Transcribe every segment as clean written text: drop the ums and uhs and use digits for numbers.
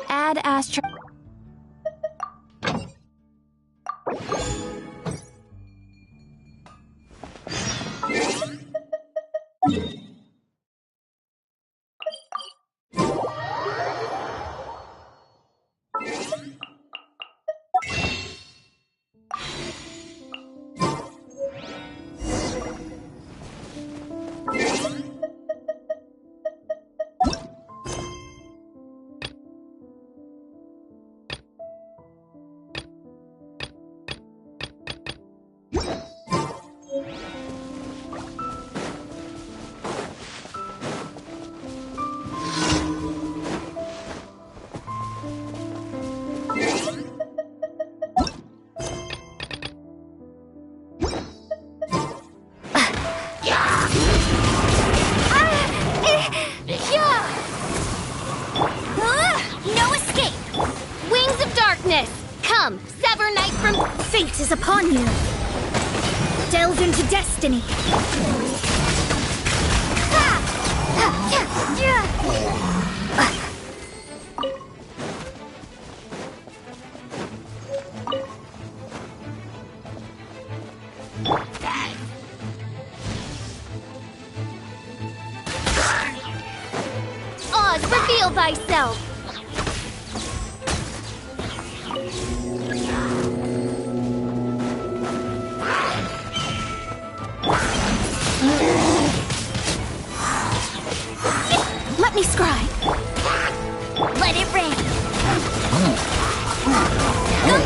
Add astro. Come, sever night from... Fate is upon you. Delve into destiny. Oz, reveal thyself. Let me scribe. Let it rain.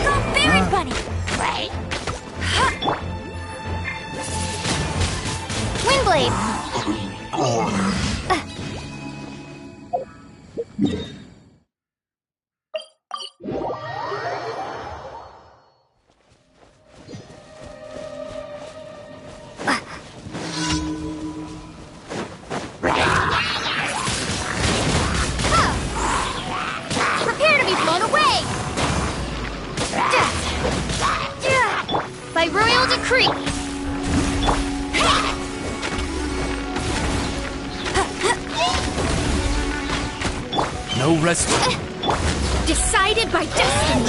Go, Fairy Bunny. Right. Windblade. By royal decree. No rest. Decided by destiny.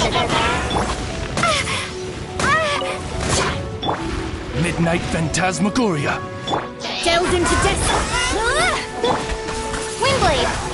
Midnight Phantasmagoria. Delve into destiny. Windblade.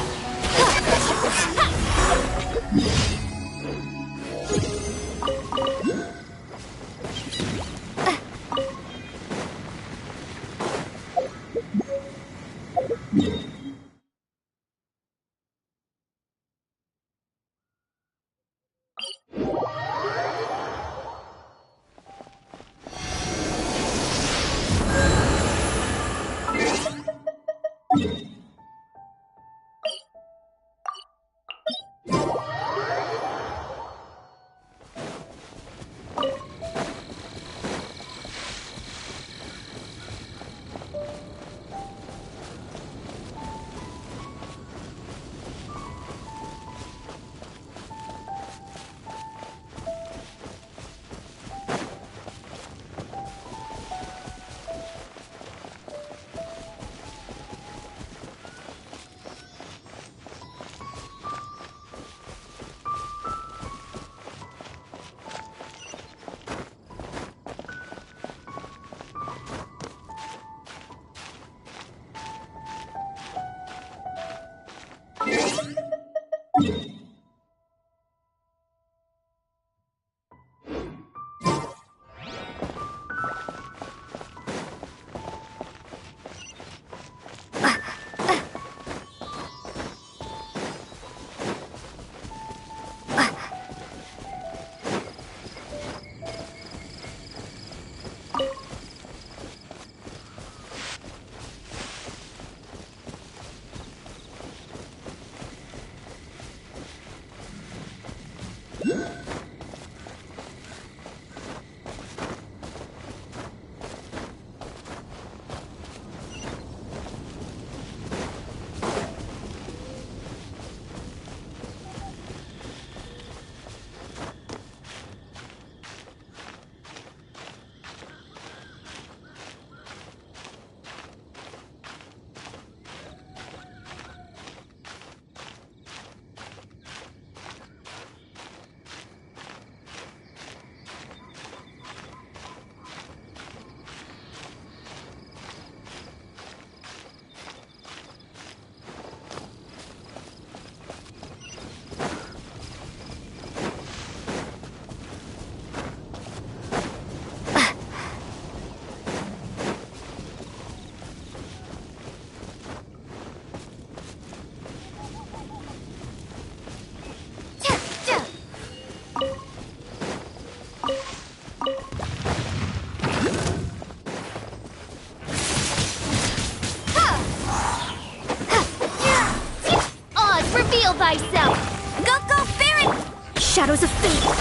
thyself! Go, Baron! Shadows of fate!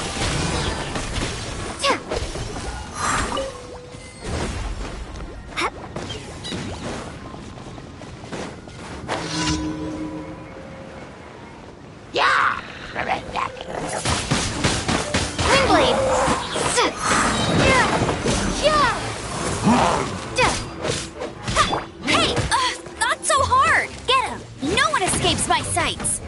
Windblade! Hey! Not so hard! Get him! No one escapes my sights!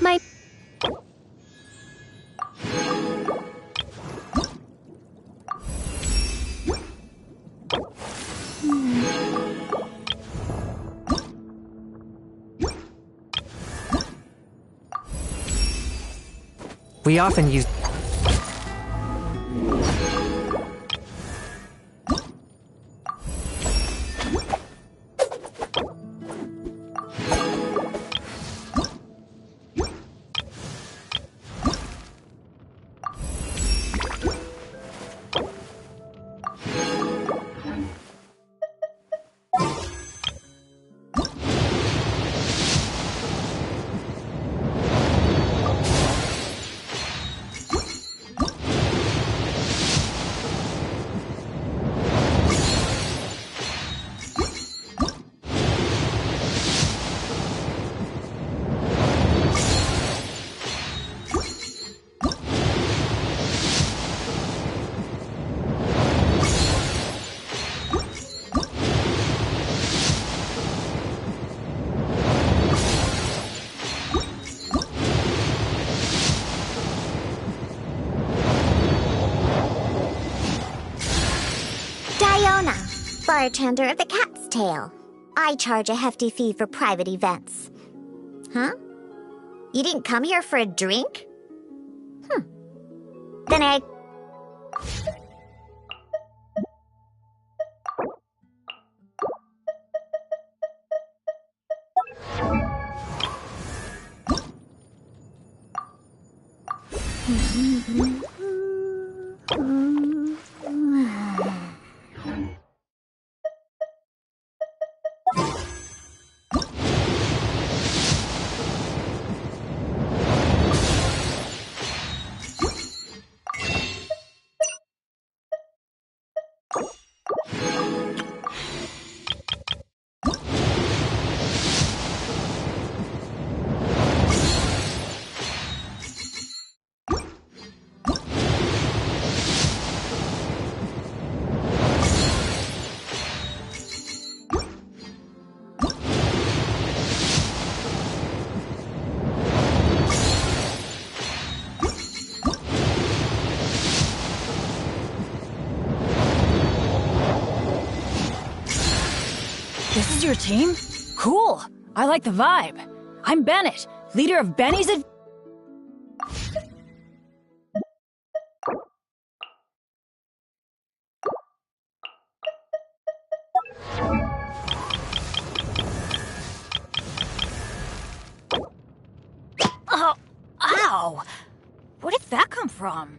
My... We often use... Diona, bartender of the Cat's Tail. I charge a hefty fee for private events. Huh? You didn't come here for a drink? Then I... This is your team? Cool! I like the vibe. I'm Bennett, leader of Benny's Oh, ow! Where did that come from?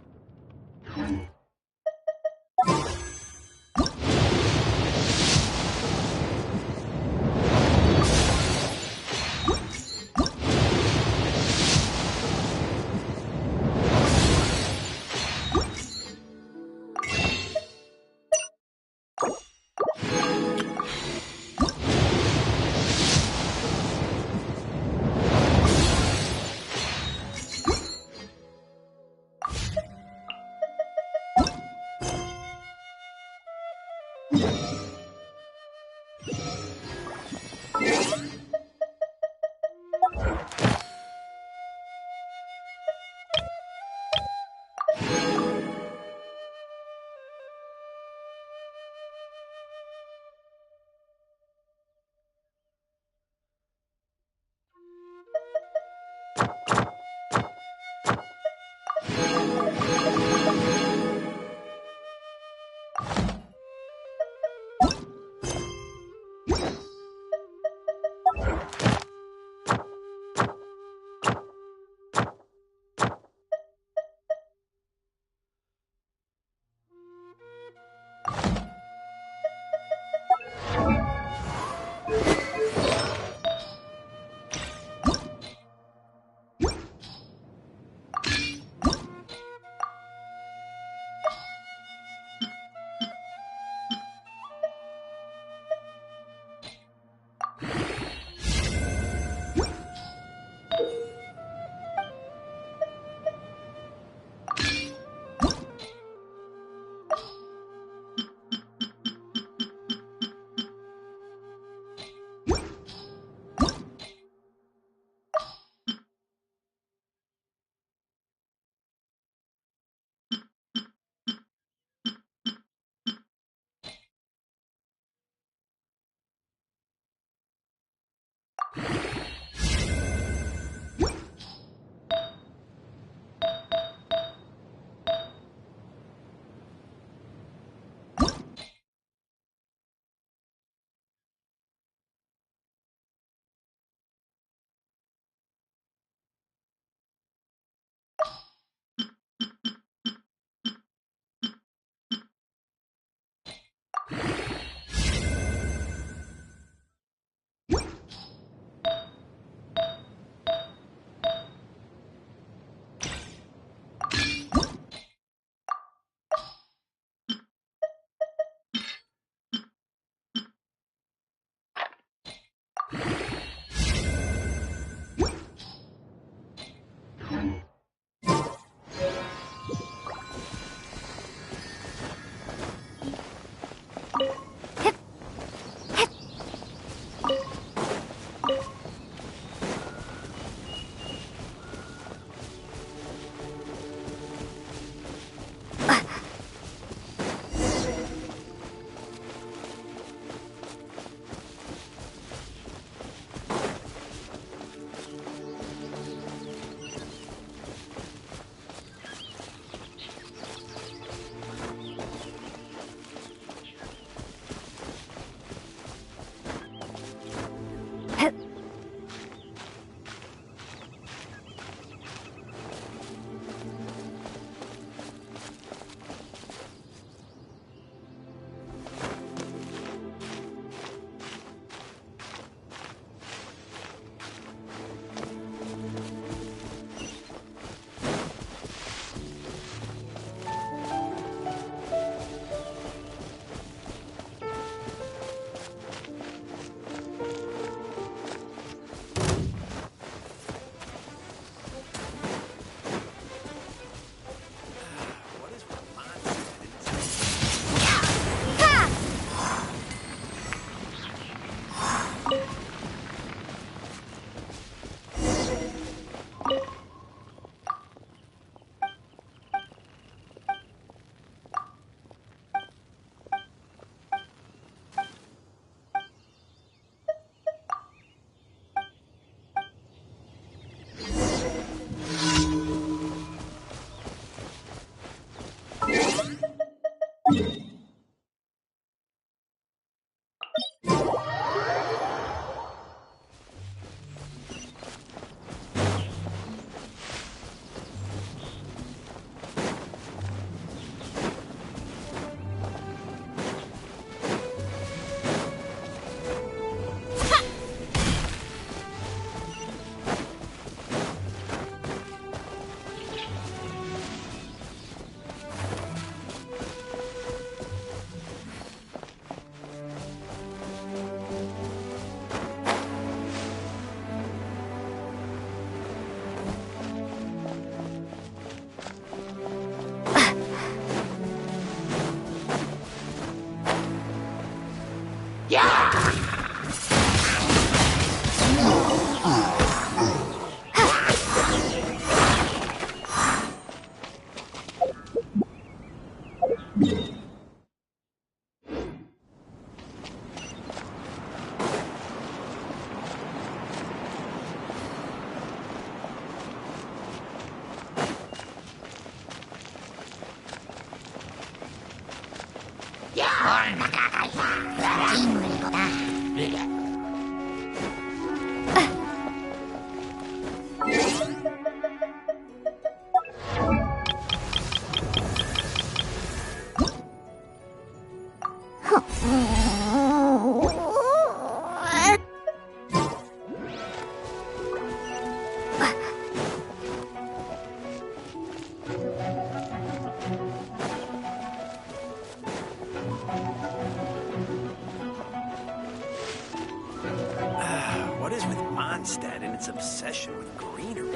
What is with Mondstadt and its obsession with greenery?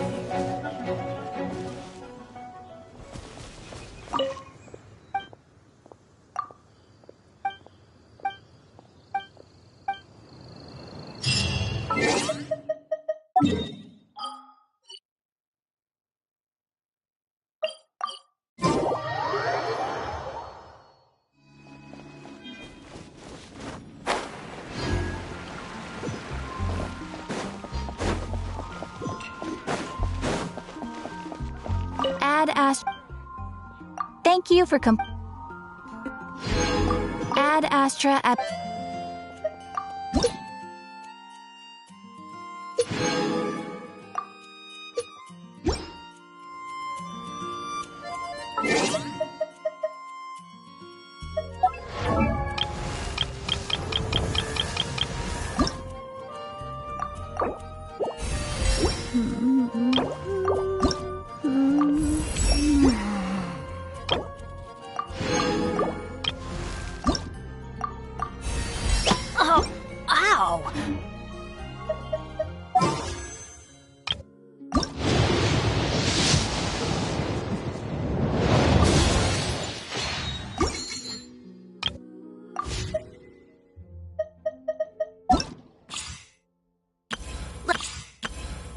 Add Thank you for Add Astra at. Oh, ow!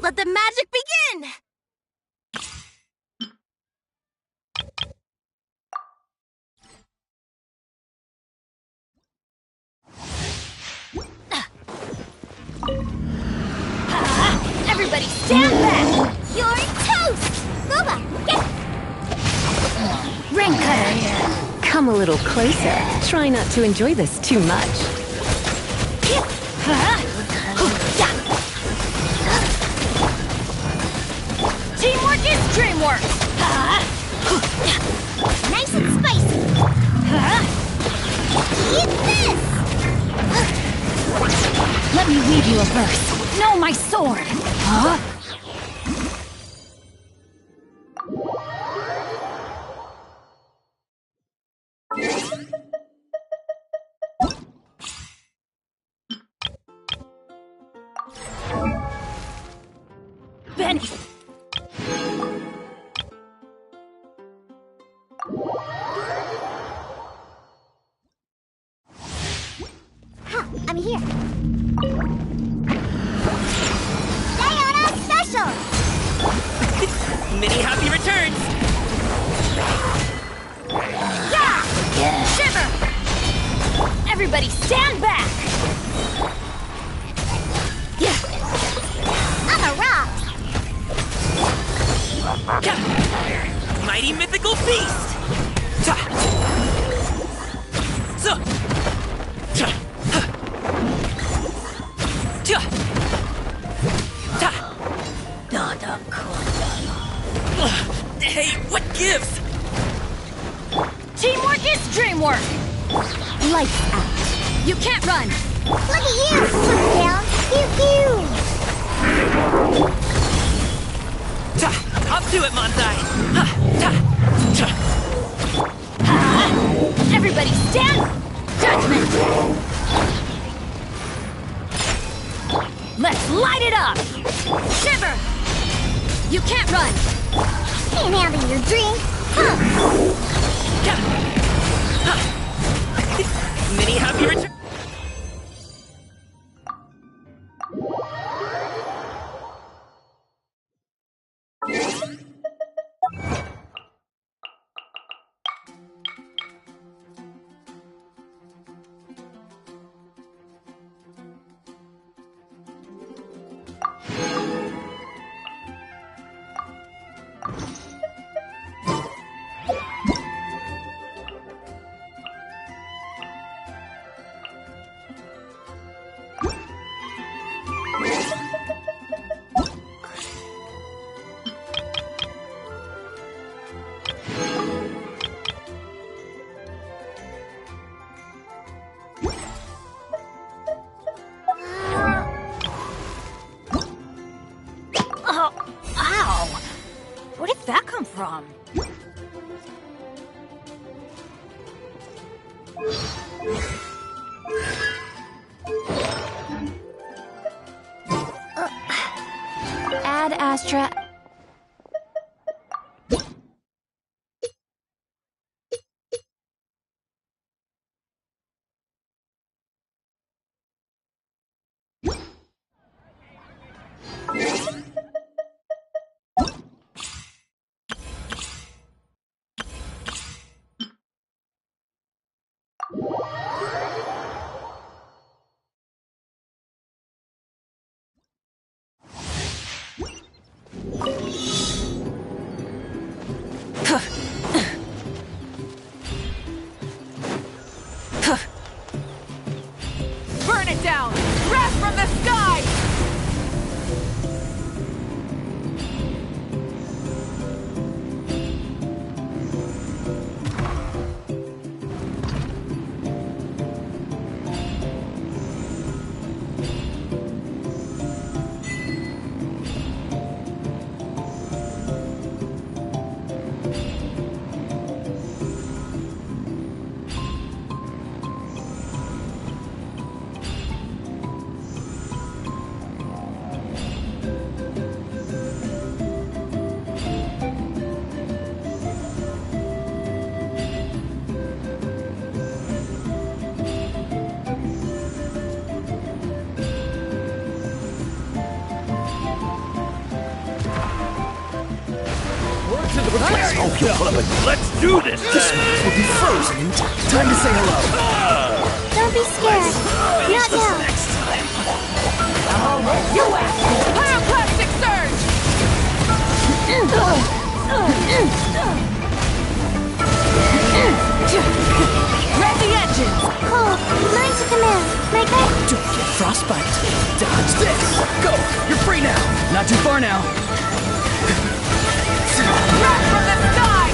Let the magic begin! Everybody stand back! You're toast! Booba, get... Ring cutter here. Come a little closer. Try not to enjoy this too much. Teamwork is dreamwork! Nice and spicy. Eat this! Let me weave you a verse. Know my sword! Huh? Benny! Huh, I'm here. Sayonara special! Many happy returns! Yeah! Shiver! Everybody stand back! I'm a rock! Mighty mythical beast! Hey, what gives? Teamwork is dreamwork! Lights out. You can't run! Look at you! Down! Pew pew! Up to it, Manzai! Everybody stand! Judgment! Let's light it up! Shiver! You can't run! Can't handle your drink! Many happy returns! Ad Astra. Burn it down! Wrath from the sky! Let's do this! This map will be frozen in time. Time to say hello. Don't be scared. Not now. Next time. Pyroclastic surge! Red the engine! Cool. Mine to command. My gut. Don't get frostbite. Dodge this. Go. You're free now. Not too far now. Wrath from the sky!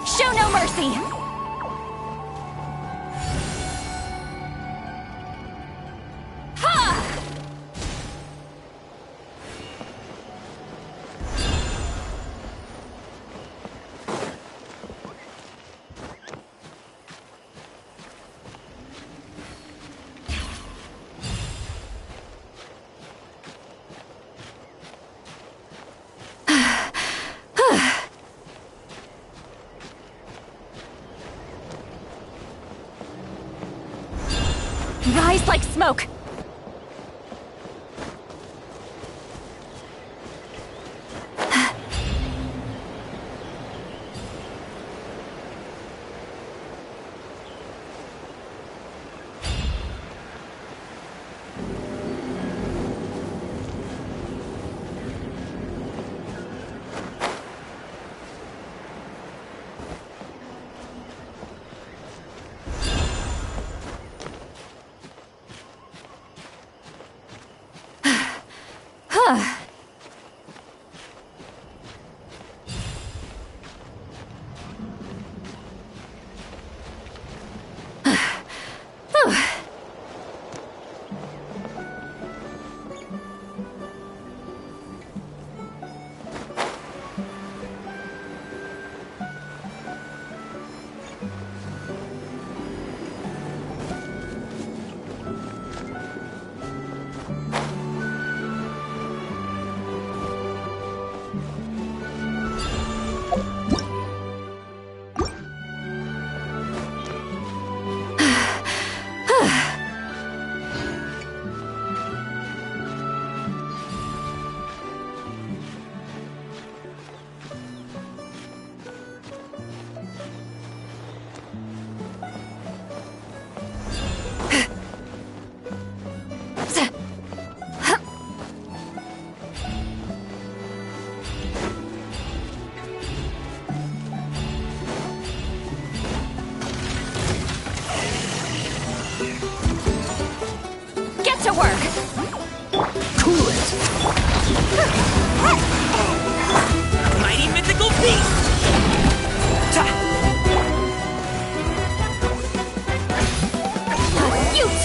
Show no mercy! Rise like smoke!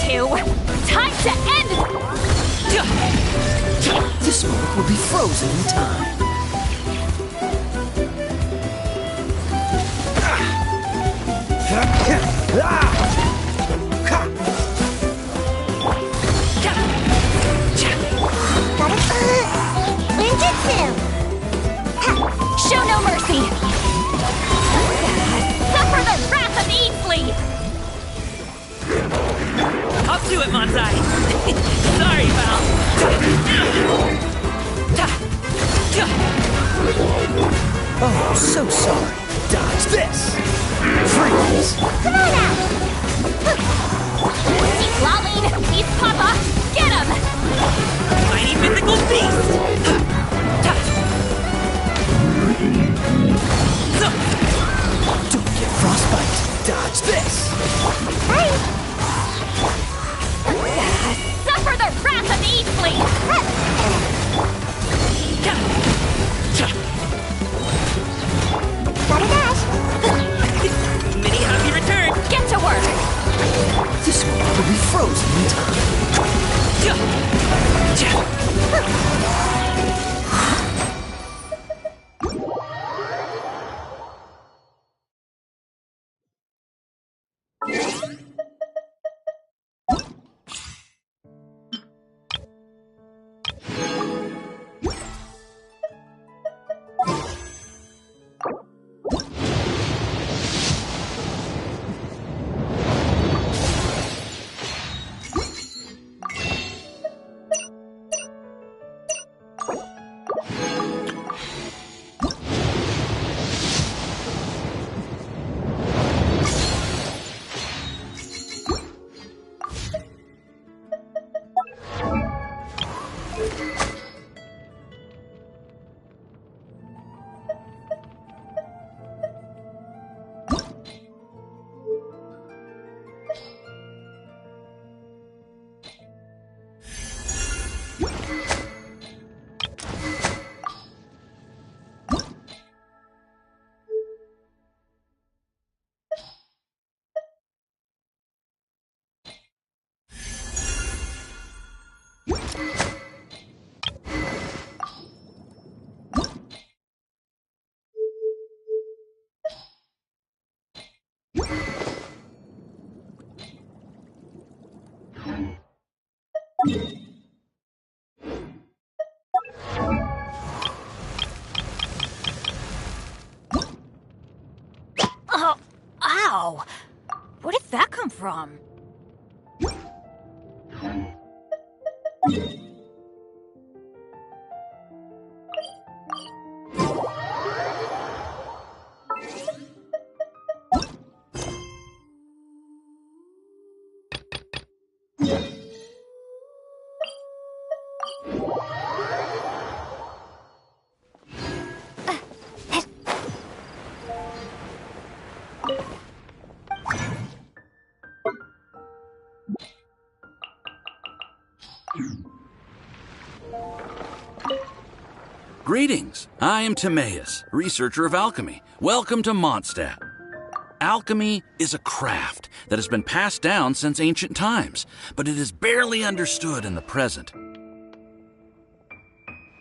to. Time to end. This moment will be frozen in time. Show no mercy. Suffer the wrath of Easley. Up to it, Manzai. Sorry, pal. Oh, so sorry. Dodge this! Freeze! Come on out. He's lolling. He's Papa. Get him. Mighty mythical beast. Don't get frostbite! Dodge this! Suffer the wrath of Easley. Mini happy return. Get to work. This moment will be frozen in time. Oh, ow! Where did that come from? Greetings, I am Timaeus, researcher of alchemy. Welcome to Mondstadt. Alchemy is a craft that has been passed down since ancient times, but it is barely understood in the present.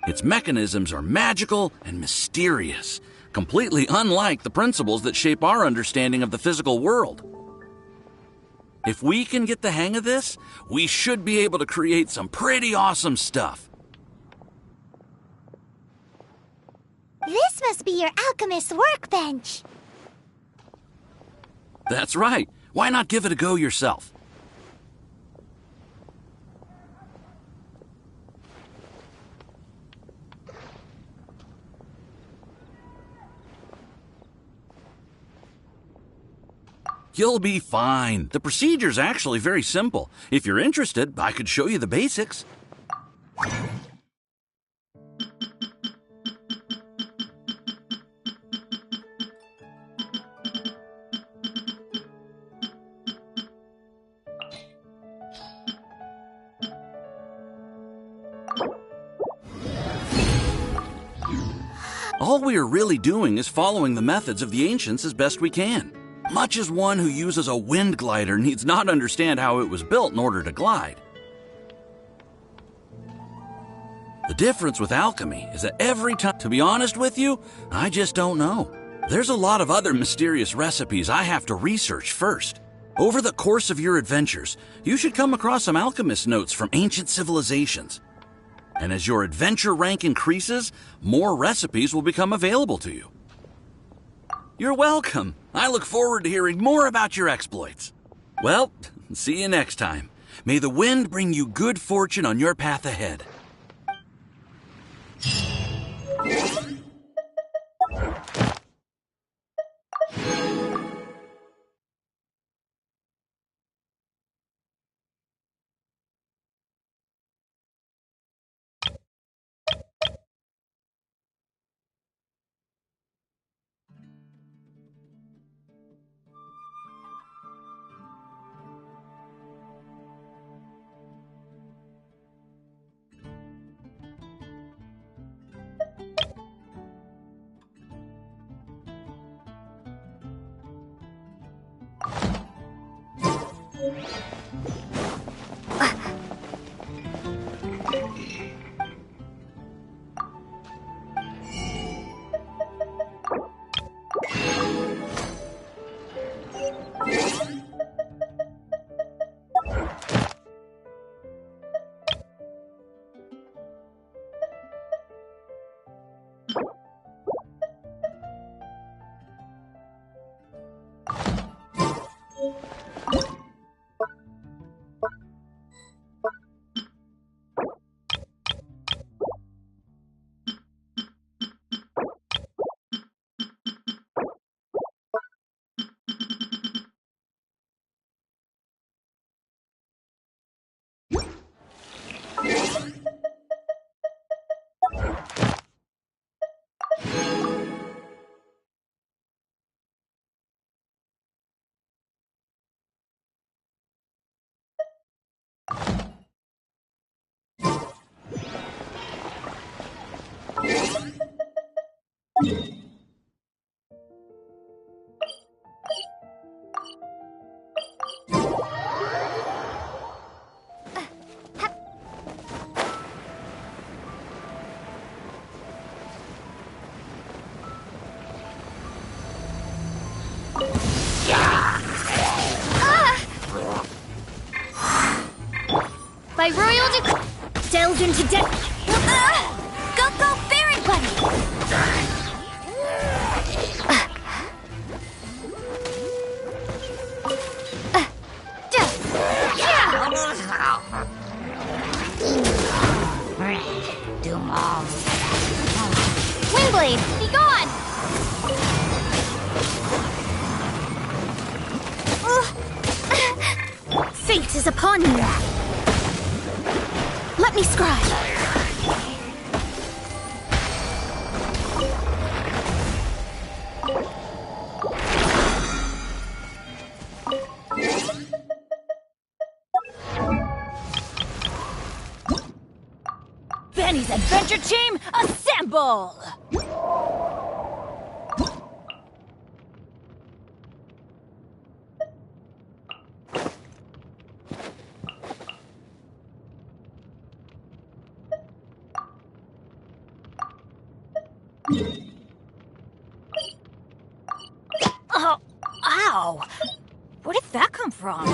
Its mechanisms are magical and mysterious, completely unlike the principles that shape our understanding of the physical world. If we can get the hang of this, we should be able to create some pretty awesome stuff. This must be your alchemist's workbench. That's right. Why not give it a go yourself? You'll be fine. The procedure's actually very simple. If you're interested, I could show you the basics. All we are really doing is following the methods of the ancients as best we can. much as one who uses a wind glider needs not understand how it was built in order to glide. The difference with alchemy is that every time, to be honest with you, I just don't know. There's a lot of other mysterious recipes I have to research first. Over the course of your adventures, you should come across some alchemist notes from ancient civilizations. And as your adventure rank increases, more recipes will become available to you. You're welcome. I look forward to hearing more about your exploits. Well, see you next time. May the wind bring you good fortune on your path ahead. By royal delve into death. Go, go, Fairy Buddy! Windblade, be gone! Fate is upon you. Let me scry. Benny's adventure team, assemble! Oh, ow! Where did that come from?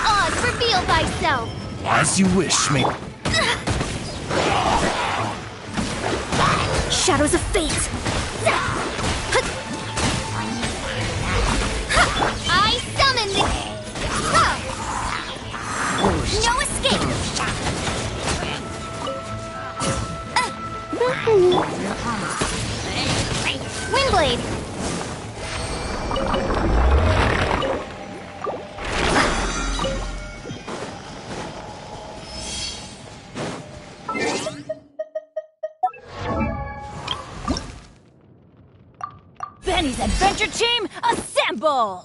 Oz, reveal thyself! As you wish, mate. Shadows of fate! I summon the... No escape! Windblade! Benny's Adventure Team, assemble!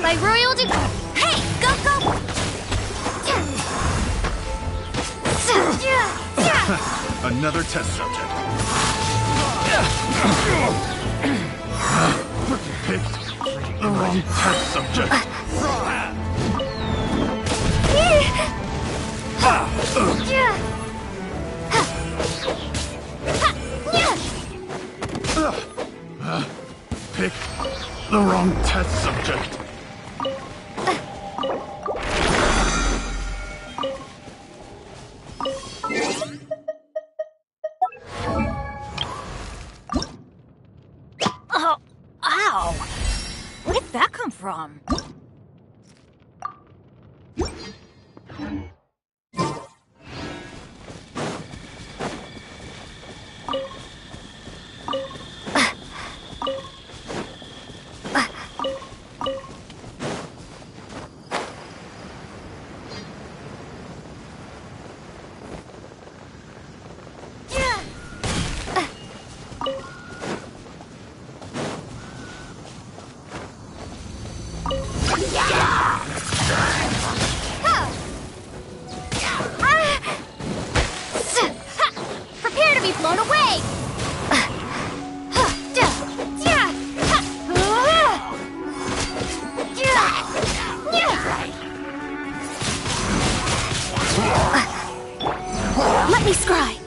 By royal Hey, go, go! Another test subject. Picked the wrong test subject. Picked the wrong test subject. Oh, ow! Where did that come from? Prepare to be blown away! Let me scry.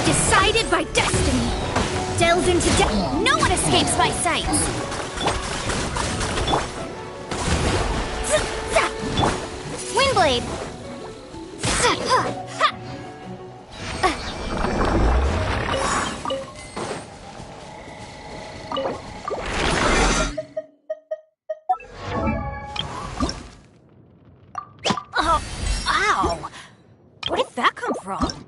Decided by destiny. Delve into no one escapes my sights. Windblade! Oh, ow! Where did that come from?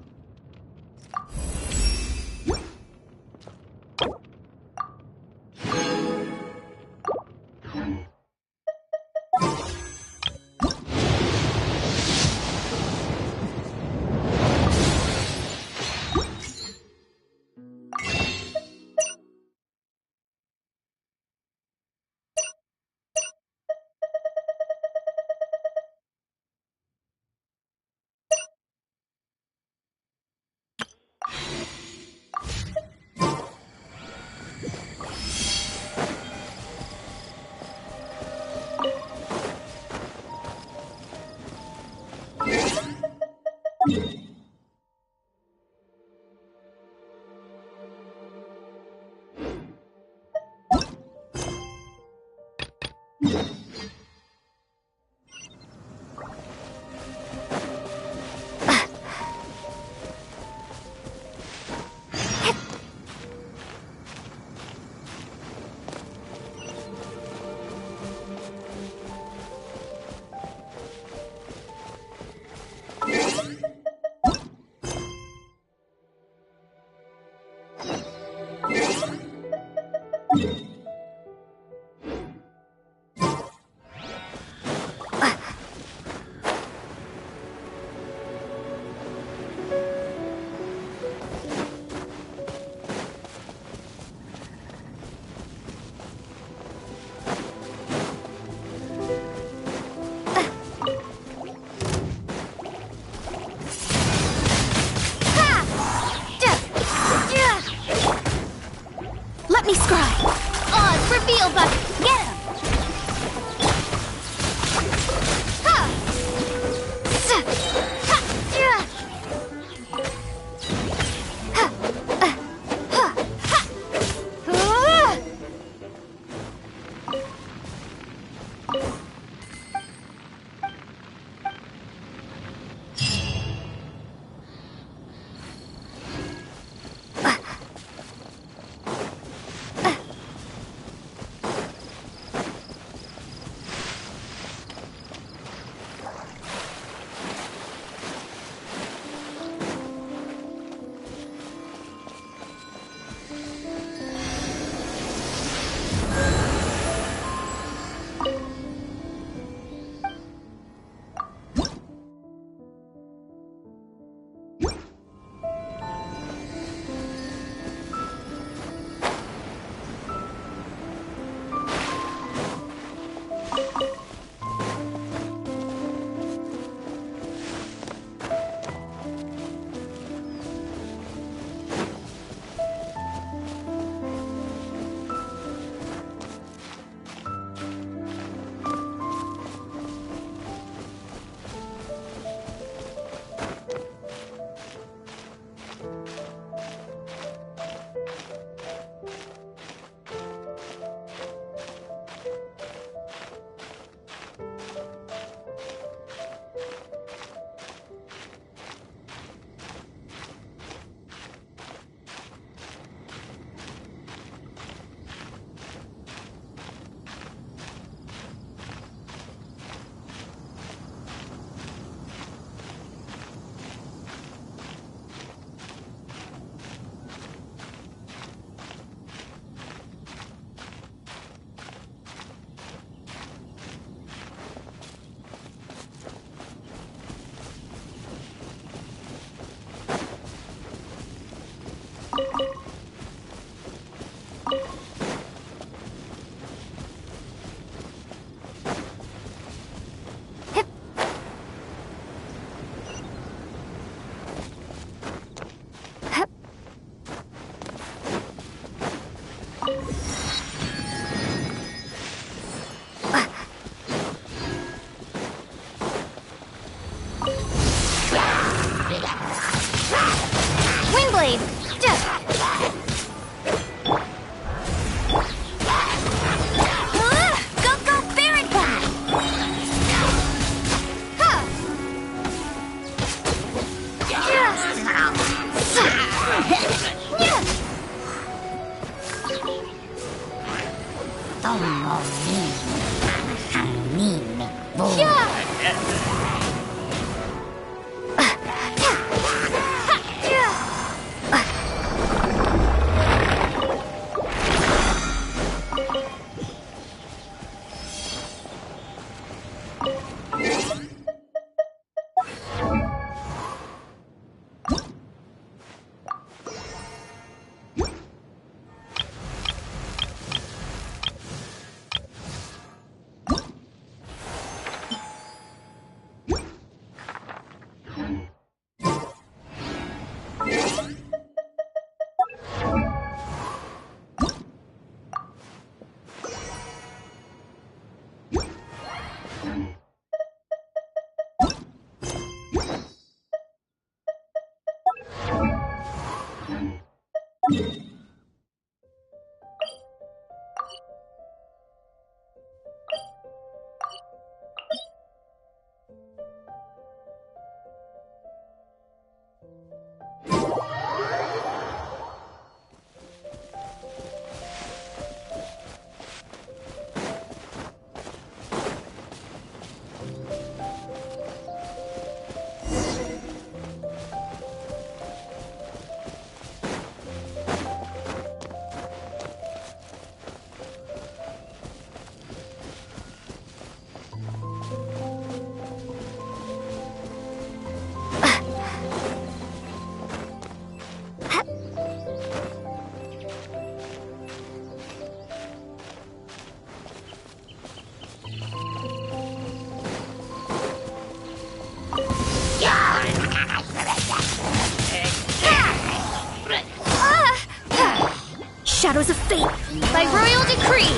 Shadows of fate. By royal decree.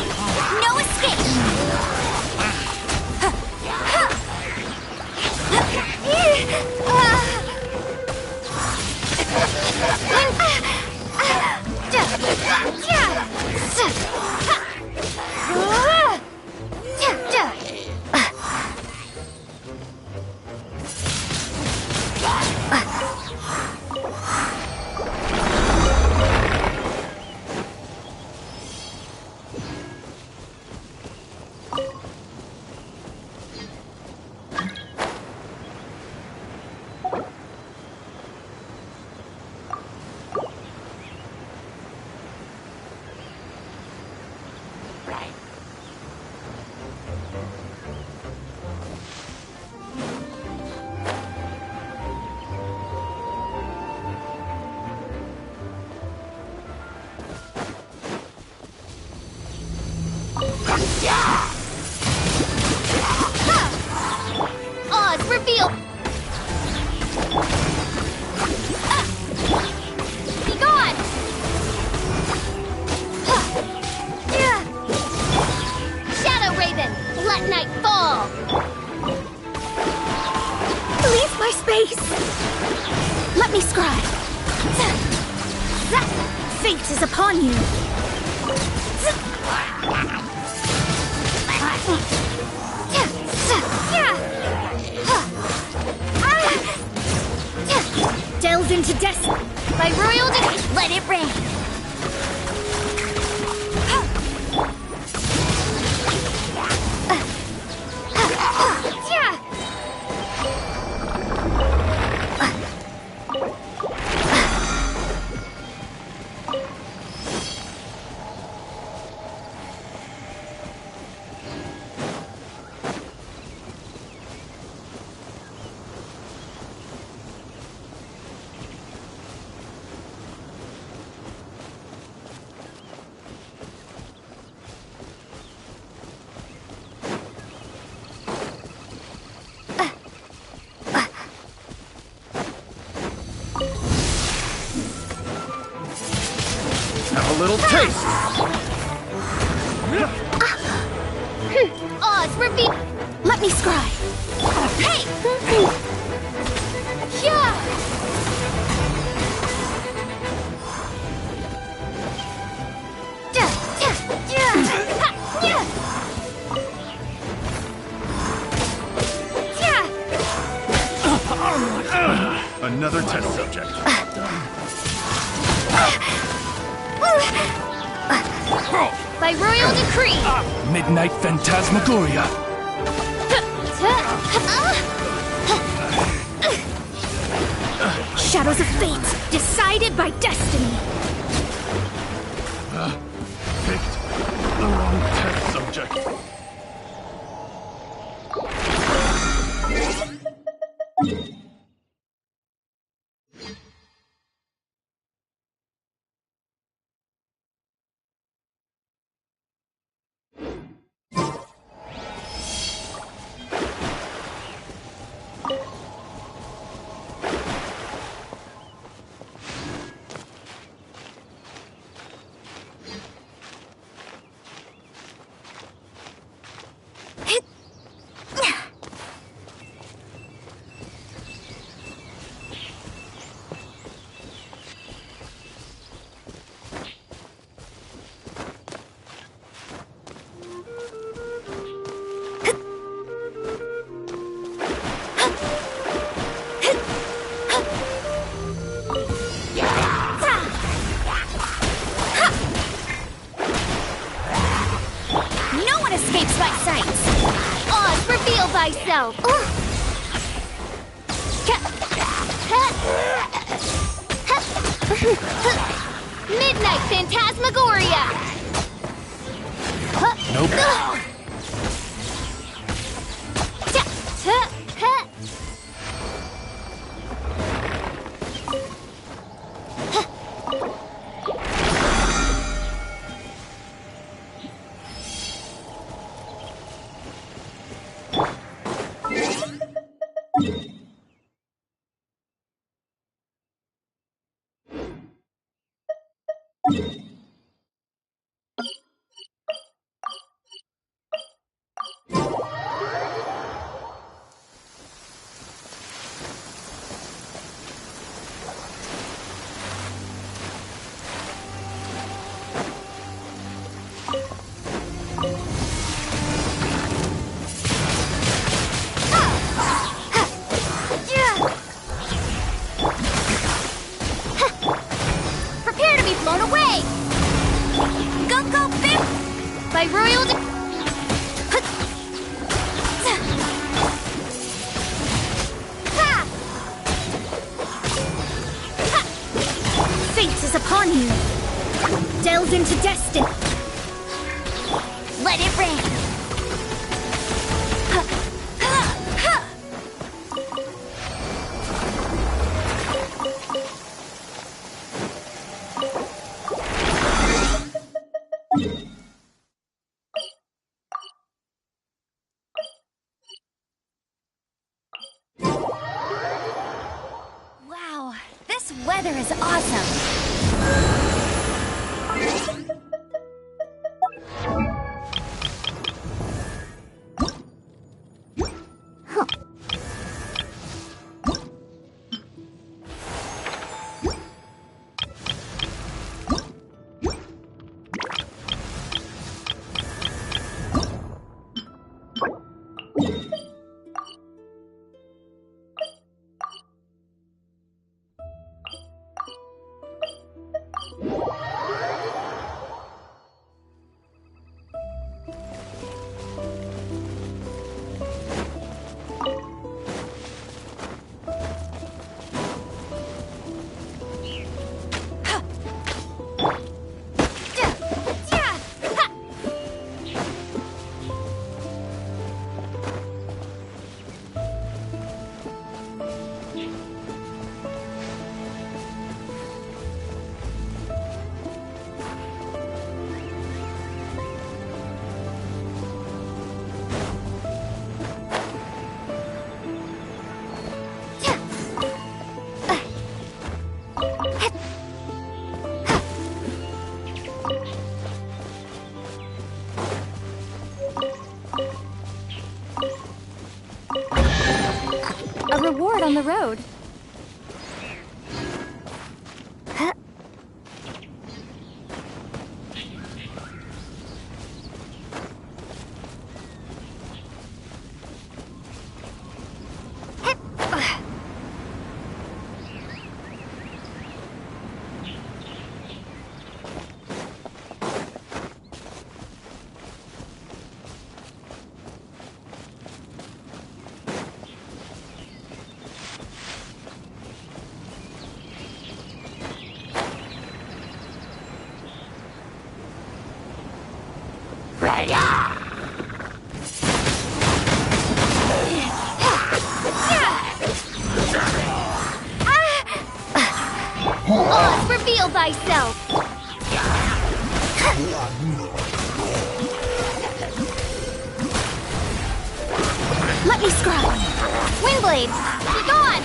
No escape. Oz, reveal! Be gone! Shadow Raven, let night fall! Leave my space. Let me scry. Fate is upon you. Delve into destiny. By royal decree, Let it rain. Have a little taste. Oz, reveal! Let me scry. Hey! Yeah! Another test subject. By royal decree! Midnight Phantasmagoria. Shadows of fate. Decided by destiny. Picked the wrong test subject. Escapes my sight. Oz, reveal thyself! Midnight Phantasmagoria! Nope. upon you. Delve into destiny. Let it rain. Wow, this weather is awesome. A reward on the road. Oz, reveal thyself! Let me scrub. Windblade, be gone!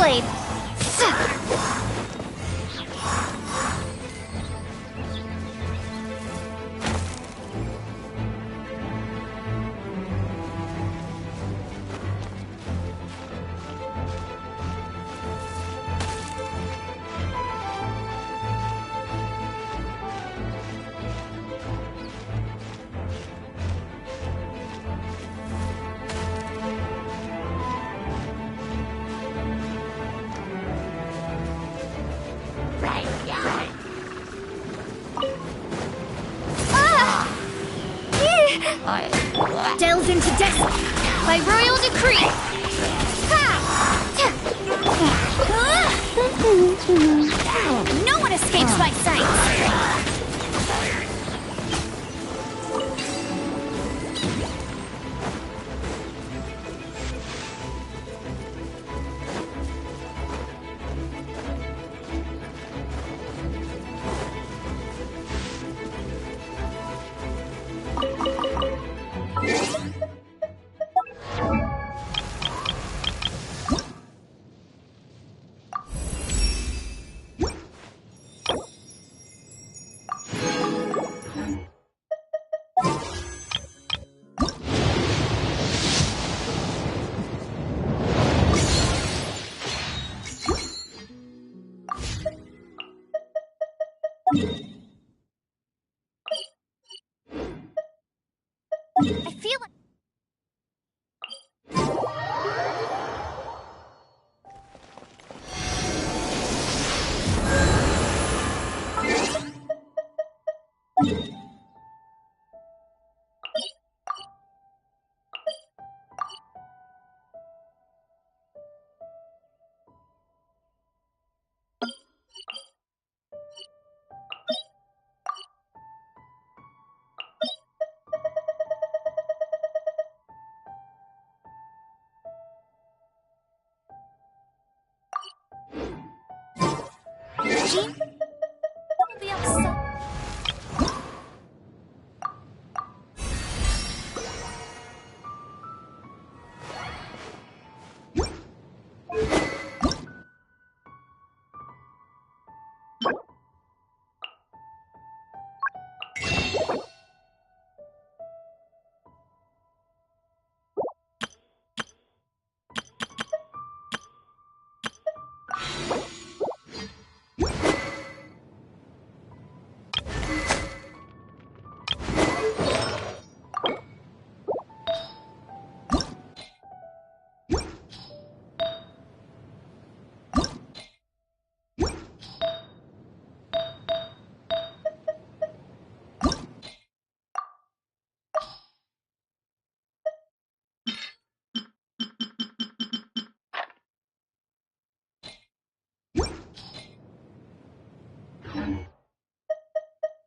Windblade! Delve into destiny. By royal decree! No one escapes my sight. I feel like... Jean will be upset.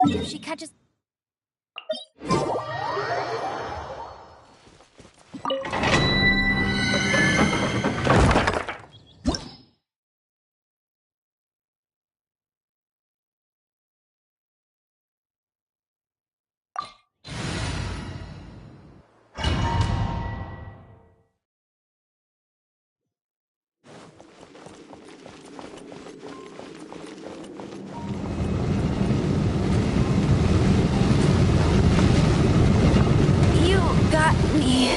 If she catches... You got me.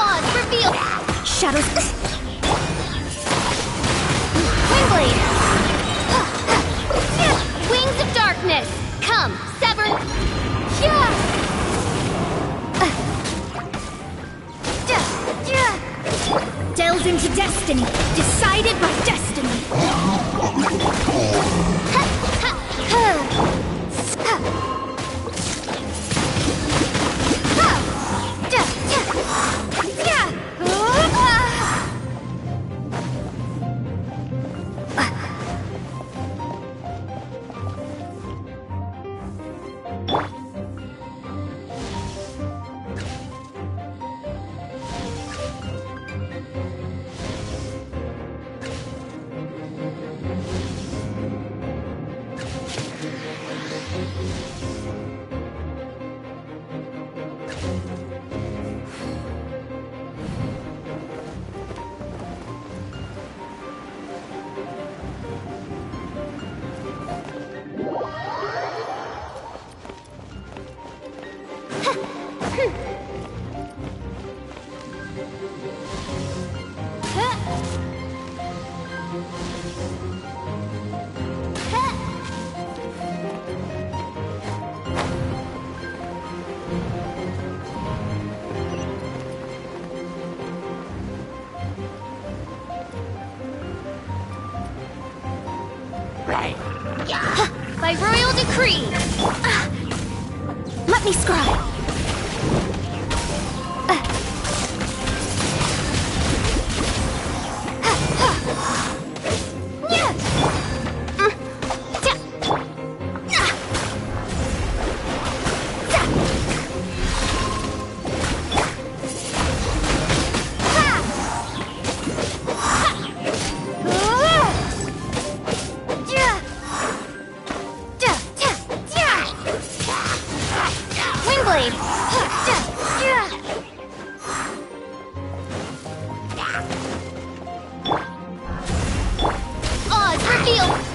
Odds revealed! Shadows... Windblade! Wings of darkness! Come, sever... Yeah! Delve into destiny, decided by destiny. By royal decree! Let me scry. Wingblade! Odds revealed!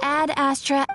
Ad Astra.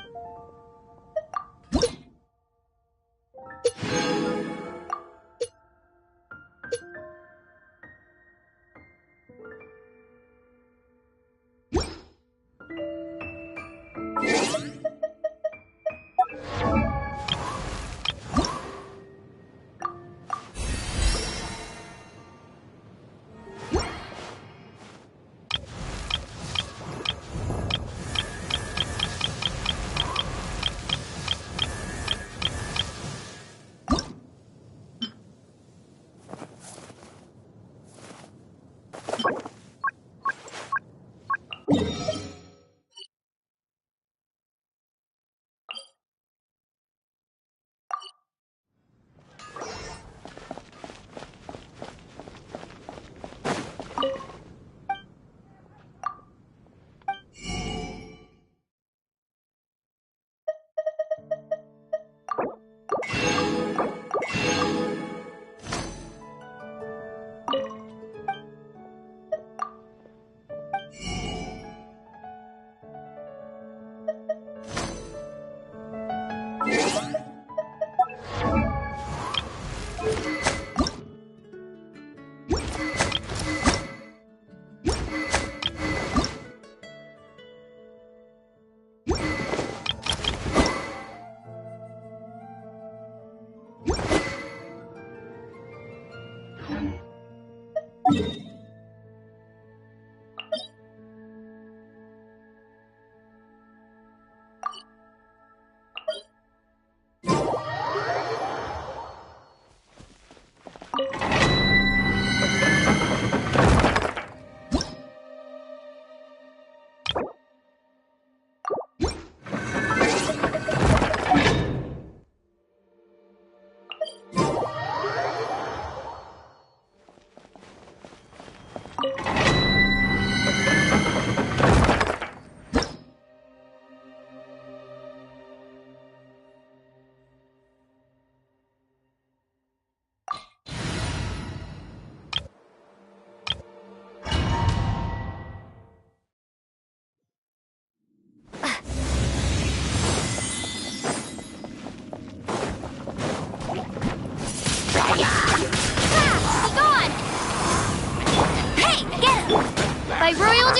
By royal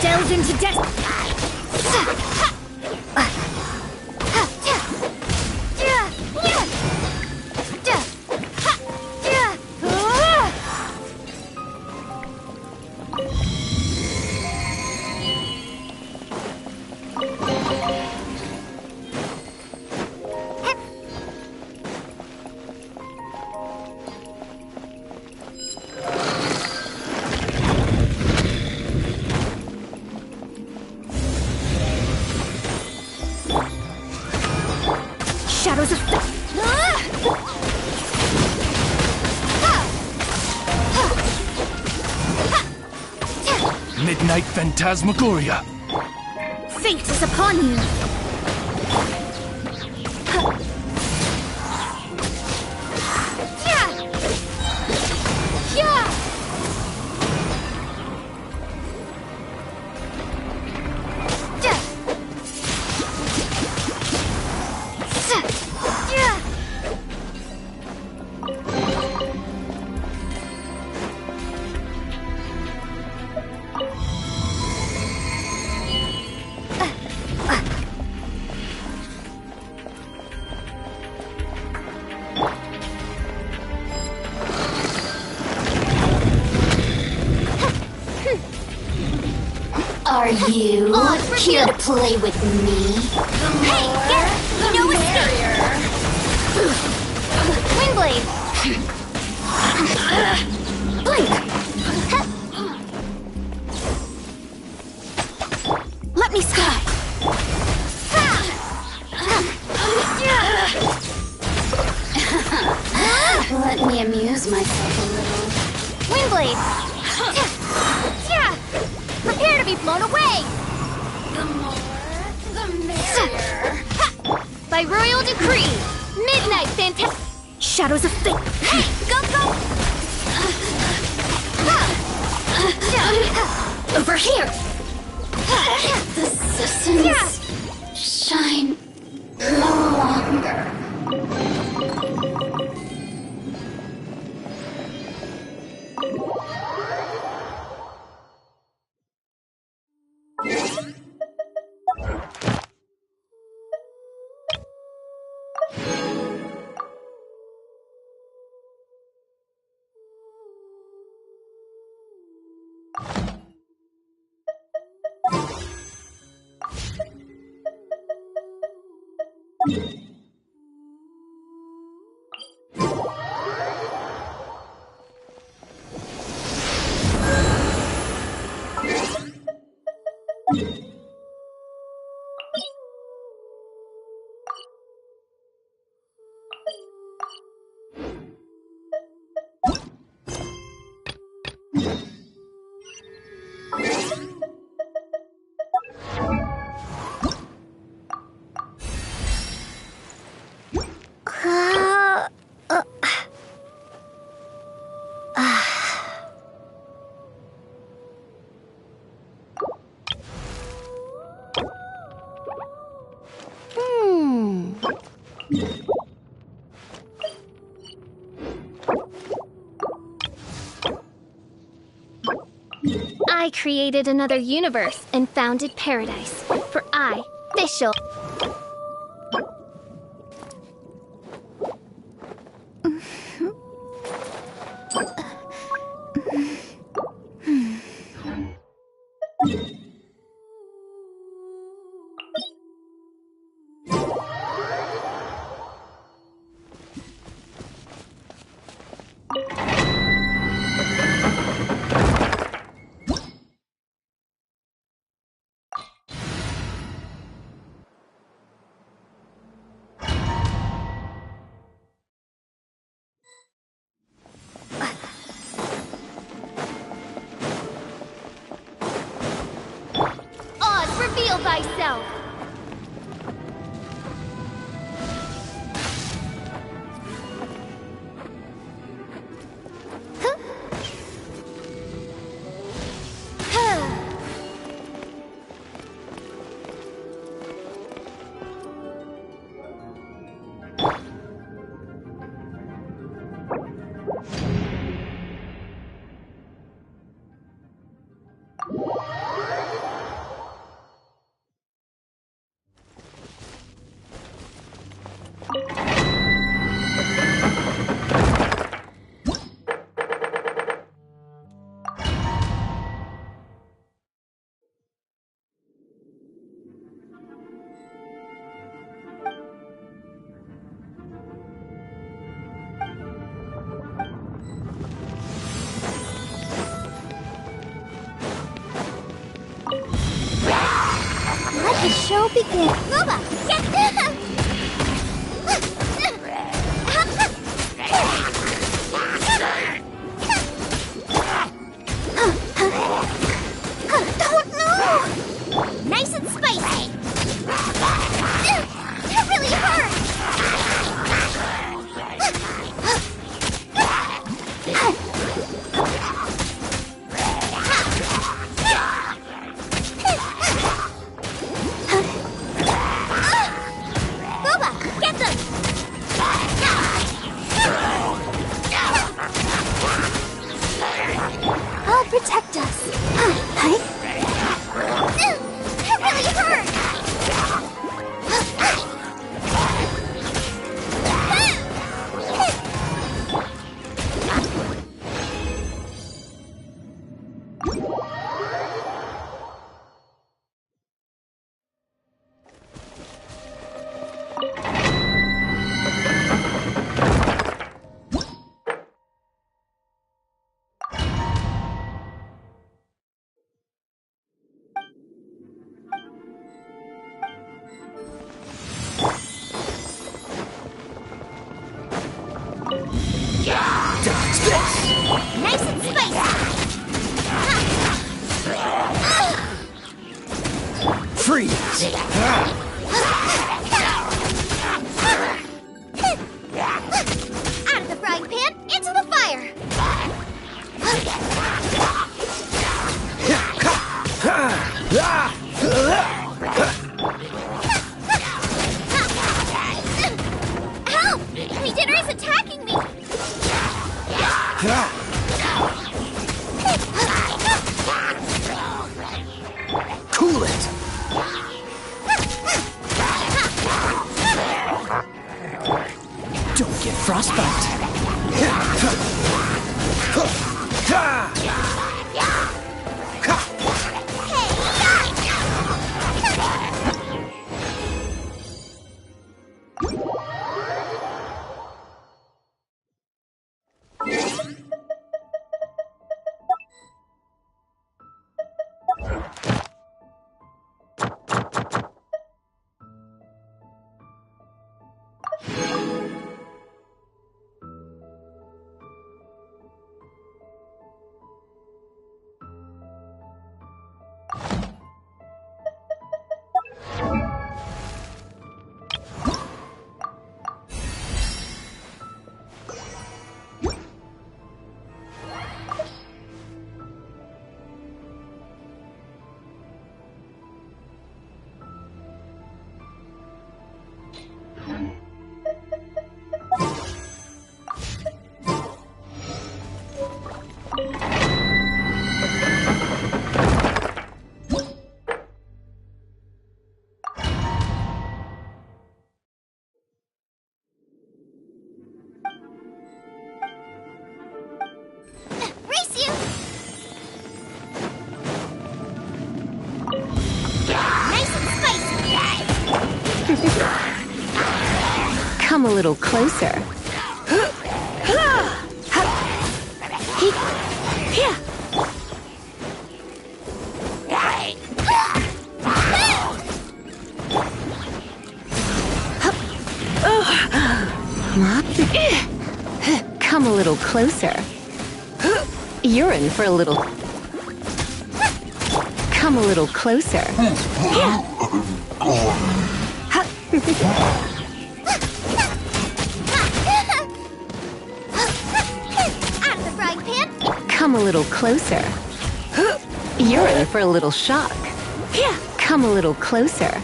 Delve into death. Shadows of Midnight Phantasmagoria. fate is upon you. Are you here to play with me? Hey, get it! No escape! Windblade! Blink! Let me sky! Let me amuse myself a little. Windblade! Prepare to be blown away! The more, the merrier. By royal decree, Midnight Fantastic. Shadows of fate! Hey, go, go! Over here! The systems shine no longer. I created another universe and founded paradise. For I, Fischl. Reveal thyself! show begins. Luba, get Don't move! Nice and spicy. It really hurts. Luba, get them! I'll protect us. It really hurts. Dodge this! Nice and spicy. Freeze! Out of the frying pan, into the fire. Help! Regener is attacking me. Cool it! Don't get frostbite! Race you! Nice and spicy. Come a little closer. Come a little closer. You're in for a little... Come a little closer. Out of the frying pan. Come a little closer. You're in for a little shock. Come a little closer.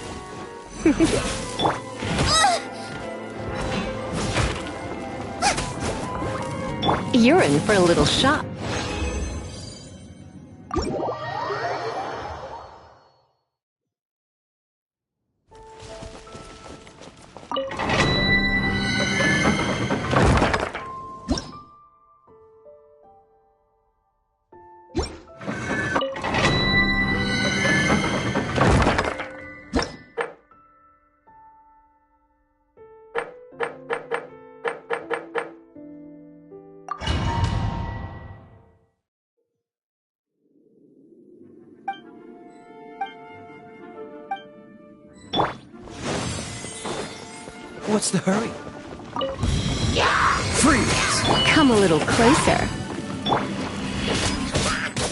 You're in for a little shock. What's the hurry? Freeze! Come a little closer.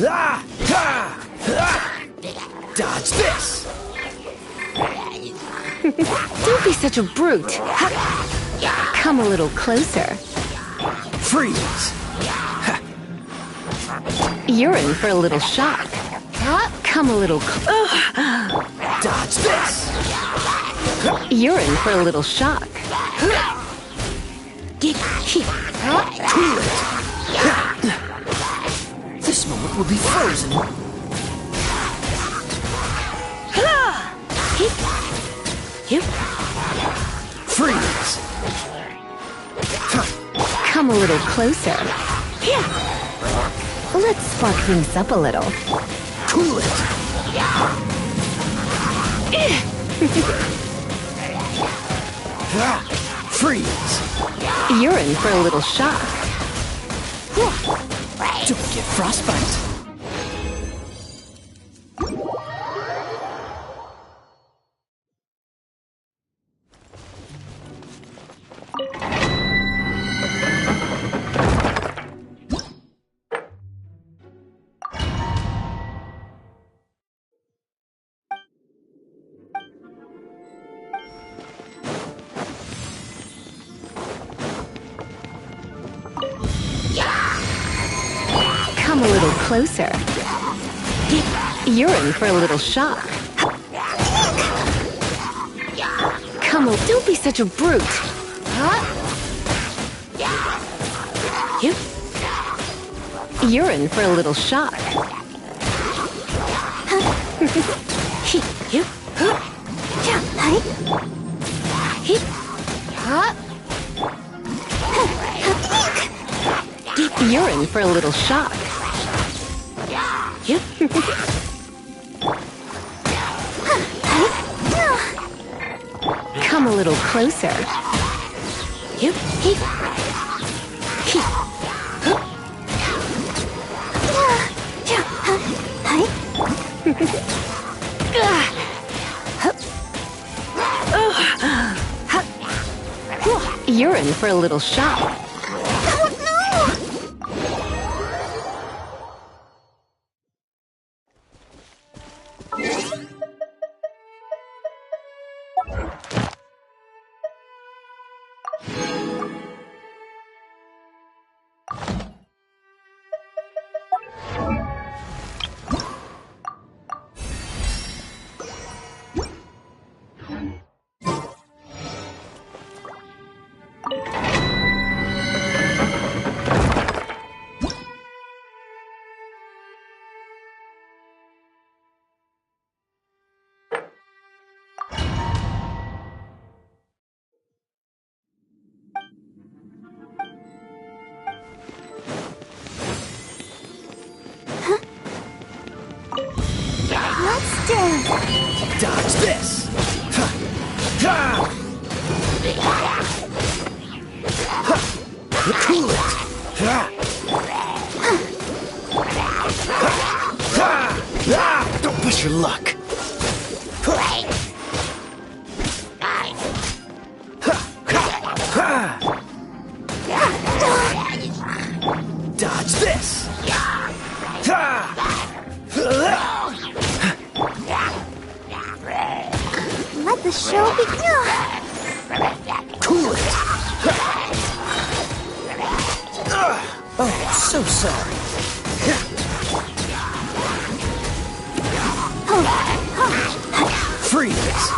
Ah! Ah! Ah! Dodge this! Don't be such a brute. Come a little closer. Freeze! You're in for a little shock. Come a little Dodge this! You're in for a little shock. Cool it! This moment will be frozen. Freeze! Come a little closer. Let's spark things up a little. Cool it! Freeze! You're in for a little shock. Don't get frostbite. Come a little closer. You're in for a little shock. Come on, don't be such a brute. You're in for a little shock. You're in for a little shock. Come a little closer. You're in for a little shock. Let's dance. Dodge this! Cool it! Don't push your luck! Dodge this! Let the show begin. Cool it! Oh, so sorry. Freeze!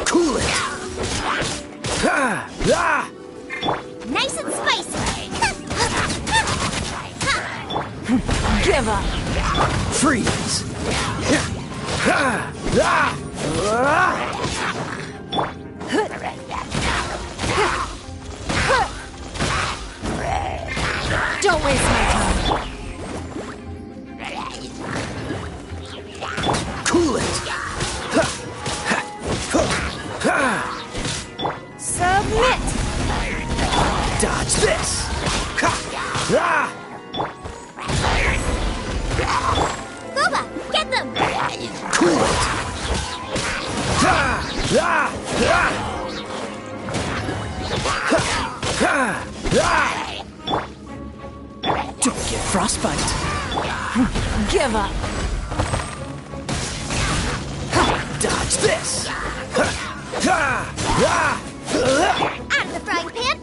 Cool it! Ha! Ah! Nice and spicy. Give up. Freeze! Ha! Ah! Ah! Don't waste my time. Cool it! Submit. Dodge this! Ha! Ah! Boba, get them. Cool it! Ha! Ah! Ah! Ha! Ha! Ah! Don't get frostbite! Give up. Dodge this! Ha! Ha! Ah! Out of the frying pan.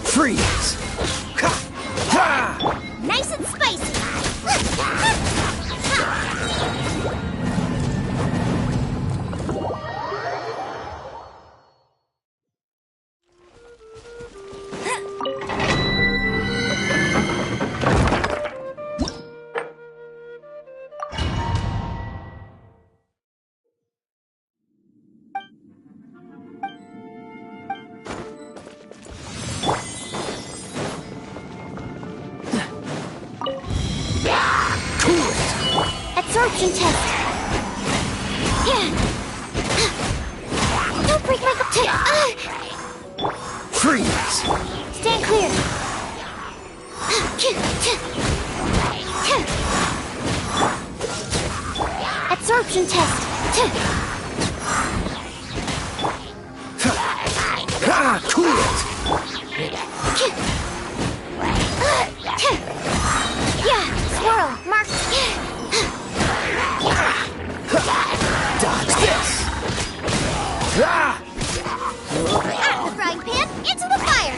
Freeze! Ha! Ha! Nice and spicy. Absorption test. Yeah. Don't break my Freeze! Stand clear. Absorption test. Ah! Cool it! Yeah, swirl, mark. Dodge this! Ah! Out of the frying pan, into the fire.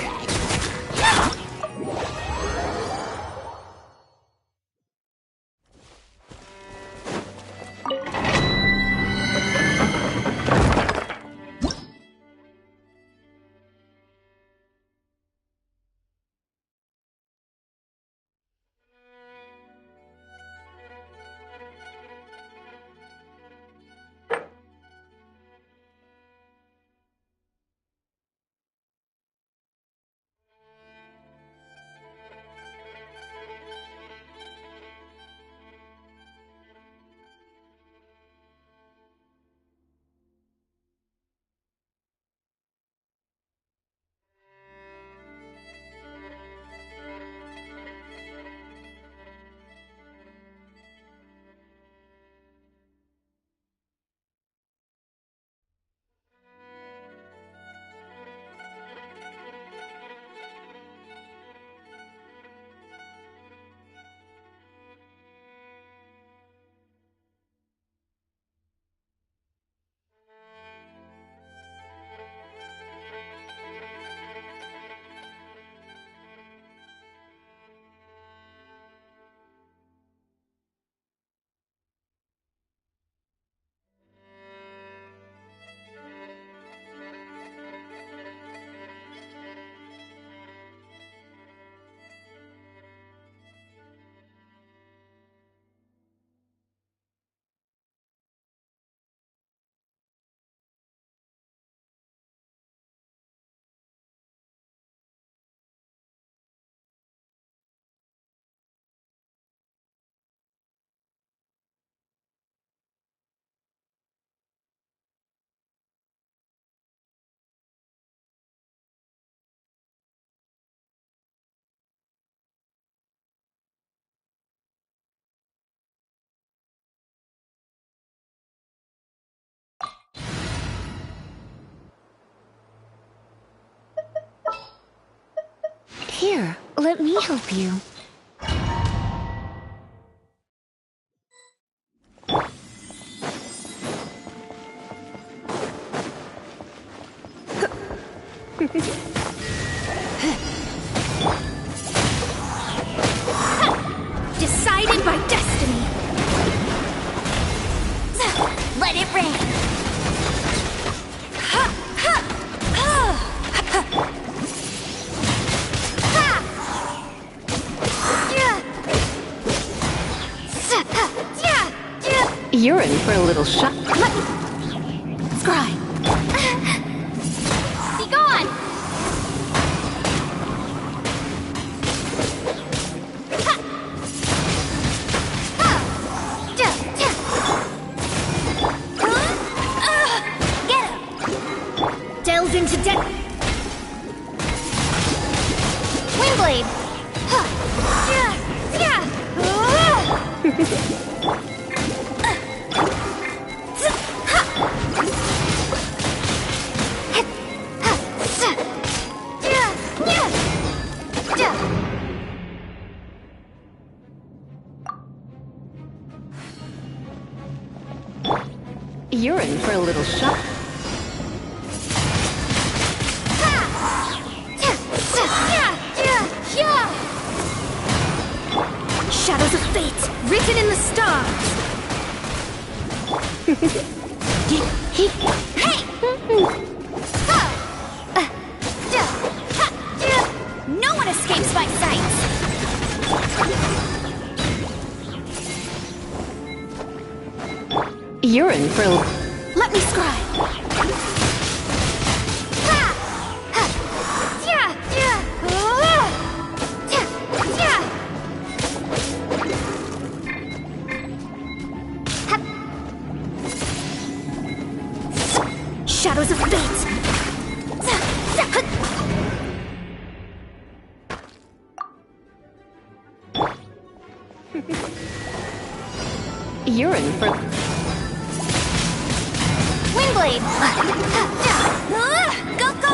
Here, let me help you. Decided by destiny. Let it rain. You're in for a little shock. Scry. Be gone. Get him! Delve into death. Windblade. You're in for a little shock. Shadows of fate, written in the stars. No one escapes my sight. You're in for a... Let me scry. Shadows of fate. You're in for... Windblade. Go, go.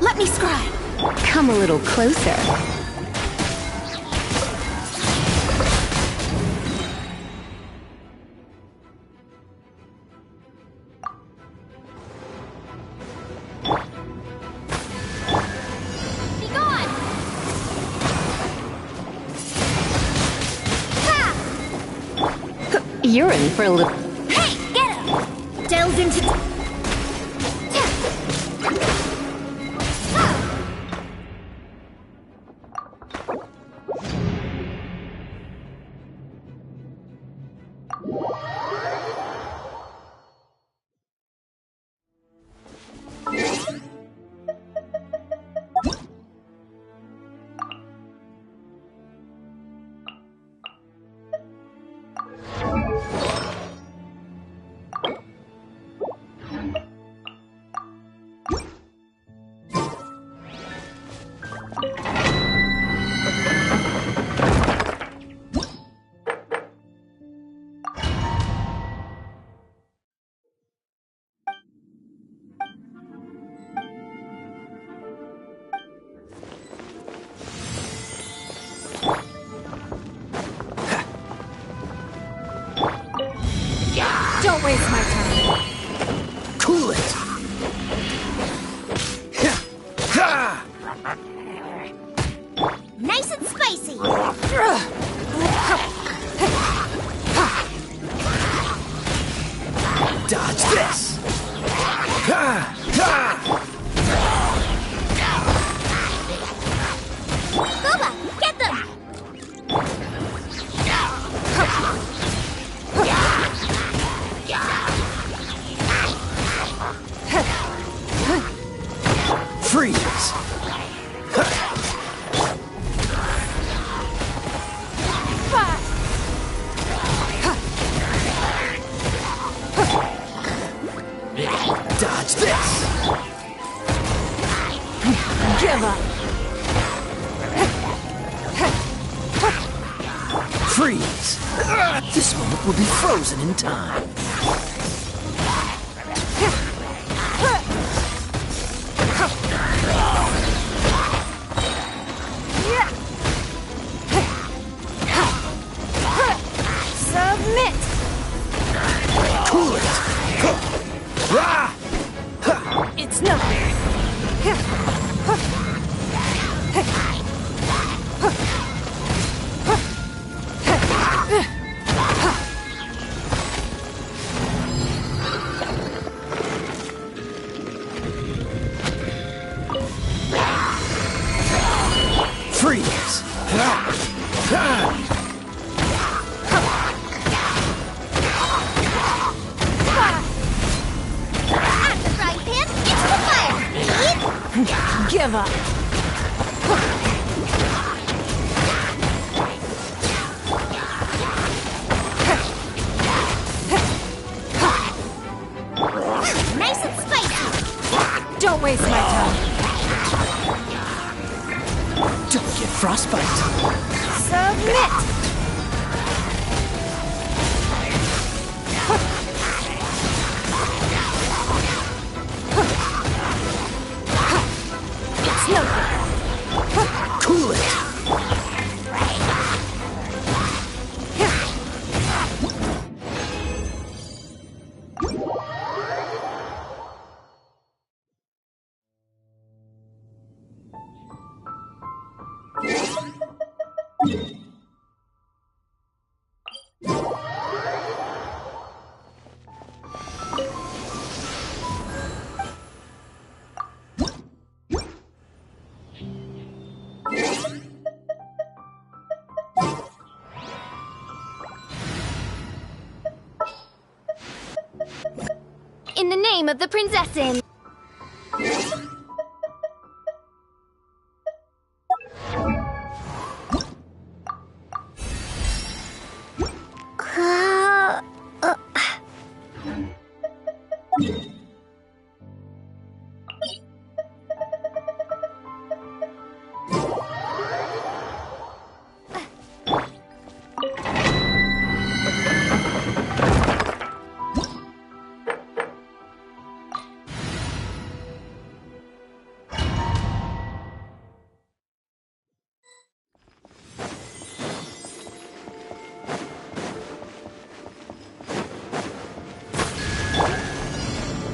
Let me scry. Come a little closer. Be gone. You're in for a little... Hey, get him! Delve into... Don't waste my time. Cool it! Nice and spicy. Dodge this! Booba, get them! Freeze! Dodge this! Give up. Freeze! This moment will be frozen in time. Submit! Cool it! It's nothing. At the frying pan, into the fire! Give up. Nice and spicy! Don't waste my time. Don't get frostbite. Submit! It's no good. Cool it. In the name of the princessin!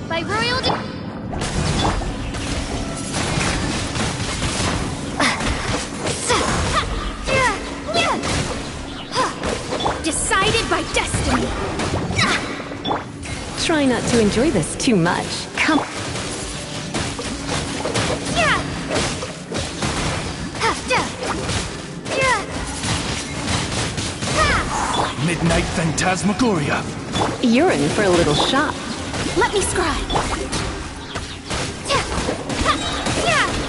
By royal Decided by destiny. Try not to enjoy this too much. Come. Midnight Phantasmagoria. You're in for a little shock. Let me scribe.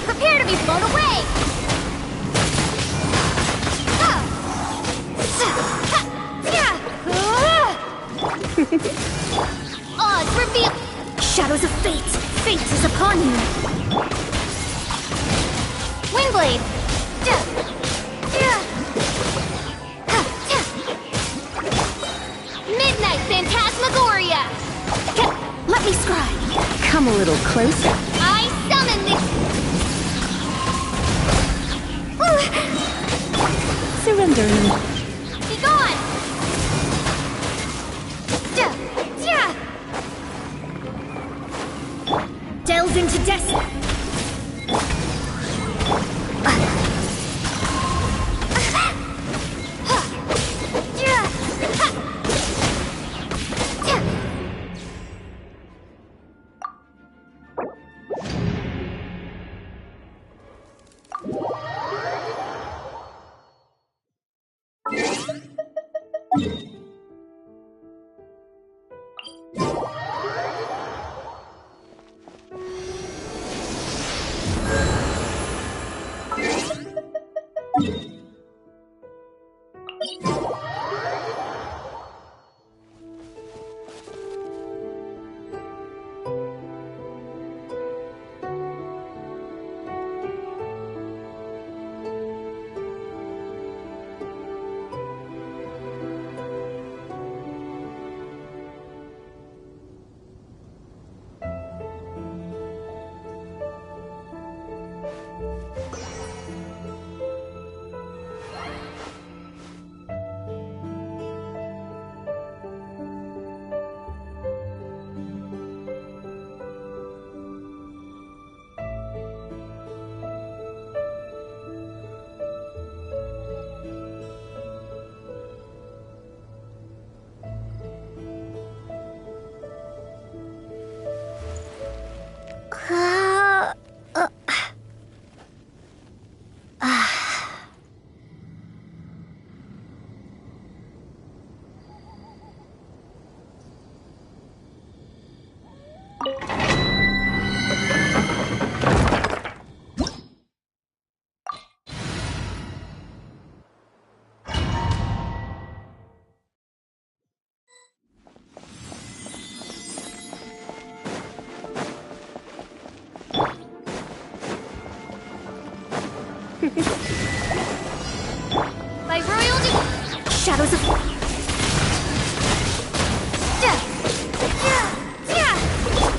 Prepare to be blown away! Odds reveal! Shadows of fate. Fate is upon you. Windblade! Midnight Phantasmagoria! Let me scribe. Come a little closer. I summon the... Surrender me. Be gone! Delve into destiny. Shadows of...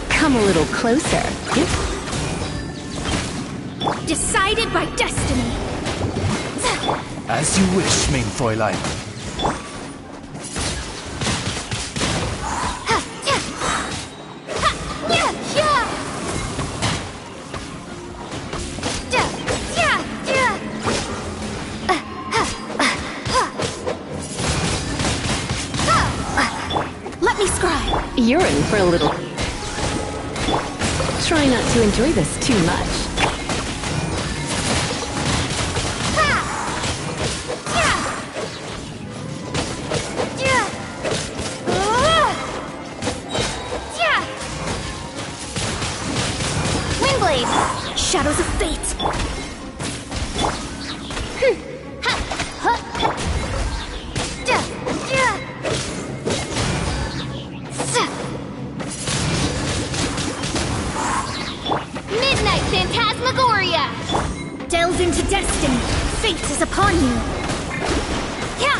Come a little closer. Decided by destiny. As you wish, mein Fräulein. Let me scribe. You're in for a little... Try not to enjoy this too much. Windblade. Shadows of fate. Midnight Phantasmagoria! Delve into destiny. Fate is upon you. Yeah.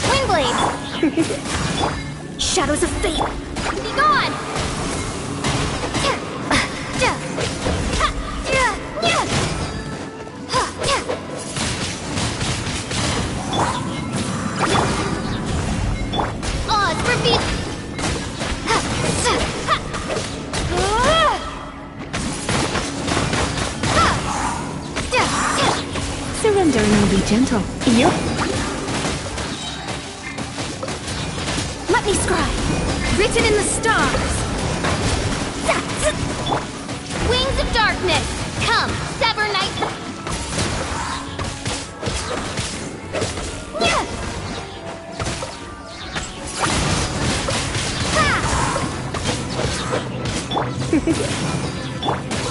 Windblade! Shadows of fate. Be gone! Odds reveal! Surrender and I'll be gentle. You're... Let me scribe. Written in the stars. Wings of darkness! Come, sever night...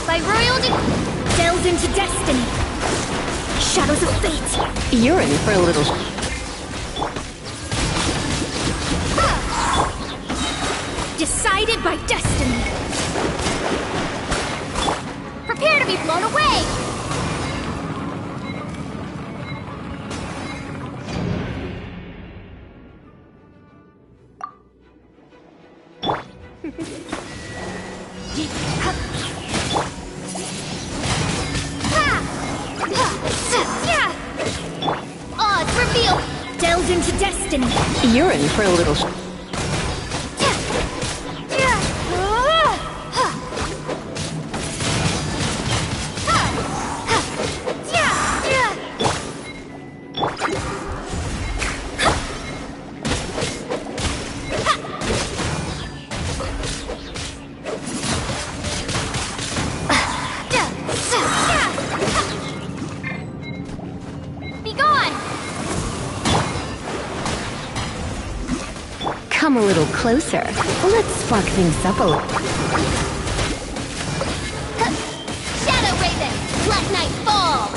By royal Delve into destiny. Shadows of fate. You're in for a little... Decided by destiny. Prepare to be blown away! Odds reveal! Delve into destiny. You're in for a little... Be gone! Come a little closer. Let's spark things up a little. Shadow Raven! Let night fall!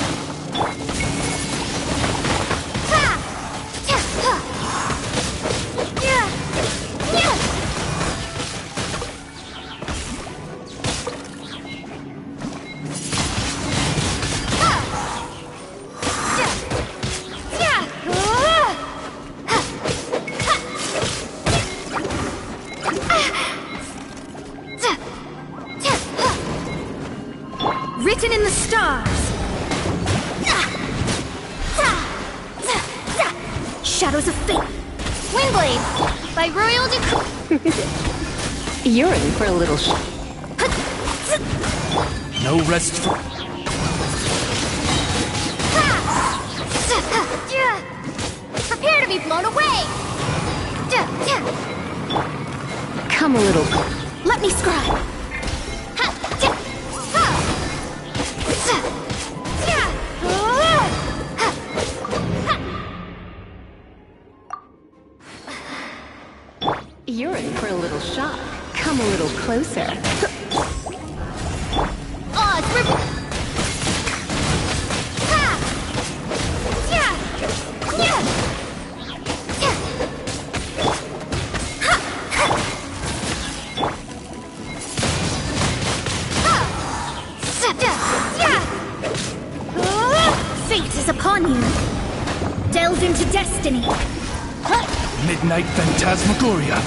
Written in the stars. Shadows of fate. Windblade! By royal decree... You're in for a little... No rest for... Prepare to be blown away! Come a little... Let me scribe. You're in for a little shock. Come a little closer. Odds reveal... Midnight Phantasmagoria.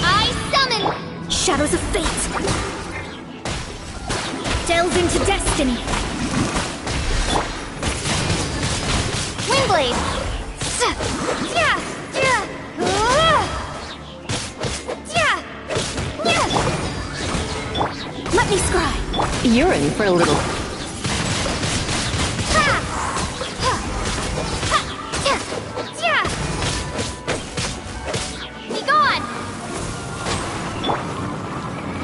I summon Shadows of fate. Delve into destiny. Windblade. Let me scry. You're in for a little. Be gone.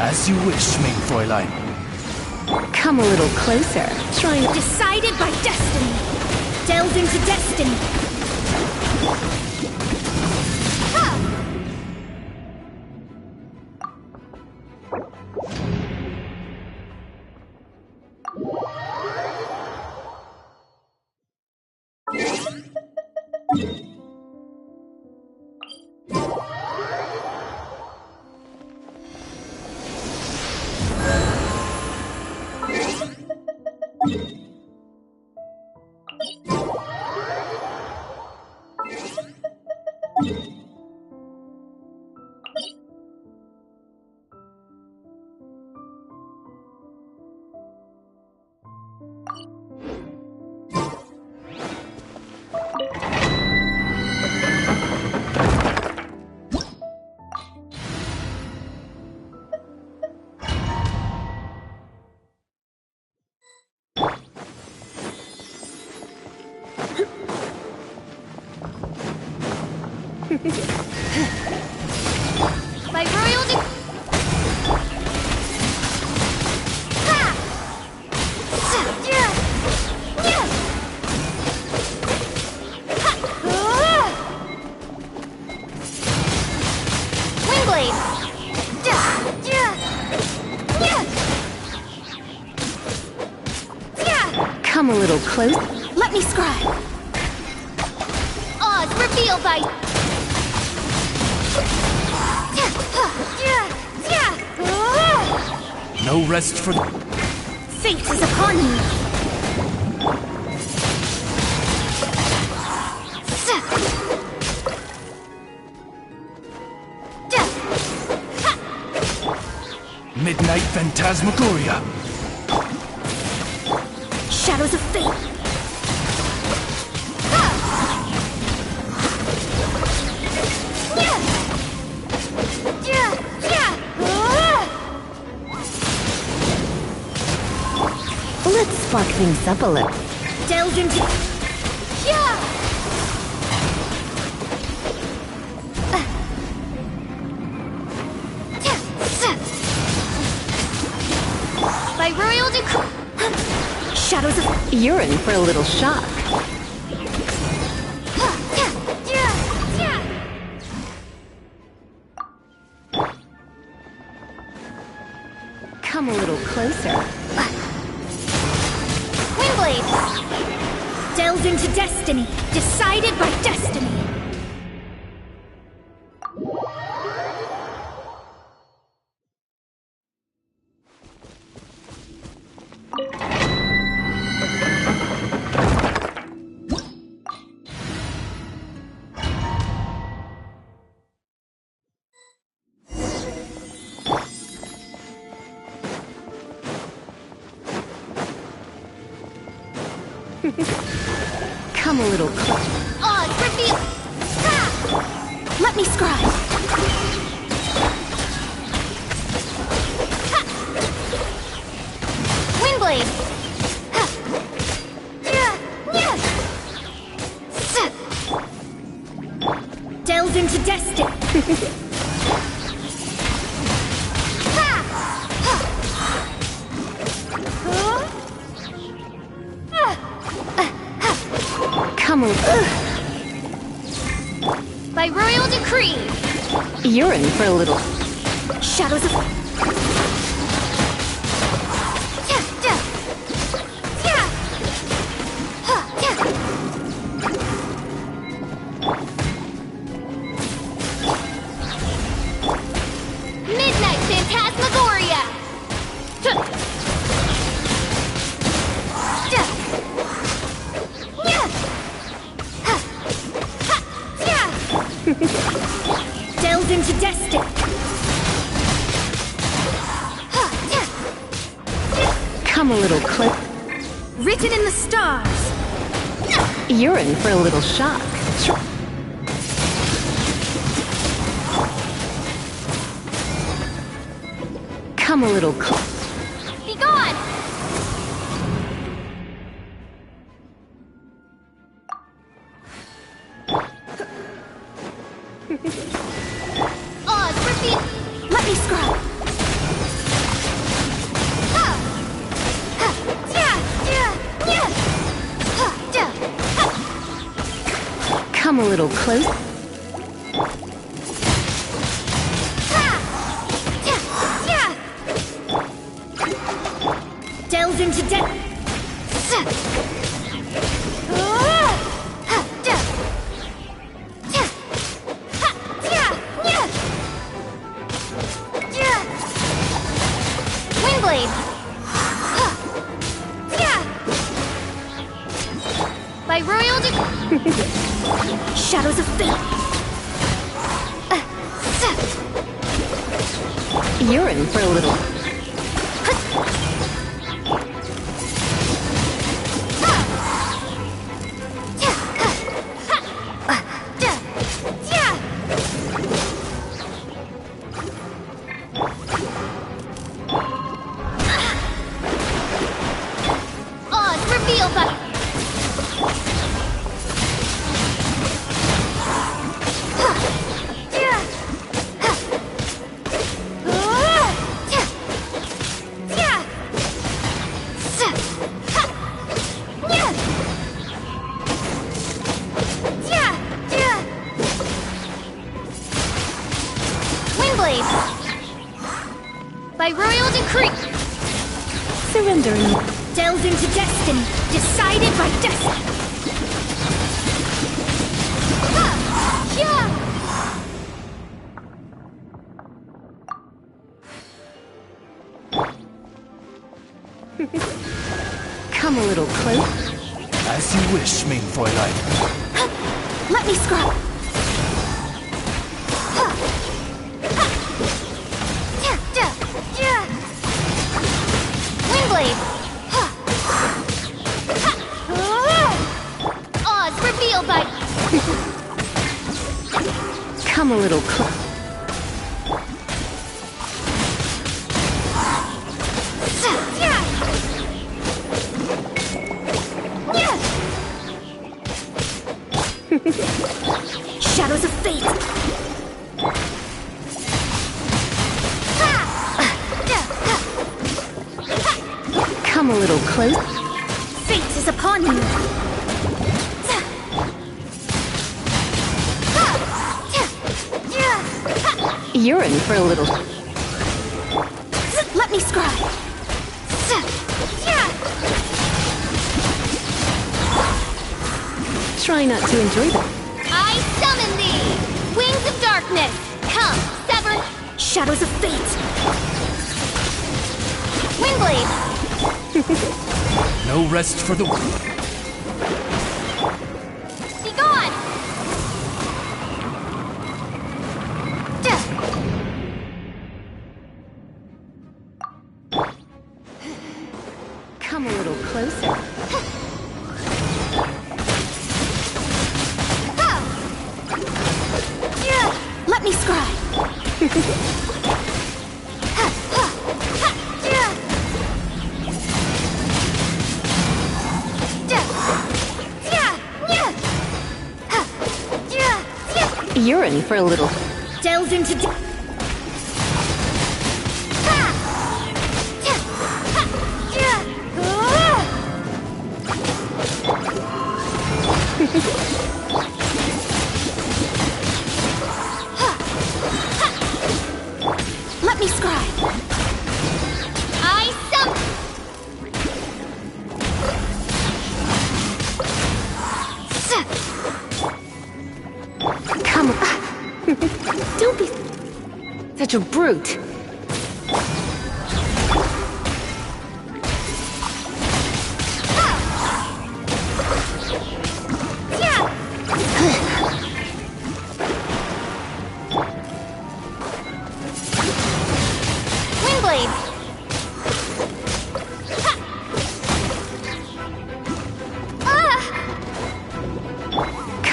As you wish, main Fräulein. Come a little closer. Trying. Decided by destiny. Delve into destiny. By royal Windblade. Come a little close. Let me scry. Oz revealed by No rest for the... Fate is upon you. Midnight Phantasmagoria. Shadows of fate. Let's spark things up a little. Delve into... by royal decree. Shadows of... You're in for a little shock. Come a little closer. Windblade. Delve into destiny. Decided by destiny. Come a little closer. Oz reveal. Let me scry. Windblade. Delve into destiny. Come a By royal decree. You're in for a little. Shadows of... Midnight Phantasmagoria. Come a little close. Written in the stars. You're in for a little shock. Come a little close. Be gone! Oz, repeat! Let me scrub. Come a little close. Delve into depth. Windblade! By royal Shadows of fate. You're in for a little. Oz, reveal by... Windblade! By royal decree! Surrendering. Delve into destiny. Decided by destiny. Come a little close. As you wish, main Fräulein. Let me scrub. Windblade! Oz, reveal by... Come a little close. Shadows of fate. Come a little close. Fate is upon you. You're in for a little. Let me scry. Try not to enjoy them. I summon thee! Wings of darkness! Come, sever... Shadows of fate. Windblade! No rest for the... Be gone! Come a little closer. Let me scry. You're in for a little. Delve into Let me scry. I summon... Come. Don't be such a brute. Windblade!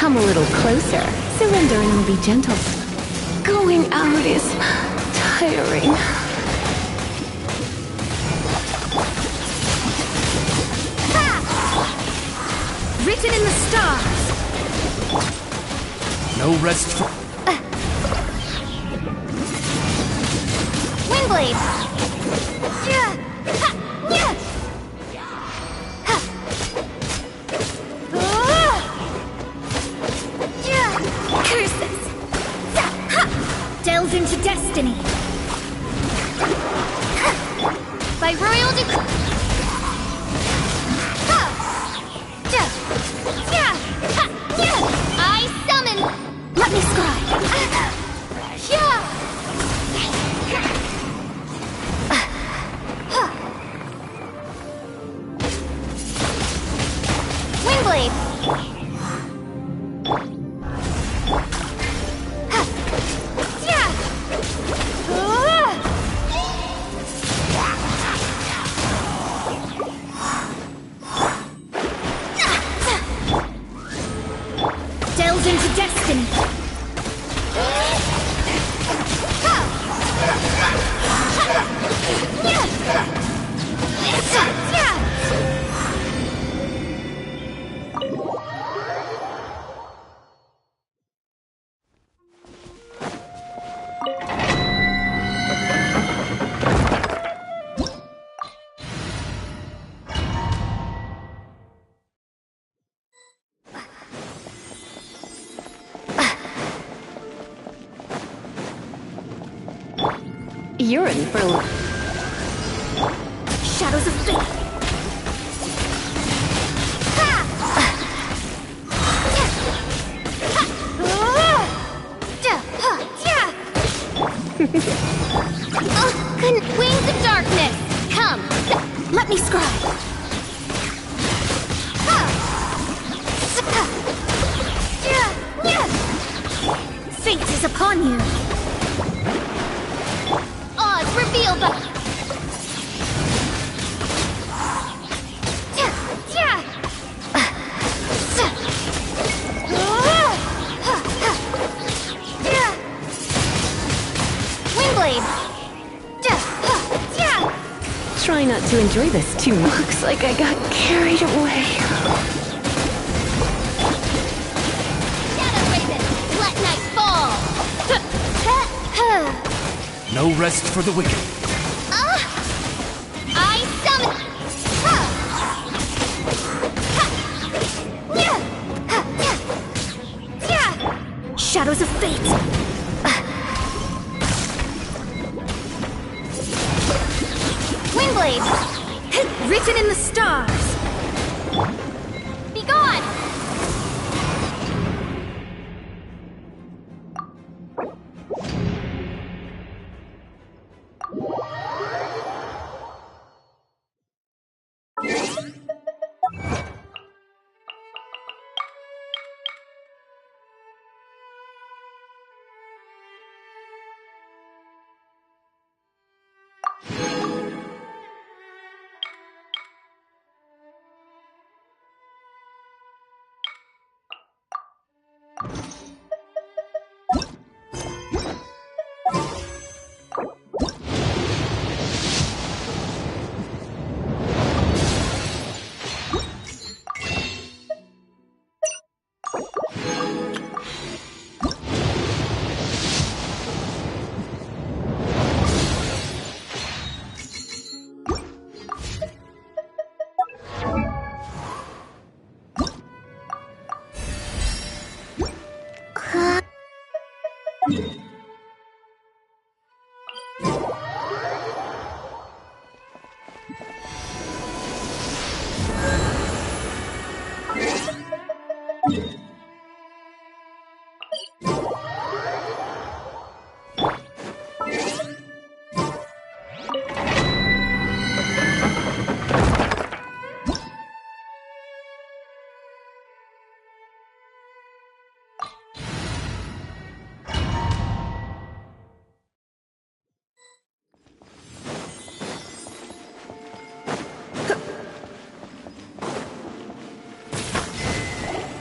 Come a little closer. Surrender and be gentle. Going out is tiring. Written in the stars. No rest for... Windblade! Yeah! Ha! Yeah! Ha! Yeah! Curses. Ha! Delve into destiny. By royal decree. I summon. Let me scry. Windblade. Delve into destiny. You're in for a... Shadows of fate. Wings of darkness, come. Let me scry. Fate is upon you. Odds reveal the... Windblade! Try not to enjoy this too much. Looks like I got carried away. Shadow Raven, let night fall! No rest for the wicked. I summon... Shadows of fate. Windblade! Written in the stars. Be gone!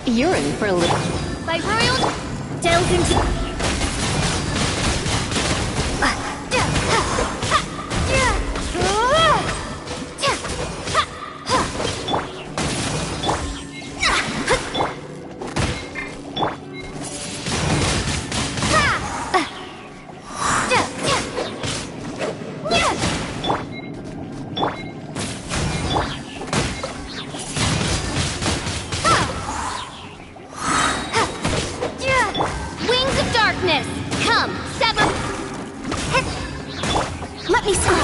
You're in for a little... my royal... Delve into... Wings of darkness! Come, sever... Let me see.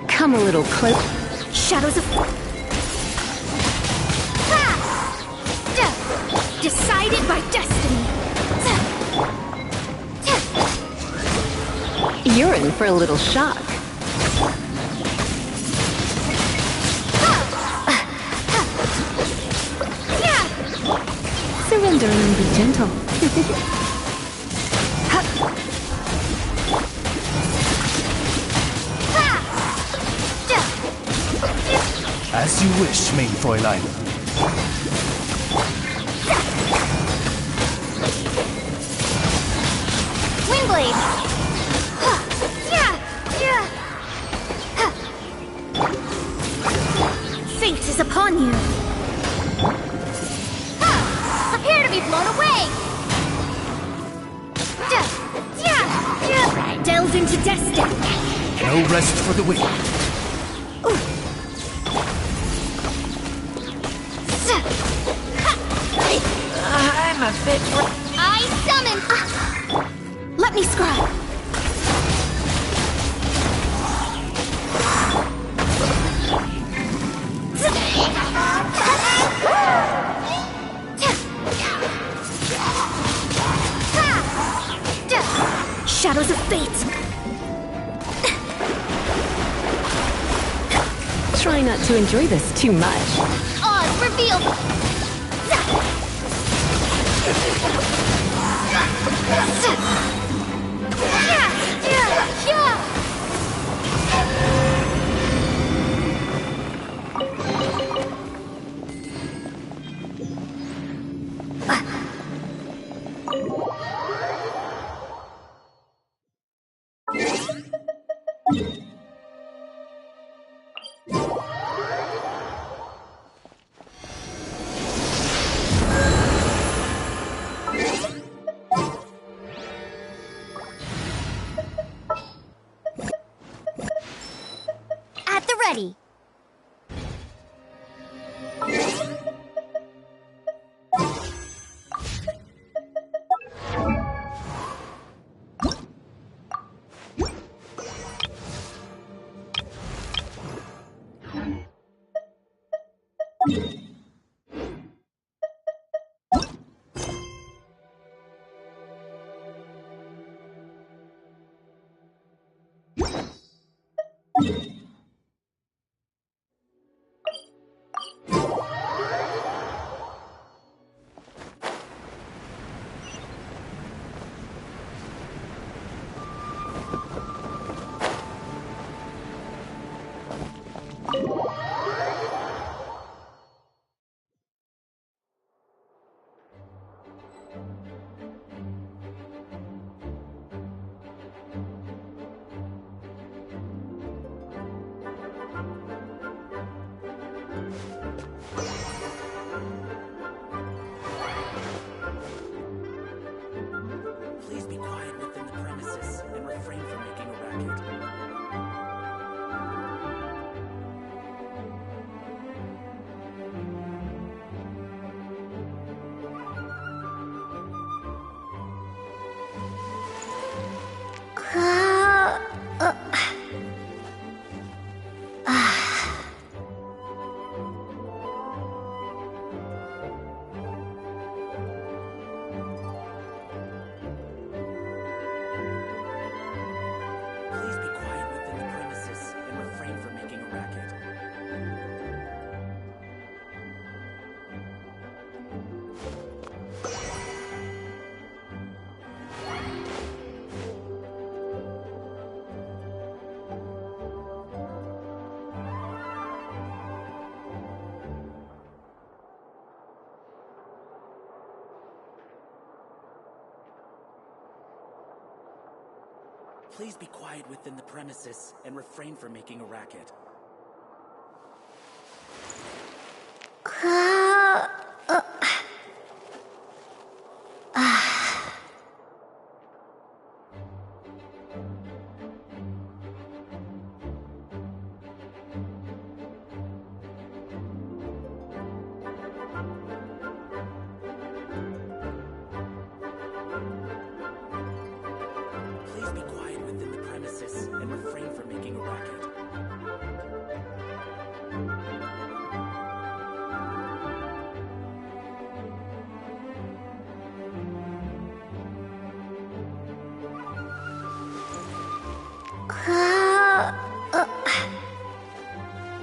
Come a little closer. Shadows of... Decided by destiny. You're in for a little shock. Surrender and be gentle. As you wish, main Fräulein. Windblade! Fate is upon you. Prepare to be blown away! Delve into destiny. No rest for the wicked. I'm a bit... I summon... Let me scry. Shadows of fate. Try not to enjoy this too much. Oz revealed... Please be quiet within the premises and refrain from making a racket. Please be quiet within the premises and refrain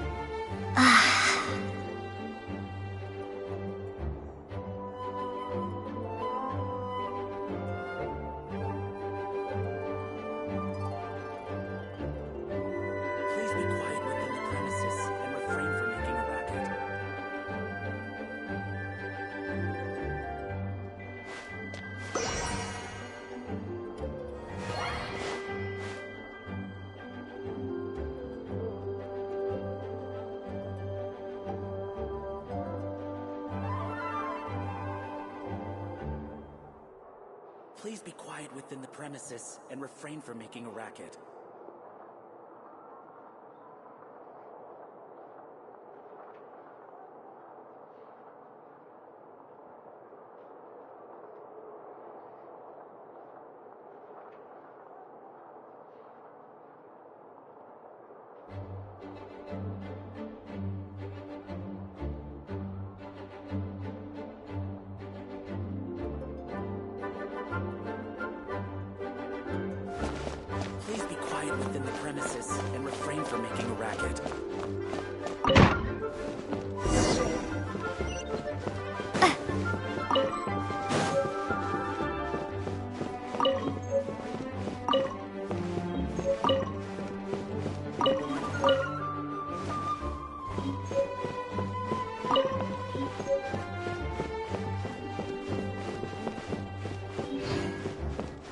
from making a racket. Please be quiet within the premises and refrain from making a racket. Please be quiet within the premises and refrain from making a racket.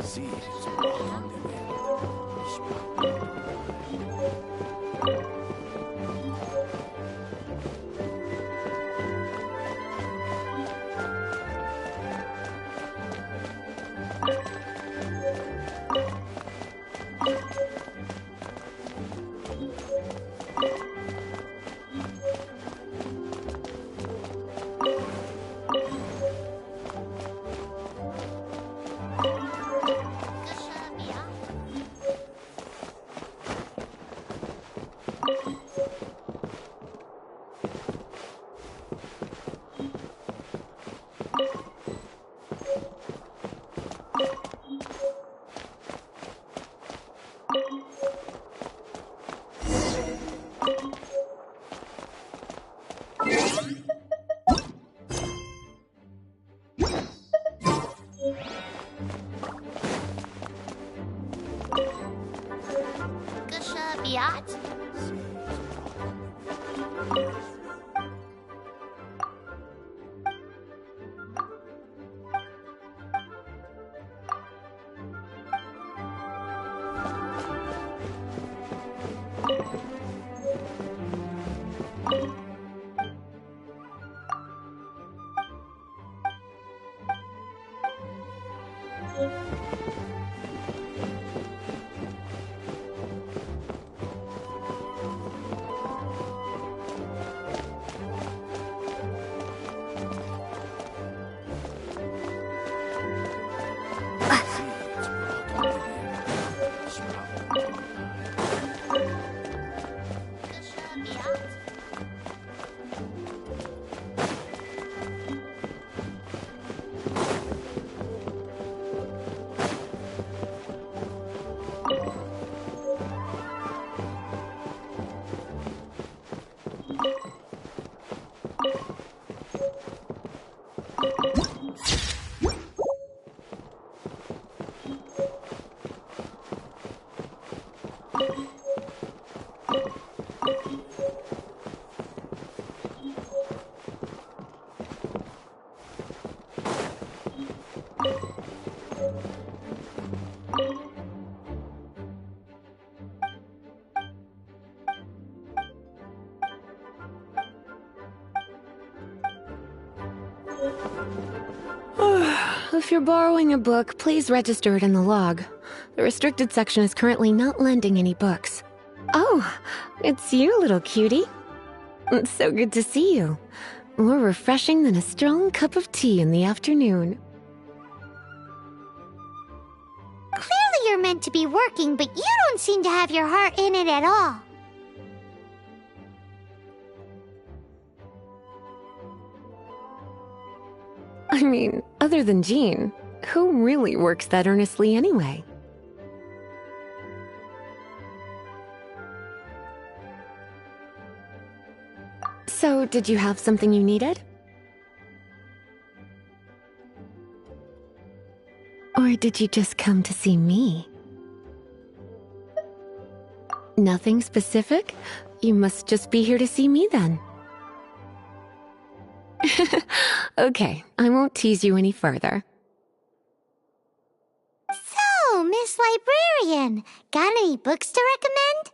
Please be quiet within the premises and refrain from making a racket. If you're borrowing a book, please register it in the log. The restricted section is currently not lending any books. Oh, it's you, little cutie. It's so good to see you. More refreshing than a strong cup of tea in the afternoon. Clearly you're meant to be working, but you don't seem to have your heart in it at all. I mean, other than Jean, who really works that earnestly anyway? So, did you have something you needed? Or did you just come to see me? Nothing specific? You must just be here to see me then. Okay, I won't tease you any further. So, Miss Librarian, got any books to recommend?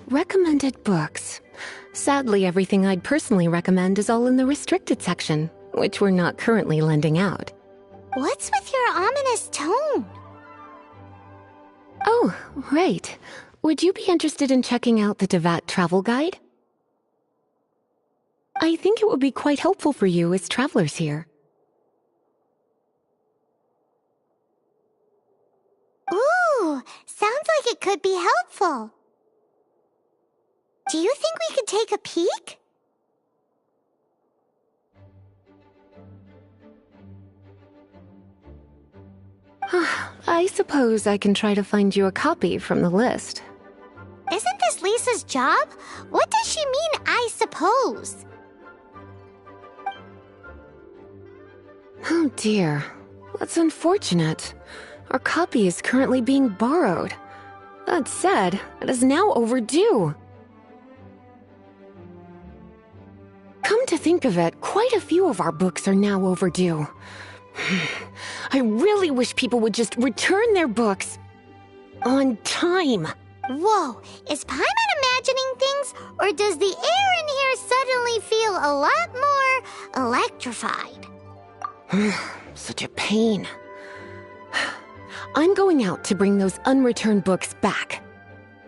Recommended books. Sadly, everything I'd personally recommend is all in the restricted section, which we're not currently lending out. What's with your ominous tone? Oh, right. Would you be interested in checking out the Devat travel guide? I think it would be quite helpful for you as travelers here. Ooh, sounds like it could be helpful. Do you think we could take a peek? I suppose I can try to find you a copy from the list. Isn't this Lisa's job? What does she mean, I suppose? Oh dear, that's unfortunate. Our copy is currently being borrowed. That said, it is now overdue. Come to think of it, quite a few of our books are now overdue. I really wish people would just return their books on time. Whoa, is Paimon imagining things, or does the air in here suddenly feel a lot more electrified? Such a pain. I'm going out to bring those unreturned books back.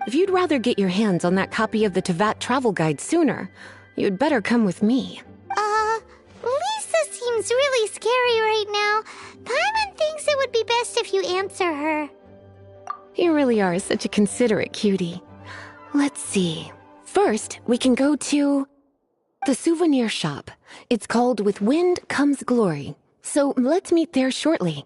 If you'd rather get your hands on that copy of the Tevat travel guide sooner, you'd better come with me. Lisa seems really scary right now. Paimon thinks it would be best if you answer her. You really are such a considerate cutie. Let's see. First, we can go to the souvenir shop. It's called With Wind Comes Glory. So let's meet there shortly.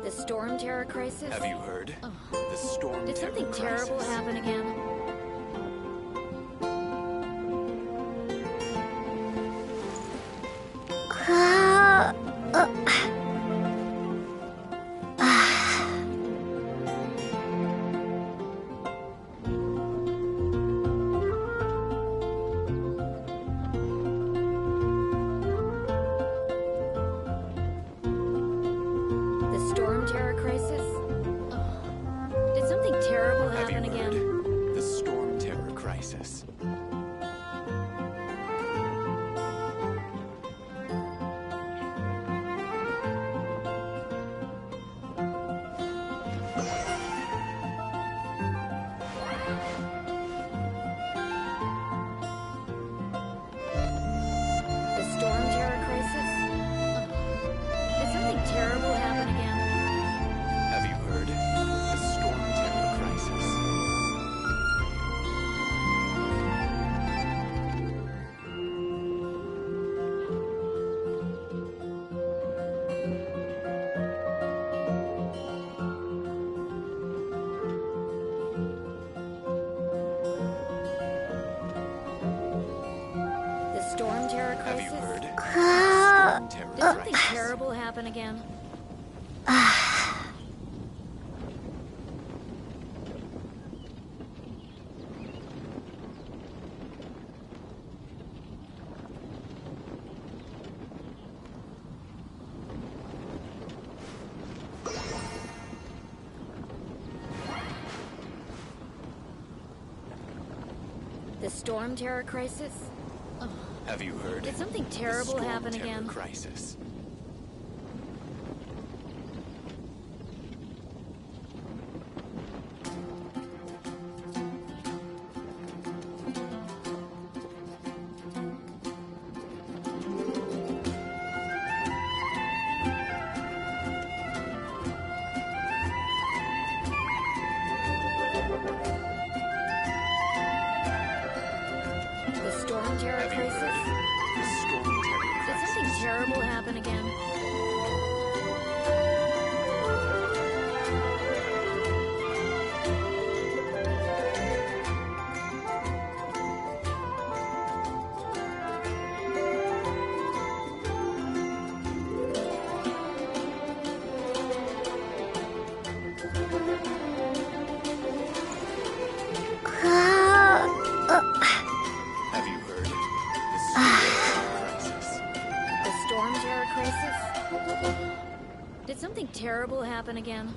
The Storm Terror crisis? Have you heard? The storm Did terror something terrible crisis. happen again? The Storm Terror crisis? Did something terrible Have you happen again? heard? The storm terror crisis. The Storm Terror crisis? Did something terrible happen again? Have you heard? The storm terror crisis. The Storm Terror Have crisis? you heard? The storm terror Did something crisis. terrible happen again? The Storm Terror crisis? Have you heard? Did something The terrible storm happen terror again? crisis. The Storm Terror Have you crisis? heard? The storm terror Did crisis. something terrible happen again? Have you heard? The storm terror crisis. The Storm Terror crisis? Did something terrible happen again?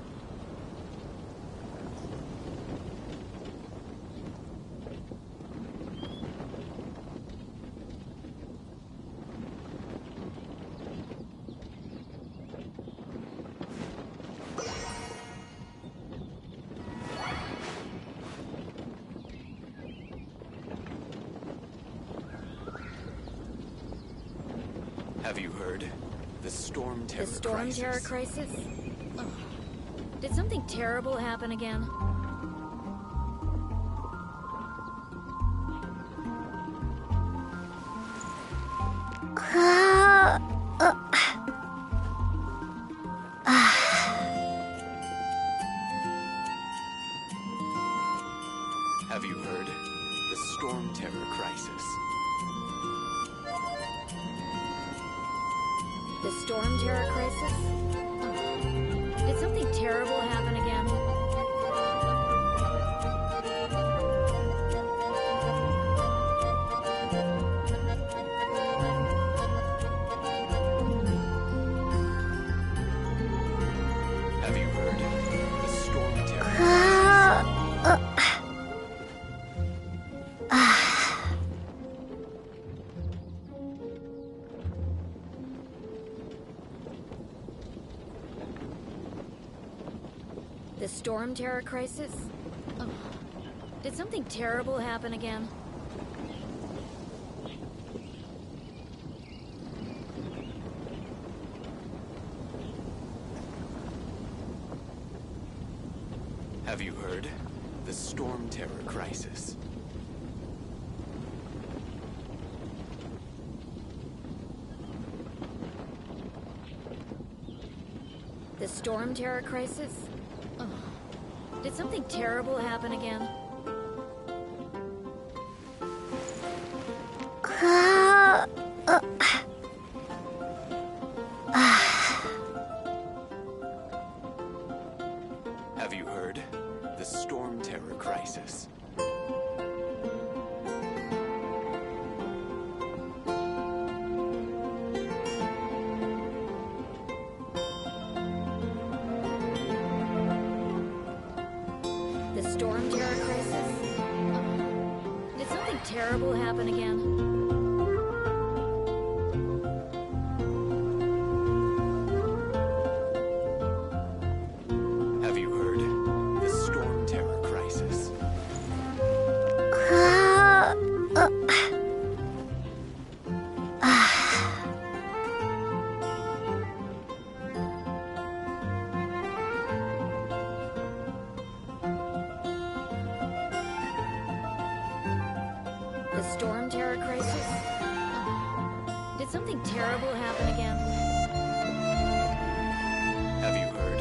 Have you heard? The Storm Terror The Storm Crisis. Terror Crisis? Oh. Did something terrible happen again? Have you heard? The Storm Terror Crisis. The Storm Terror Crisis? Oh. Did something terrible happen again? Have you heard? The Storm Terror Crisis. The Storm Terror Crisis? Oh. Did something terrible happen again? Have you heard? The Storm Terror Crisis. The Storm Terror Crisis? Oh. Did something terrible happen again? Have you heard? The Storm Terror Crisis. The Storm Terror Crisis? Oh. Did something terrible happen again? Have you heard? The Storm Terror Crisis. The Storm Terror Crisis? Oh. Did something terrible happen again? Have you heard?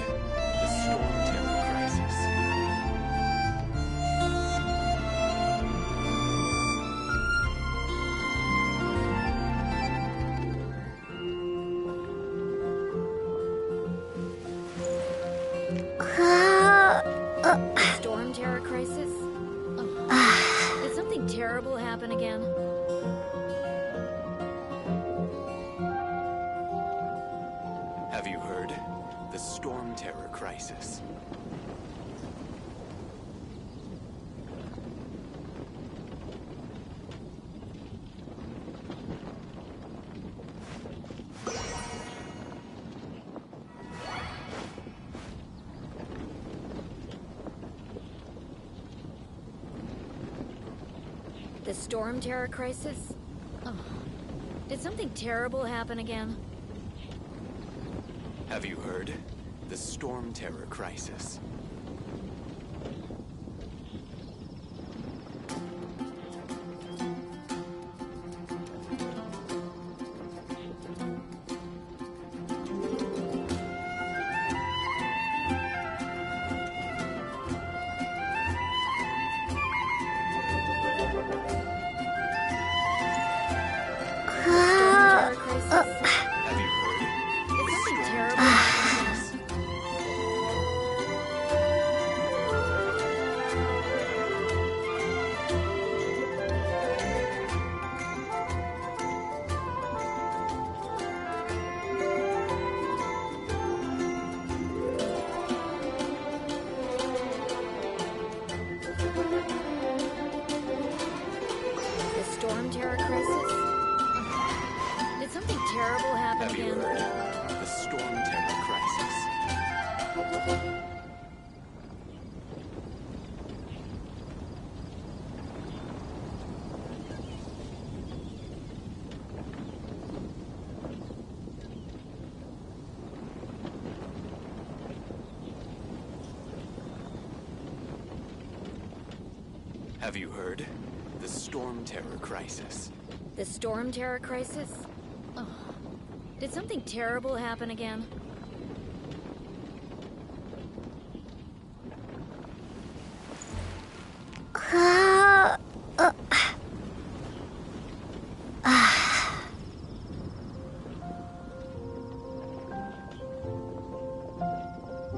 The Storm Terror Crisis. The Storm Terror Crisis? Oh. Did something terrible happen again? Have you heard? The Storm Terror Crisis. The Storm Terror Crisis? Oh. Did something terrible happen again? Have you heard? The Storm Terror Crisis. Storm Terror Crisis? Have you heard? Did The something Storm terrible Terror happen again? Crisis. The Storm Terror Crisis? Oh. Did something terrible happen Have you again? heard? The Storm Terror Crisis. Have you heard? The Storm Terror Crisis. The Storm Terror Crisis? Oh. Did something terrible happen again?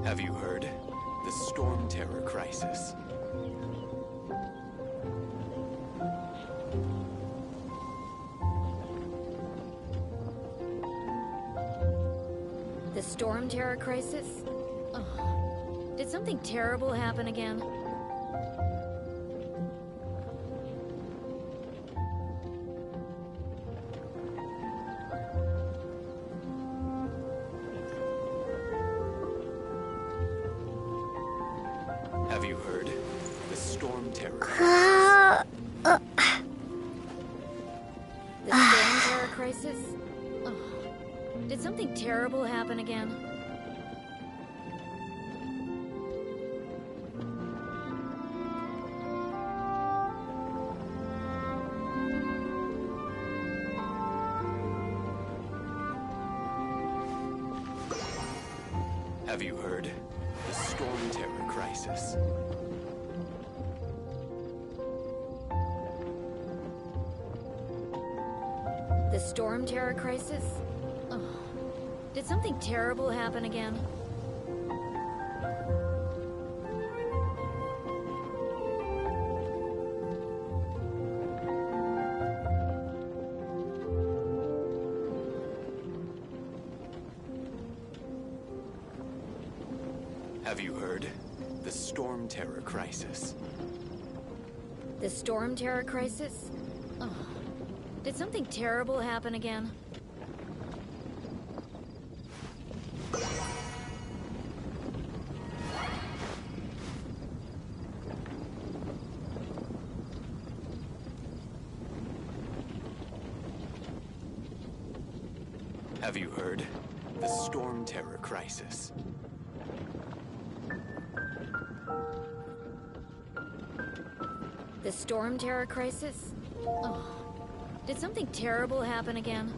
Have you heard? The Storm Terror Crisis. The Storm Terror Crisis? Oh. Did something terrible happen again? Have you heard? The Storm Terror Crisis. The Storm Terror Crisis? Oh. Did something terrible happen again? Have you heard? The Storm Terror Crisis. The Storm Terror Crisis? Oh. Did something terrible happen again? Have you heard? The Storm Terror Crisis. The Storm Terror Crisis? Oh. Did something terrible happen again? Have you heard? The Storm Terror Crisis. The Storm Terror Crisis? Oh. Did something terrible happen again?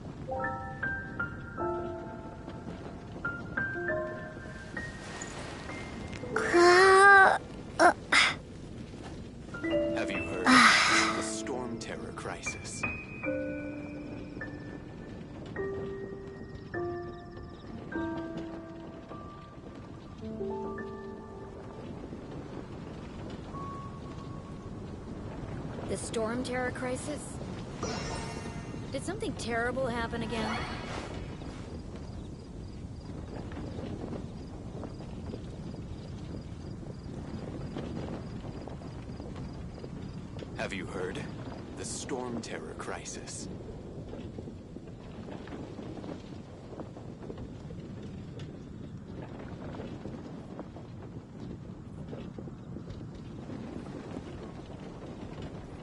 Have you heard? The Storm Terror Crisis. The Storm Terror Crisis? Did something terrible happen again? Have you heard? The Storm Terror Crisis.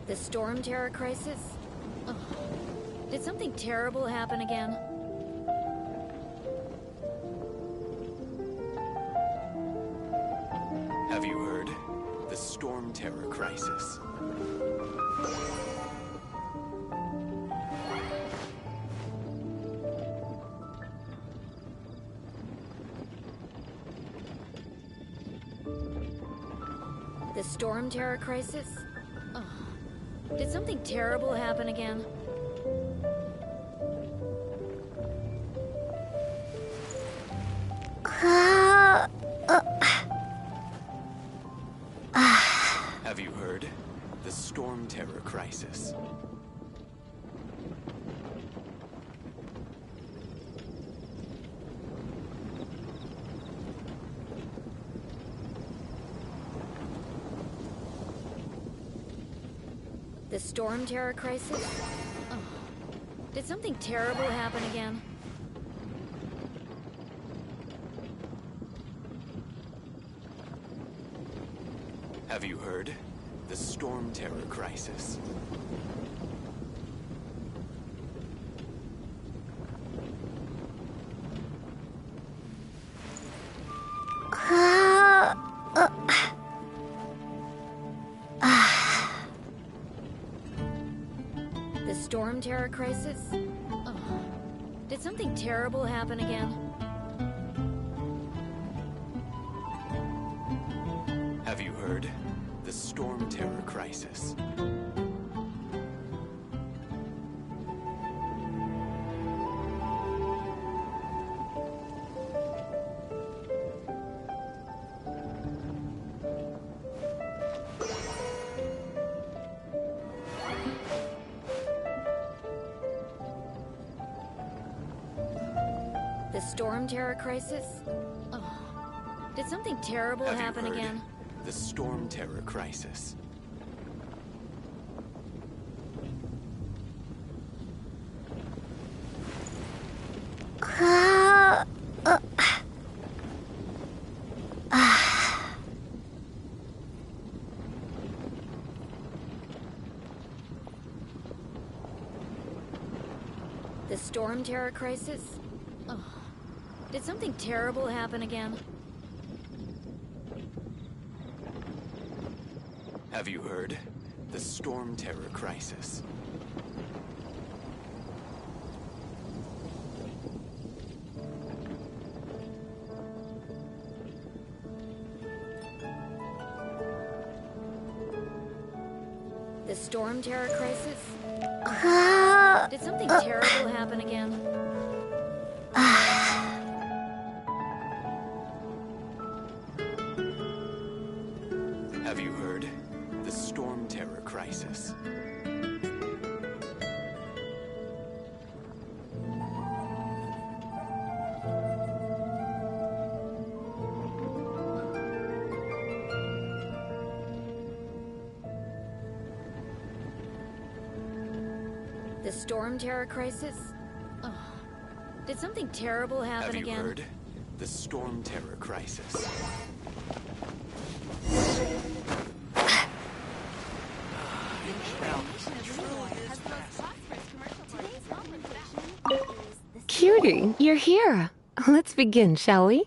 The Storm Terror Crisis? Oh. Did something terrible happen again? Have you heard? The Storm Terror Crisis. The Storm Terror Crisis? Oh. Did something terrible happen again? Have you heard? The Storm Terror Crisis. The Storm Terror Crisis? Oh. Did something terrible happen again? Have you heard? The Storm Terror Crisis. Terror crisis? Oh. Did something terrible happen again? Have you heard? The Storm Terror crisis. The Storm Terror crisis? Oh. Did something terrible happen again? The Storm Terror crisis. The Storm Terror crisis? Oh. Did something terrible happen again? Have you heard? The Storm Terror crisis. The Storm Terror crisis? Did something terrible happen again? Have you heard? The Storm Terror crisis. The Storm Terror crisis? Oh. Did something terrible happen again? Have you heard? The Storm Terror crisis. Cutie, you're here. Let's begin, shall we?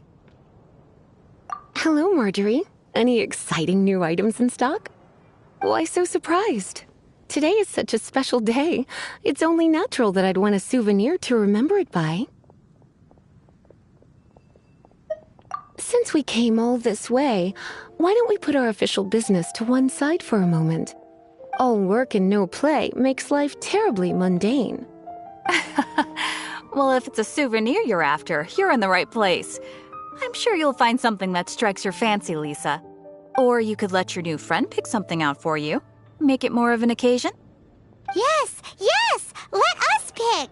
Hello, Marjorie. Any exciting new items in stock? Why so surprised? Today is such a special day. It's only natural that I'd want a souvenir to remember it by. Since we came all this way, why don't we put our official business to one side for a moment? All work and no play makes life terribly mundane. Well, if it's a souvenir you're after, you're in the right place. I'm sure you'll find something that strikes your fancy, Lisa. Or you could let your new friend pick something out for you. Make it more of an occasion. Yes, yes! Let us pick!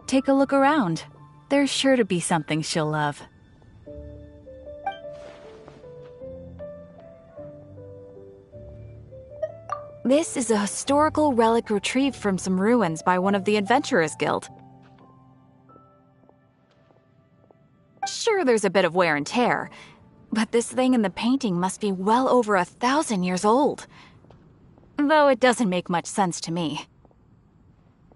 Take a look around. There's sure to be something she'll love. This is a historical relic retrieved from some ruins by one of the Adventurers Guild. Sure, there's a bit of wear and tear, but this thing in the painting must be well over 1,000 years old. Though it doesn't make much sense to me.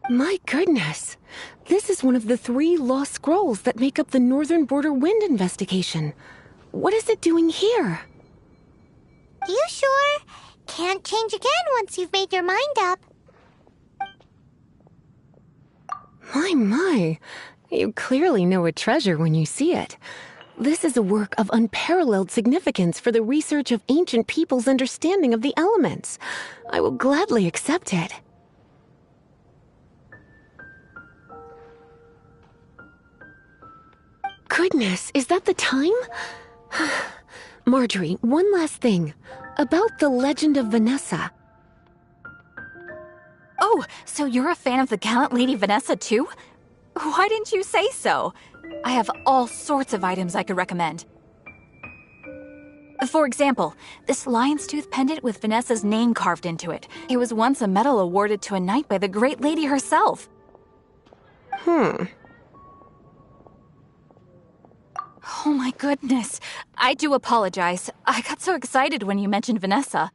My goodness! This is one of the 3 lost scrolls that make up the Northern Border Wind investigation. What is it doing here? You sure? Can't change again once you've made your mind up. My. You clearly know a treasure when you see it. This is a work of unparalleled significance for the research of ancient people's understanding of the elements. I will gladly accept it. Goodness, is that the time? Marjorie, one last thing. About the legend of Vanessa. Oh, so you're a fan of the gallant Lady Vanessa too? Why didn't you say so? I have all sorts of items I could recommend. For example, this lion's tooth pendant with Vanessa's name carved into it. It was once a medal awarded to a knight by the great lady herself. Oh my goodness. I do apologize. I got so excited when you mentioned Vanessa.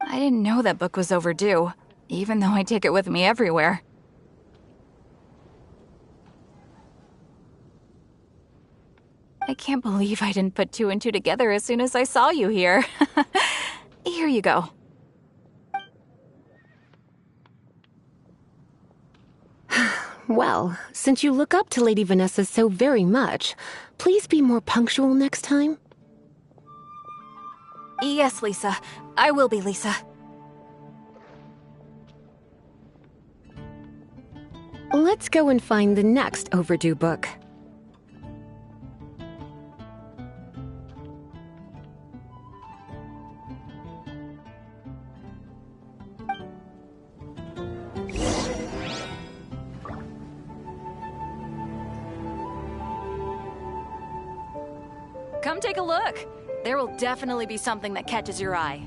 I didn't know that book was overdue, even though I take it with me everywhere. I can't believe I didn't put 2 and 2 together as soon as I saw you here. Here you go. Well, since you look up to Lady Vanessa so very much, please be more punctual next time. Yes, Lisa. I will be, Lisa. Let's go and find the next overdue book. Come take a look. There will definitely be something that catches your eye.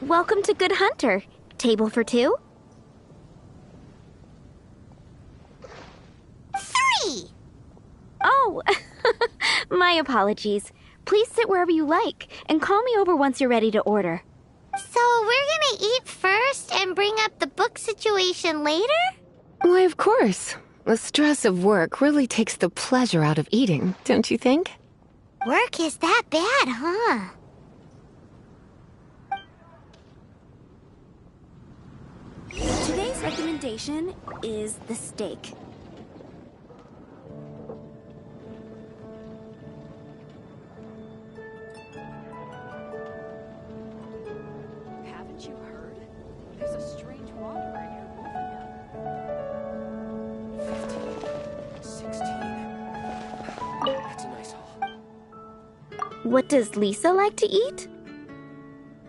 Welcome to Good Hunter. Table for two? 3! Oh, my apologies. Please sit wherever you like, and call me over once you're ready to order. So we're gonna eat first and bring up the book situation later? Why, of course. The stress of work really takes the pleasure out of eating, don't you think? Work is that bad, huh? Today's recommendation is the steak. Haven't you heard? There's a strange wanderer near Wolfenham. 15, 16. That's a nice haul. What does Lisa like to eat?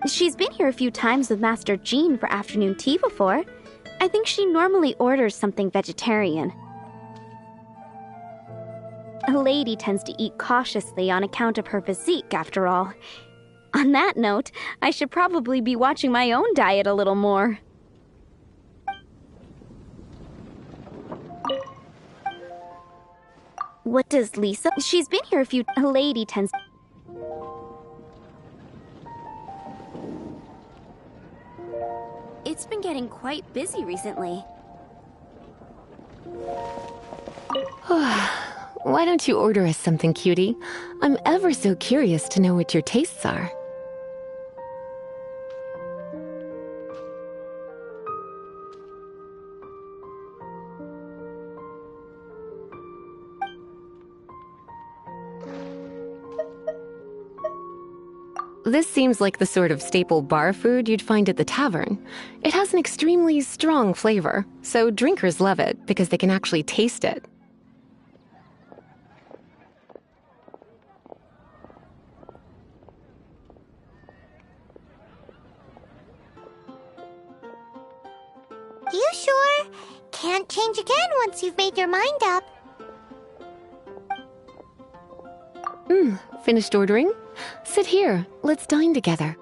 She's been here a few times with Master Jean for afternoon tea before. I think she normally orders something vegetarian. A lady tends to eat cautiously on account of her physique, after all. On that note, I should probably be watching my own diet a little more. What does Lisa? She's been here a few... A lady tends... It's been getting quite busy recently. Why don't you order us something, cutie? I'm ever so curious to know what your tastes are. This seems like the sort of staple bar food you'd find at the tavern. It has an extremely strong flavor, so drinkers love it because they can actually taste it. You sure? Can't change again once you've made your mind up. Finished ordering? Sit here. Let's dine together.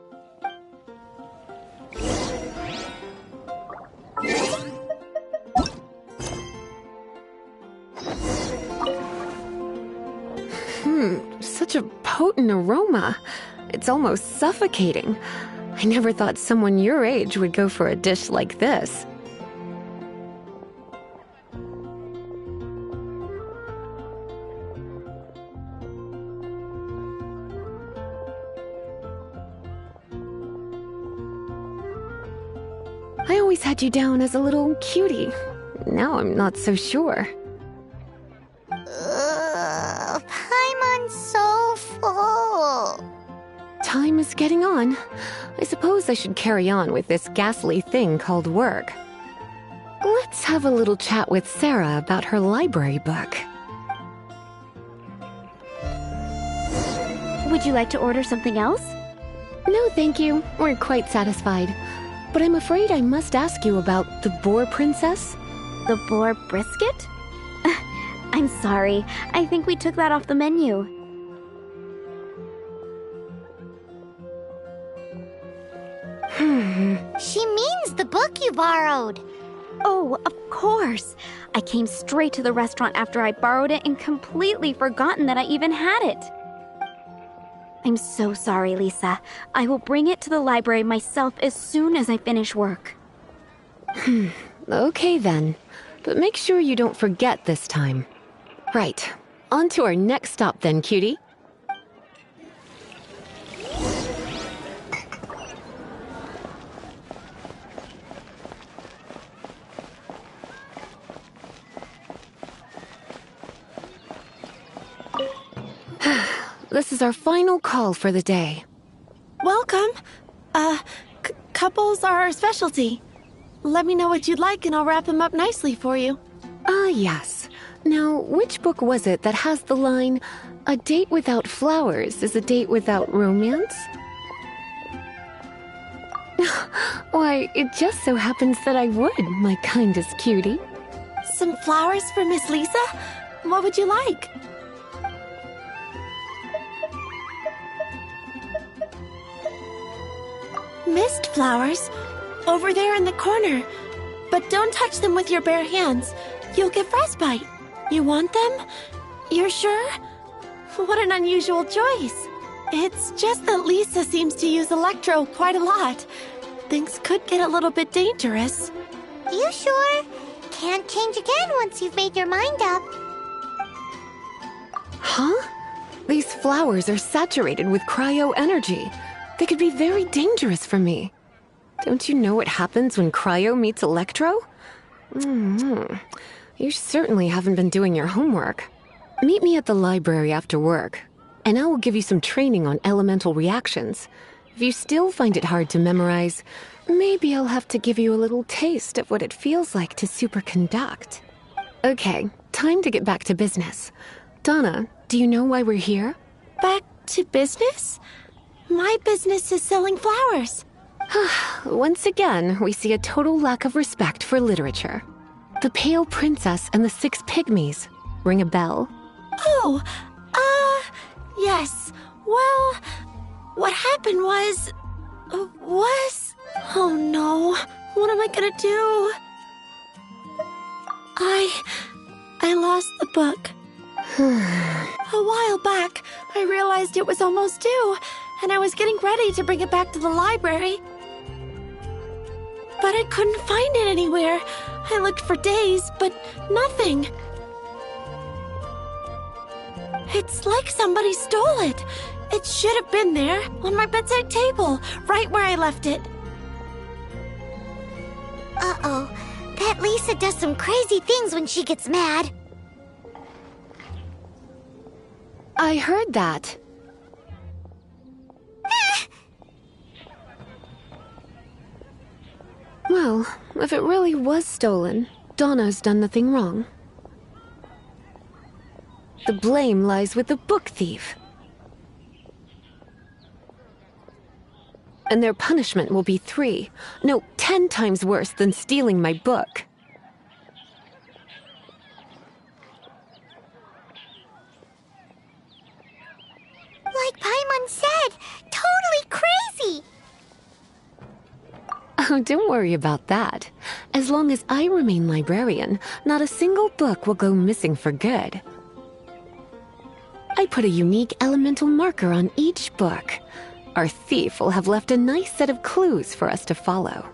Such a potent aroma. It's almost suffocating. I never thought someone your age would go for a dish like this. I always had you down as a little cutie. Now I'm not so sure. Paimon's so full. Time is getting on. I suppose I should carry on with this ghastly thing called work. Let's have a little chat with Sarah about her library book. Would you like to order something else? No, thank you. We're quite satisfied. But I'm afraid I must ask you about the boar princess. The boar brisket? I'm sorry. I think we took that off the menu. She means the book you borrowed. Oh, of course. I came straight to the restaurant after I borrowed it and completely forgotten that I even had it. I'm so sorry, Lisa. I will bring it to the library myself as soon as I finish work. Okay then. But make sure you don't forget this time. Right. On to our next stop then, cutie. This is our final call for the day. Welcome. Couples are our specialty. Let me know what you'd like and I'll wrap them up nicely for you. Yes. Now, which book was it that has the line, "A date without flowers is a date without romance"? Why, it just so happens that I would, my kindest cutie. Some flowers for Miss Lisa? What would you like? Mist flowers? Over there in the corner. But don't touch them with your bare hands. You'll get frostbite. You want them? You're sure? What an unusual choice. It's just that Lisa seems to use Electro quite a lot. Things could get a little bit dangerous. You sure? Can't change again once you've made your mind up. Huh? These flowers are saturated with cryo energy. They could be very dangerous for me. Don't you know what happens when cryo meets electro? You certainly haven't been doing your homework. Meet me at the library after work, and I will give you some training on elemental reactions. If you still find it hard to memorize, maybe I'll have to give you a little taste of what it feels like to superconduct. Okay, time to get back to business. Donna, do you know why we're here? Back to business? My business is selling flowers. Once again, we see a total lack of respect for literature. The Pale Princess and the Six Pygmies. Ring a bell? Oh, yes. Well, what happened was... Oh no, what am I gonna do? I lost the book. A while back, I realized it was almost due, and I was getting ready to bring it back to the library. But I couldn't find it anywhere. I looked for days, but nothing. It's like somebody stole it. It should have been there, on my bedside table, right where I left it. Uh-oh. That Lisa does some crazy things when she gets mad. I heard that. Well, if it really was stolen, Donna's done nothing wrong. The blame lies with the book thief. And their punishment will be 3, no, 10 times worse than stealing my book. Like Paimon said, totally crazy! Oh, don't worry about that. As long as I remain librarian, not a single book will go missing for good. I put a unique elemental marker on each book. Our thief will have left a nice set of clues for us to follow.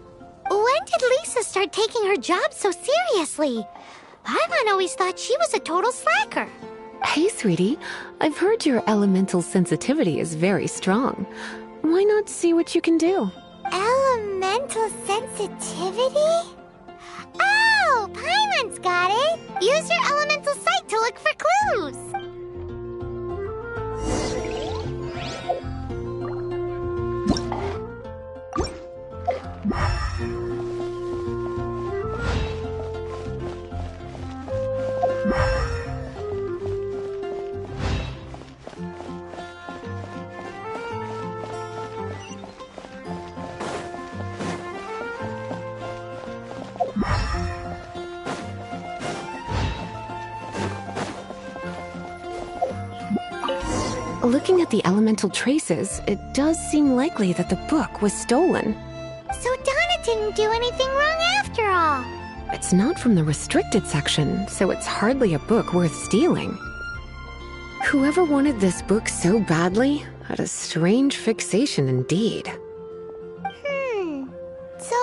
When did Lisa start taking her job so seriously? Paimon always thought she was a total slacker. Hey, sweetie, I've heard your elemental sensitivity is very strong. Why not see what you can do? Elemental sensitivity? Oh, Paimon's got it! Use your elemental sight to look for clues! Looking at the elemental traces, it does seem likely that the book was stolen. So Donna didn't do anything wrong after all. It's not from the restricted section, so it's hardly a book worth stealing. Whoever wanted this book so badly had a strange fixation indeed. So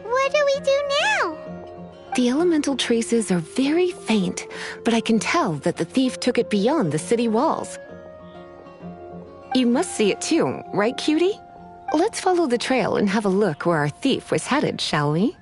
what do we do now? The elemental traces are very faint, but I can tell that the thief took it beyond the city walls. You must see it too, right, cutie? Let's follow the trail and have a look where our thief was headed, shall we?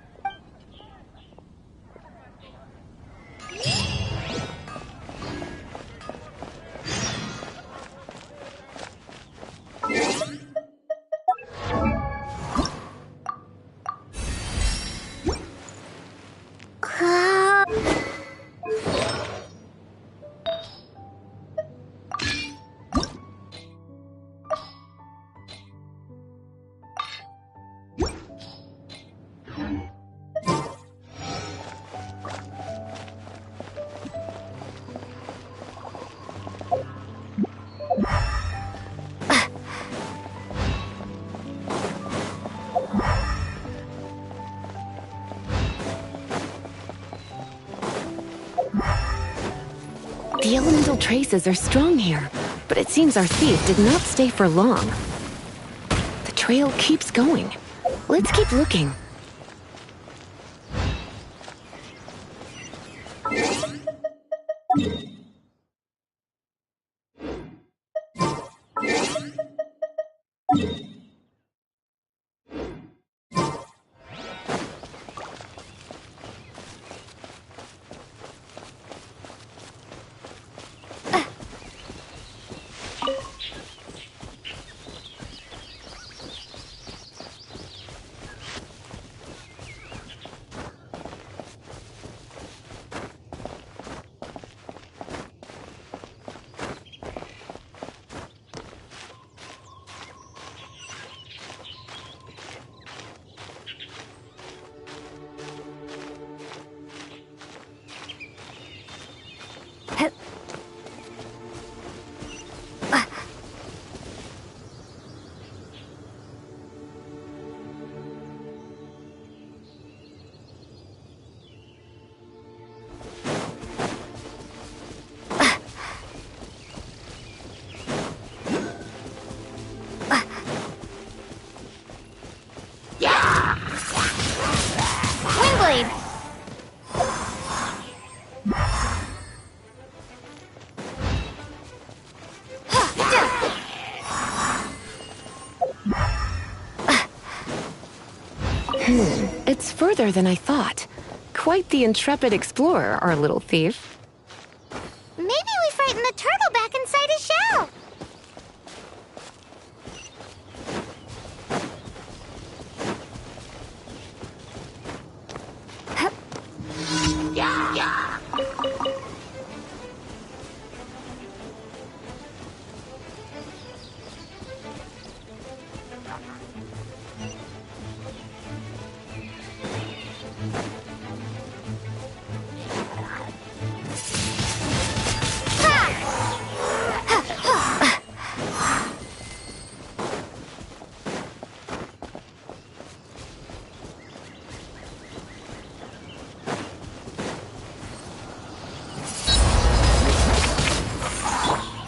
The elemental traces are strong here, but it seems our thief did not stay for long. The trail keeps going. Let's keep looking. It's further than I thought. Quite the intrepid explorer, our little thief. Maybe we frightened the turtle back inside his shell.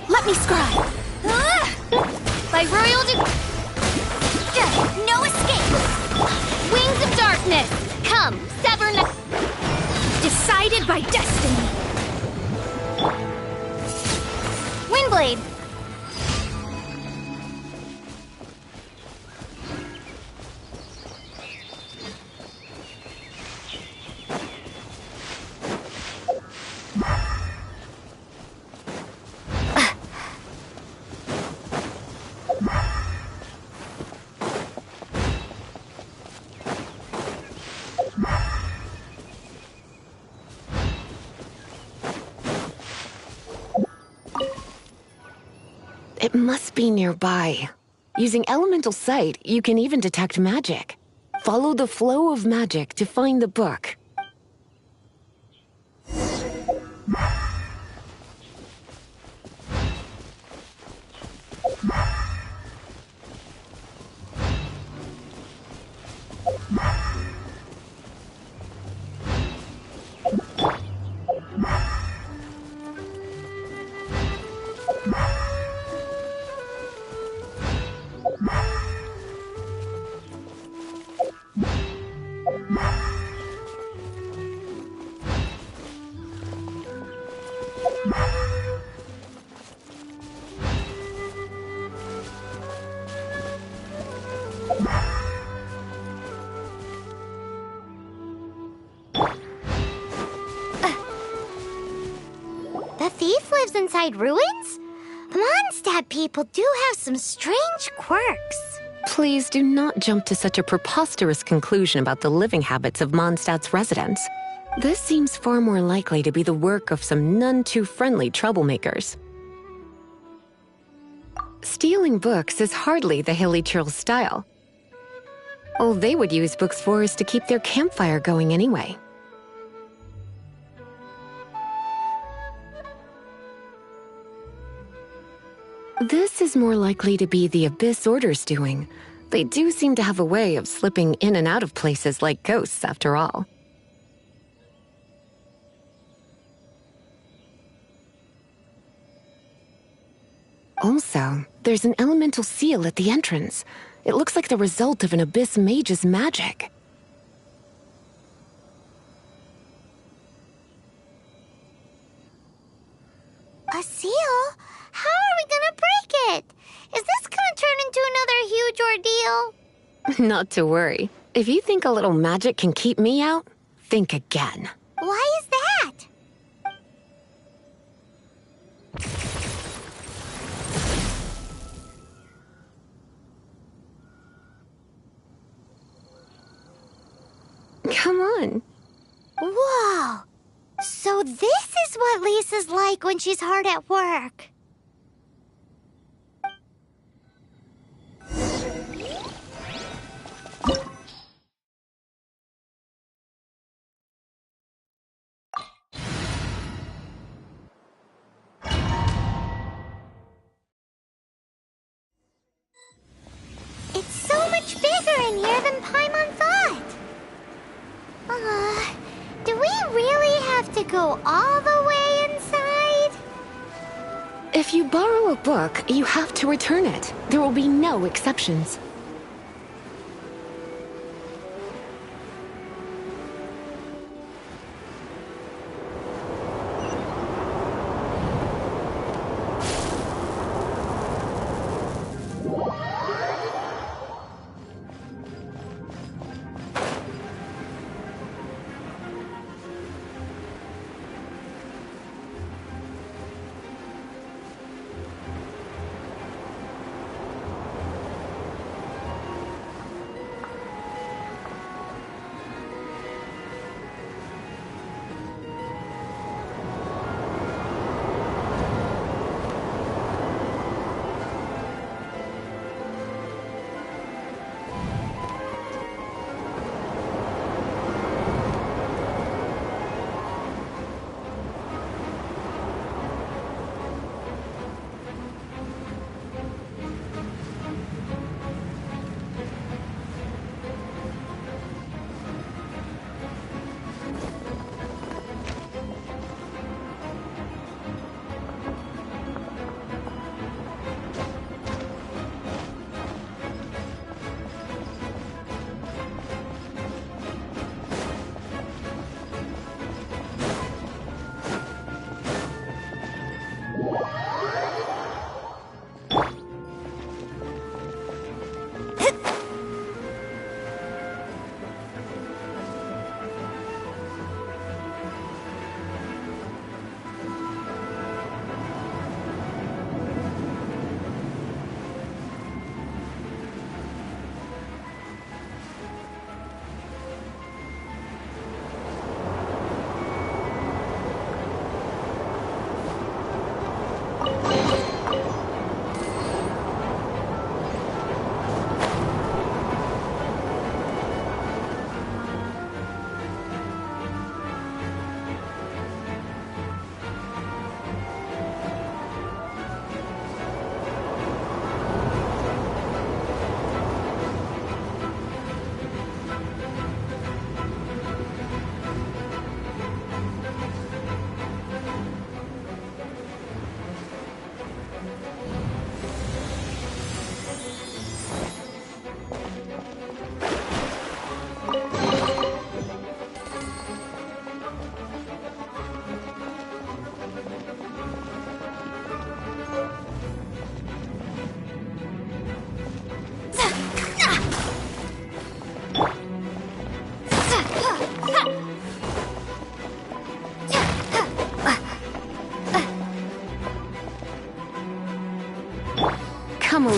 Let me scry. By royal Come, sever knife. Decided by destiny. Windblade. It must be nearby. Using elemental sight, you can even detect magic. Follow the flow of magic to find the book. The thief lives inside ruins? The Mondstadt people do have some strange quirks. Please do not jump to such a preposterous conclusion about the living habits of Mondstadt's residents. This seems far more likely to be the work of some none-too-friendly troublemakers. Stealing books is hardly the Hilly Churl's style. All they would use books for is to keep their campfire going anyway. This is more likely to be the Abyss Order's doing. They do seem to have a way of slipping in and out of places like ghosts, after all. Also, there's an elemental seal at the entrance. It looks like the result of an Abyss mage's magic. A seal? How are we gonna break it? Is this gonna turn into another huge ordeal? Not to worry. If you think a little magic can keep me out, think again. Why is that? Come on. Whoa! So this is what Lisa's like when she's hard at work. It's so much bigger in here than Paimon thought. Do we really have to go all the way inside? If you borrow a book, you have to return it. There will be no exceptions.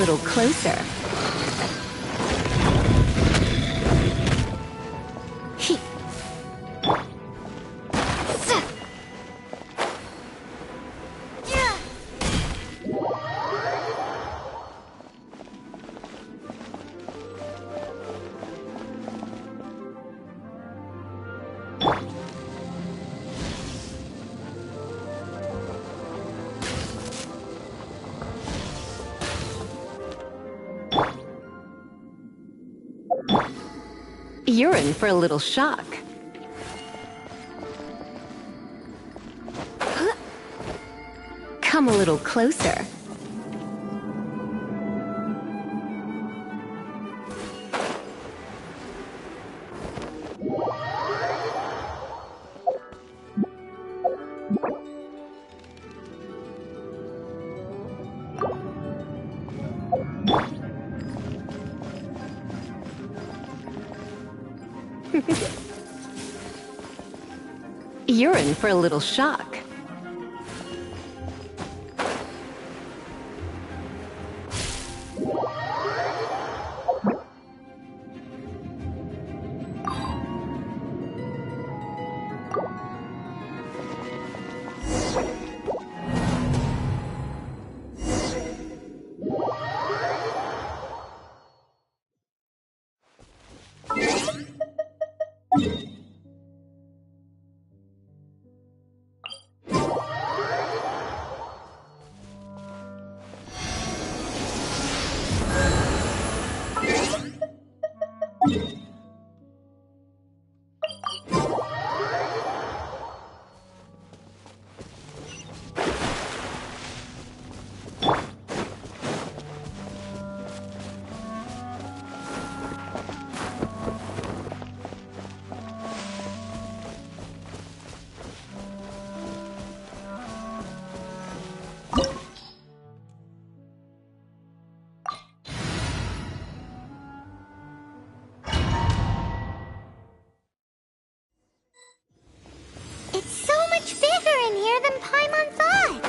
little closer. You're in for a little shock. Come a little closer. You're in for a little shock. It's so much bigger in here than Paimon thought.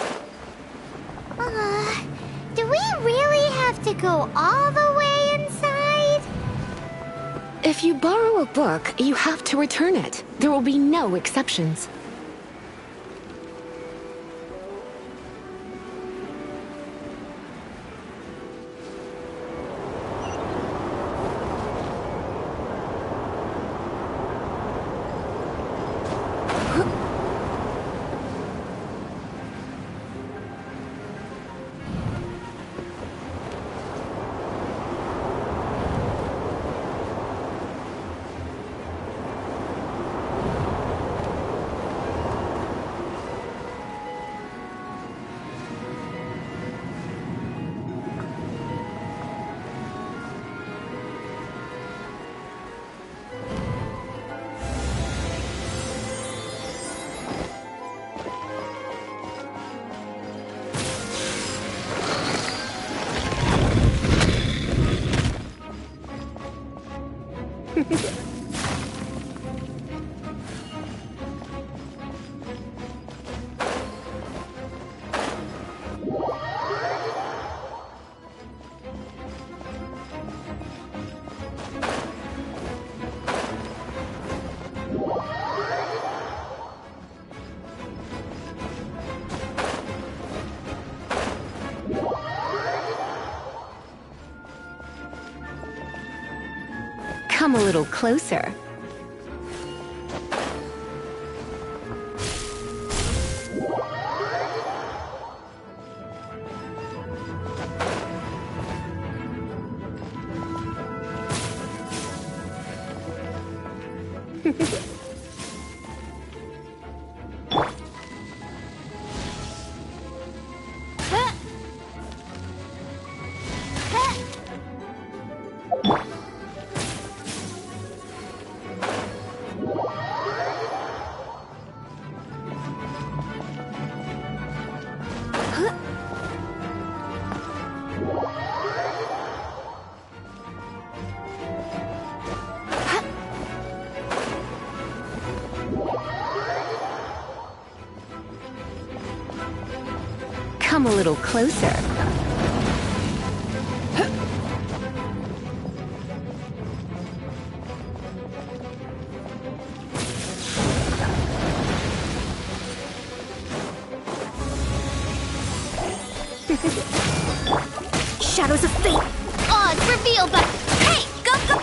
Do we really have to go all the way inside? If you borrow a book, you have to return it. There will be no exceptions. Come a little closer. Come a little closer. Shadows of fate. Odds reveal, but hey, go go.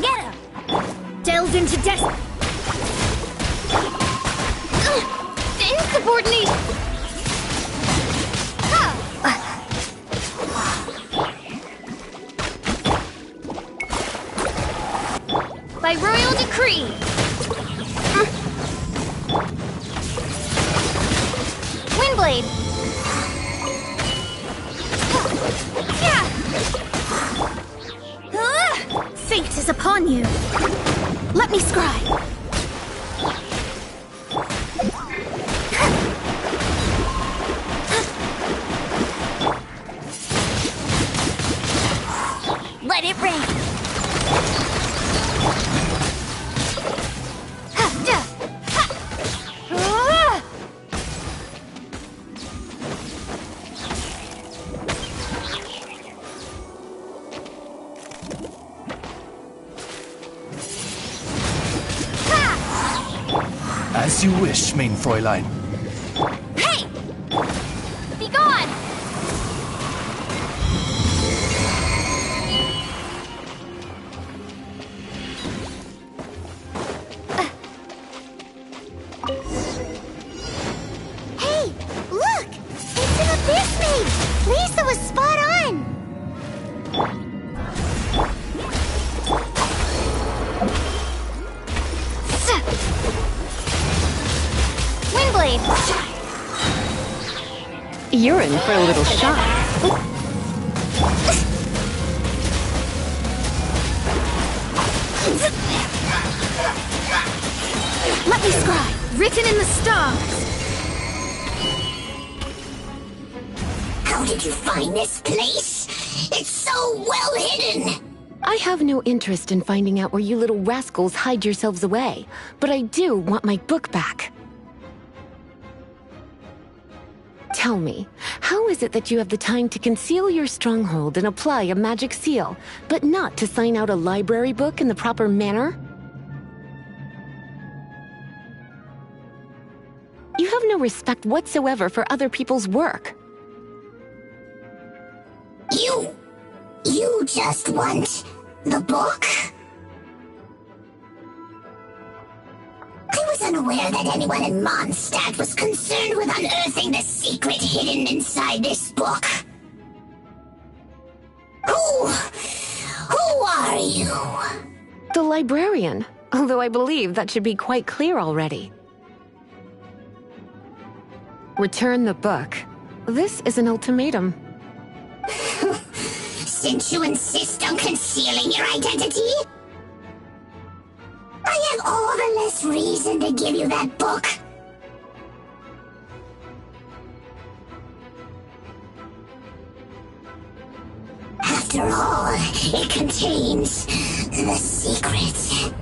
Get him. Delve into destiny. Insubordinate. By royal decree. Windblade. Fate is upon you. Let me scry. Let it rain. As you wish, main Fräulein. Hey! Be gone! Hey, look! It's an abyss maid! Lisa was spot on! Windblade! You're in for a little shock. Let me scry! Written in the stars! How did you find this place? It's so well hidden! I have no interest in finding out where you little rascals hide yourselves away, but I do want my book back. Tell me, how is it that you have the time to conceal your stronghold and apply a magic seal, but not to sign out a library book in the proper manner? You have no respect whatsoever for other people's work. You just want the book? I was unaware that anyone in Mondstadt was concerned with unearthing the secret hidden inside this book. Who are you? The librarian, although I believe that should be quite clear already. Return the book. This is an ultimatum. Since you insist on concealing your identity, I have all the less reason to give you that book. After all, it contains the secret.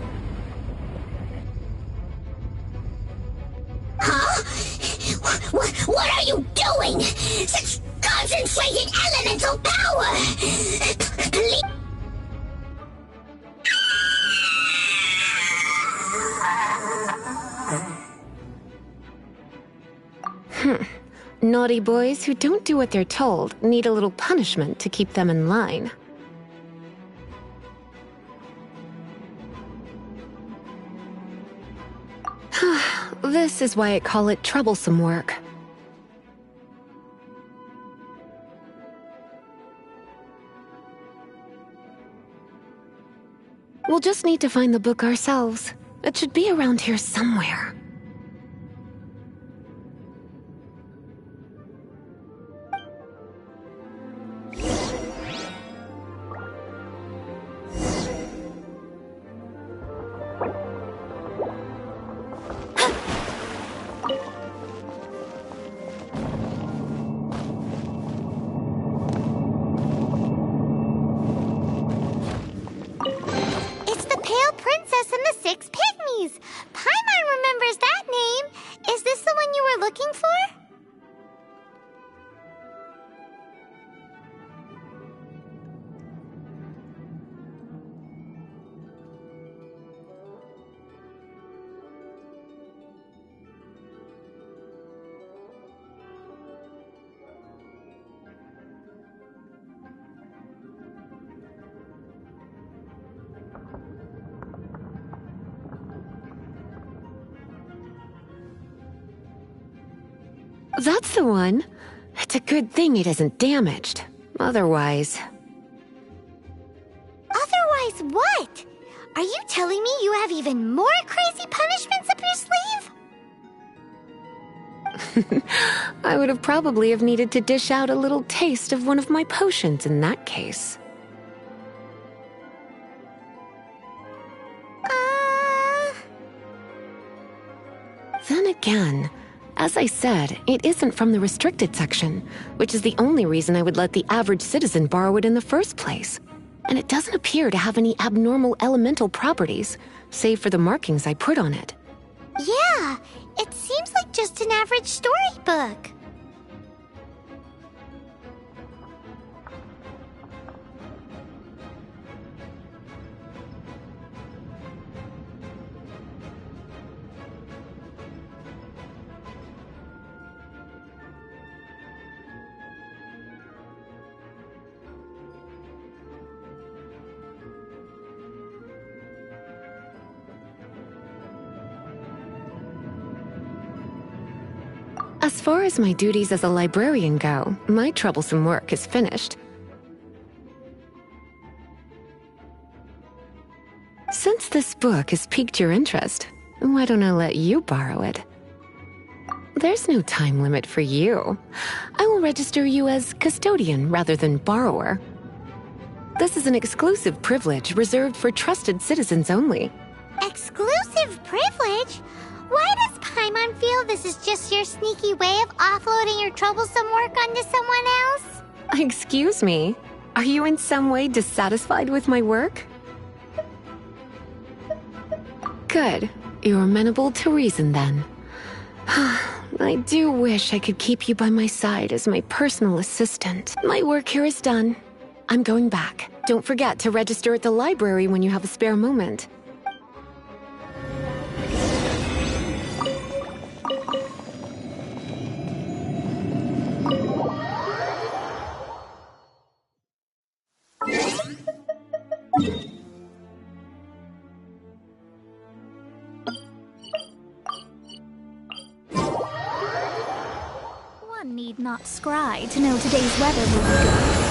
Huh? What are you doing? Such concentrated elemental power! Please. Naughty boys who don't do what they're told need a little punishment to keep them in line. This is why I call it troublesome work. We'll just need to find the book ourselves. It should be around here somewhere. It's the Pale Princess and the Six Pygmies! Paimon remembers That's the one. It's a good thing it isn't damaged. Otherwise... Otherwise what? Are you telling me you have even more crazy punishments up your sleeve? I would have probably have needed to dish out a little taste of one of my potions in that case. Then again, as I said, it isn't from the restricted section, which is the only reason I would let the average citizen borrow it in the first place. And it doesn't appear to have any abnormal elemental properties, save for the markings I put on it. Yeah, it seems like just an average storybook. As far as my duties as a librarian go, my troublesome work is finished. Since this book has piqued your interest, why don't I let you borrow it? There's no time limit for you. I will register you as custodian rather than borrower. This is an exclusive privilege reserved for trusted citizens only. Exclusive privilege? Why does Paimon feel this is just your sneaky way of offloading your troublesome work onto someone else? Excuse me, are you in some way dissatisfied with my work? Good, you're amenable to reason then. I do wish I could keep you by my side as my personal assistant. My work here is done. I'm going back. Don't forget to register at the library when you have a spare moment. One need not scry to know today's weather will be good.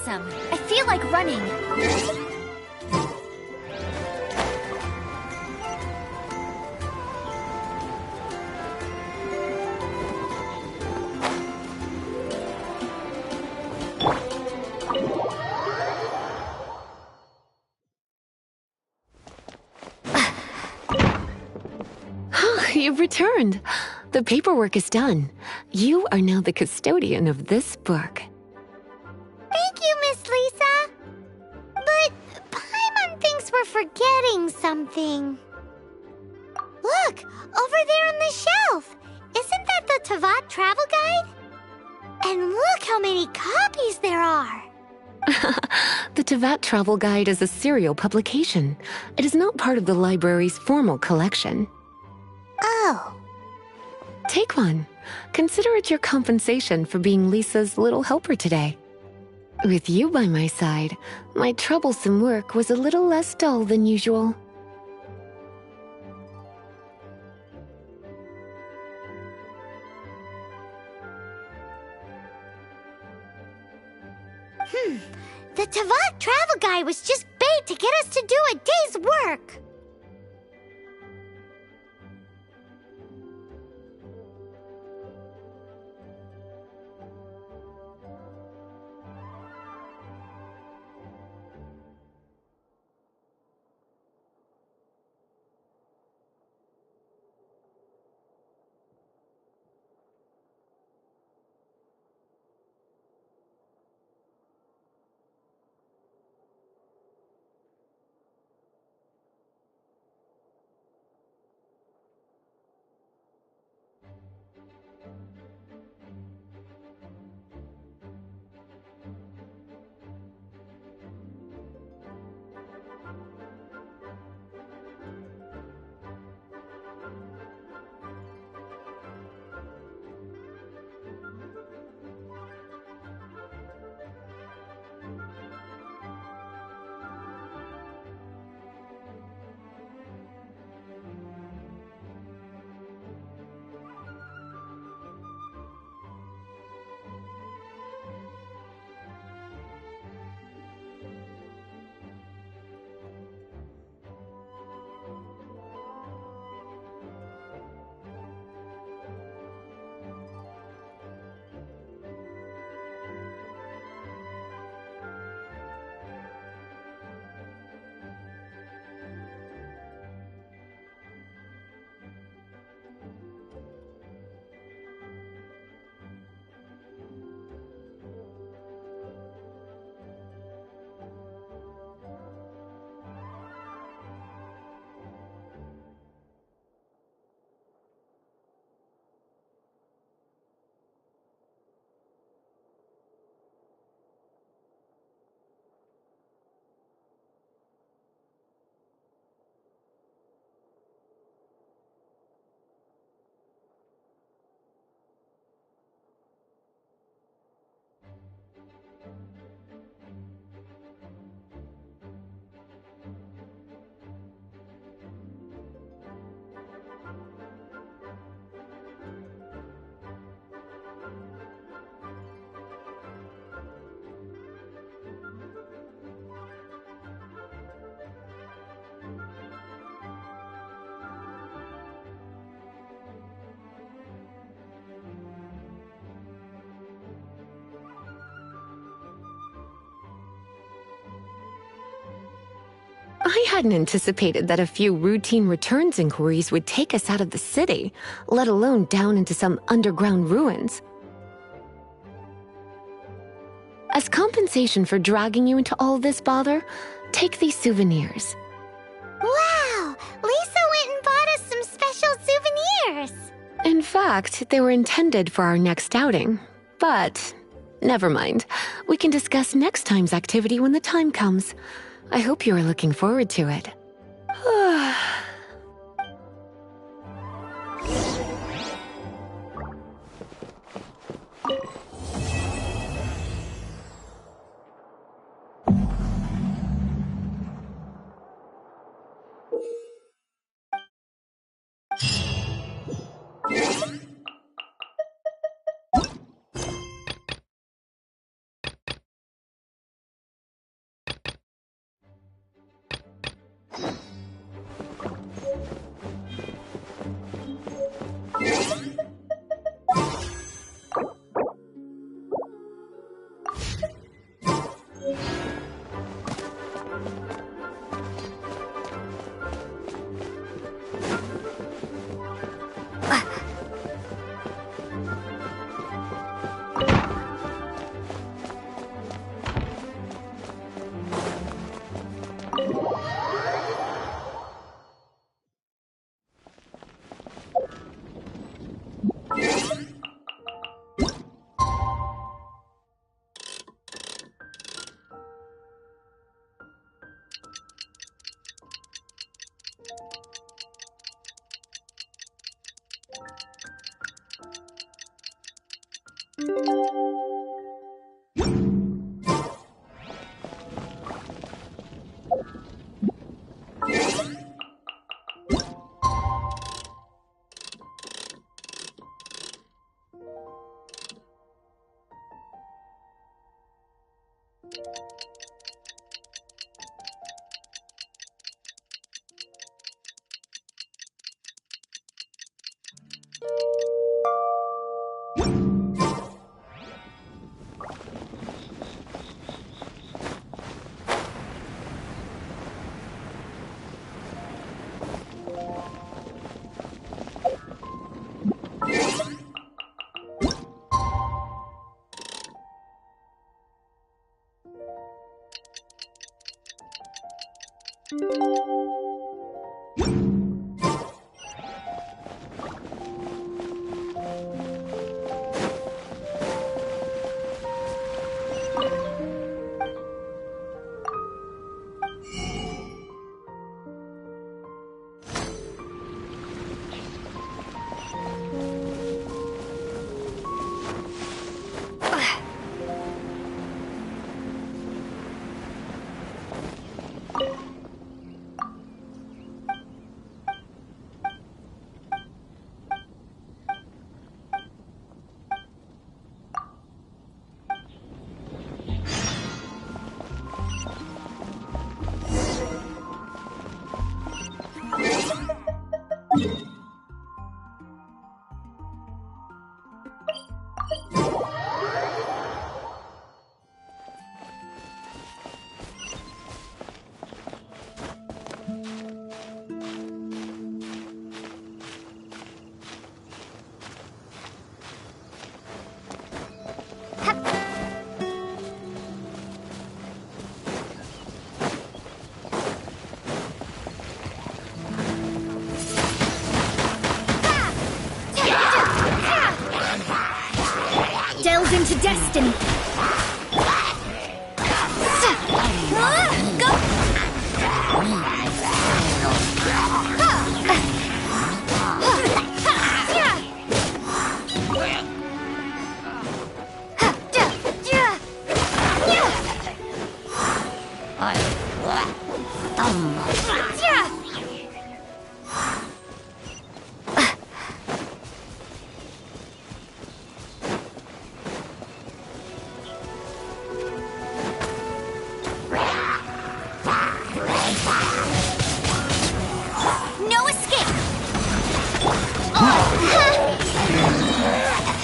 awesome! I feel like running. You've returned. The paperwork is done. You are now the custodian of this book. Thank you, Miss Lisa. But Paimon thinks we're forgetting something. Look, over there on the shelf. Isn't that the Tavat travel guide? And look how many copies there are. The Tavat Travel Guide is a serial publication. It is not part of the library's formal collection. Oh. Take one. Consider it your compensation for being Lisa's little helper today. With you by my side, my troublesome work was a little less dull than usual. The Tavat travel guide was just bait to get us to do a day's work. I hadn't anticipated that a few routine returns inquiries would take us out of the city, let alone down into some underground ruins. As compensation for dragging you into all this bother, take these souvenirs. Wow! Lisa went and bought us some special souvenirs! In fact, they were intended for our next outing. But, never mind. We can discuss next time's activity when the time comes. I hope you are looking forward to it. Delve into destiny.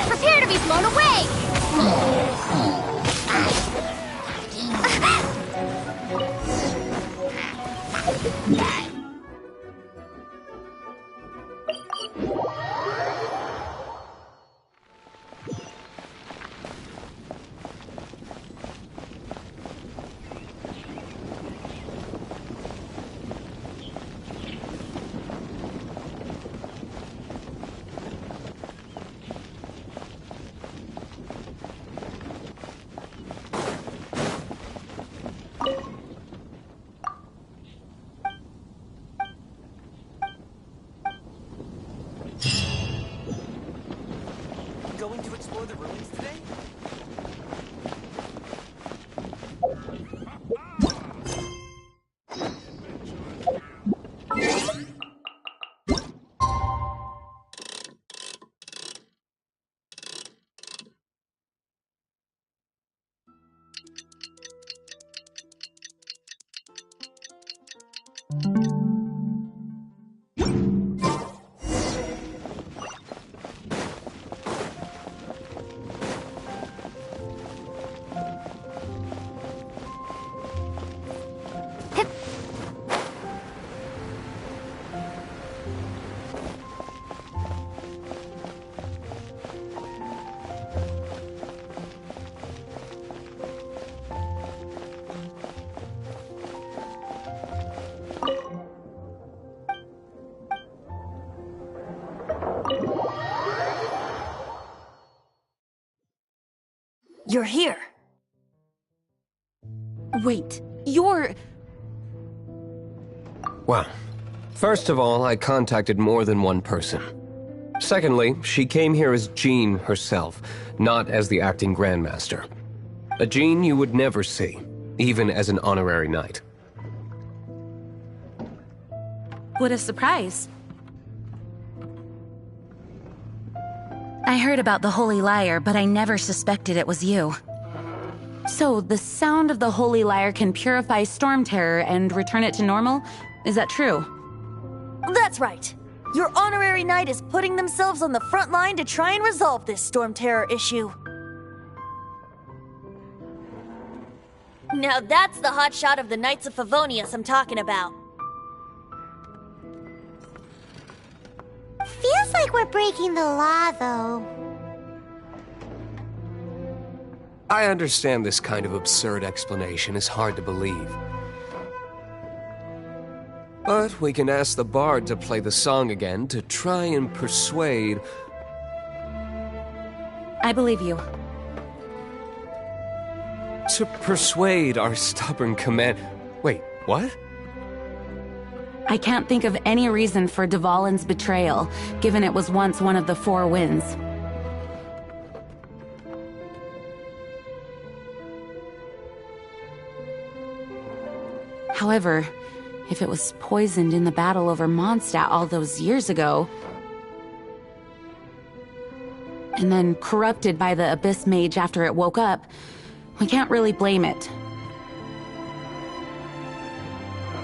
Prepare to be blown away! Going to explore the ruins today? You're here. Wait, you're... Well, first of all, I contacted more than one person. Secondly, she came here as Jean herself, not as the acting Grandmaster. A Jean you would never see, even as an honorary knight. What a surprise. I heard about the Holy Lyre, but I never suspected it was you. So, the sound of the Holy Lyre can purify Storm Terror and return it to normal? Is that true? That's right. Your honorary knight is putting themselves on the front line to try and resolve this Storm Terror issue. Now that's the hotshot of the Knights of Favonius I'm talking about. Feels like we're breaking the law, though. I understand this kind of absurd explanation is hard to believe. But we can ask the bard to play the song again to try and persuade... I believe you. To persuade our stubborn command... Wait, what? I can't think of any reason for Dvalin's betrayal, given it was once one of the Four Winds. However, if it was poisoned in the battle over Mondstadt all those years ago, and then corrupted by the Abyss Mage after it woke up, we can't really blame it.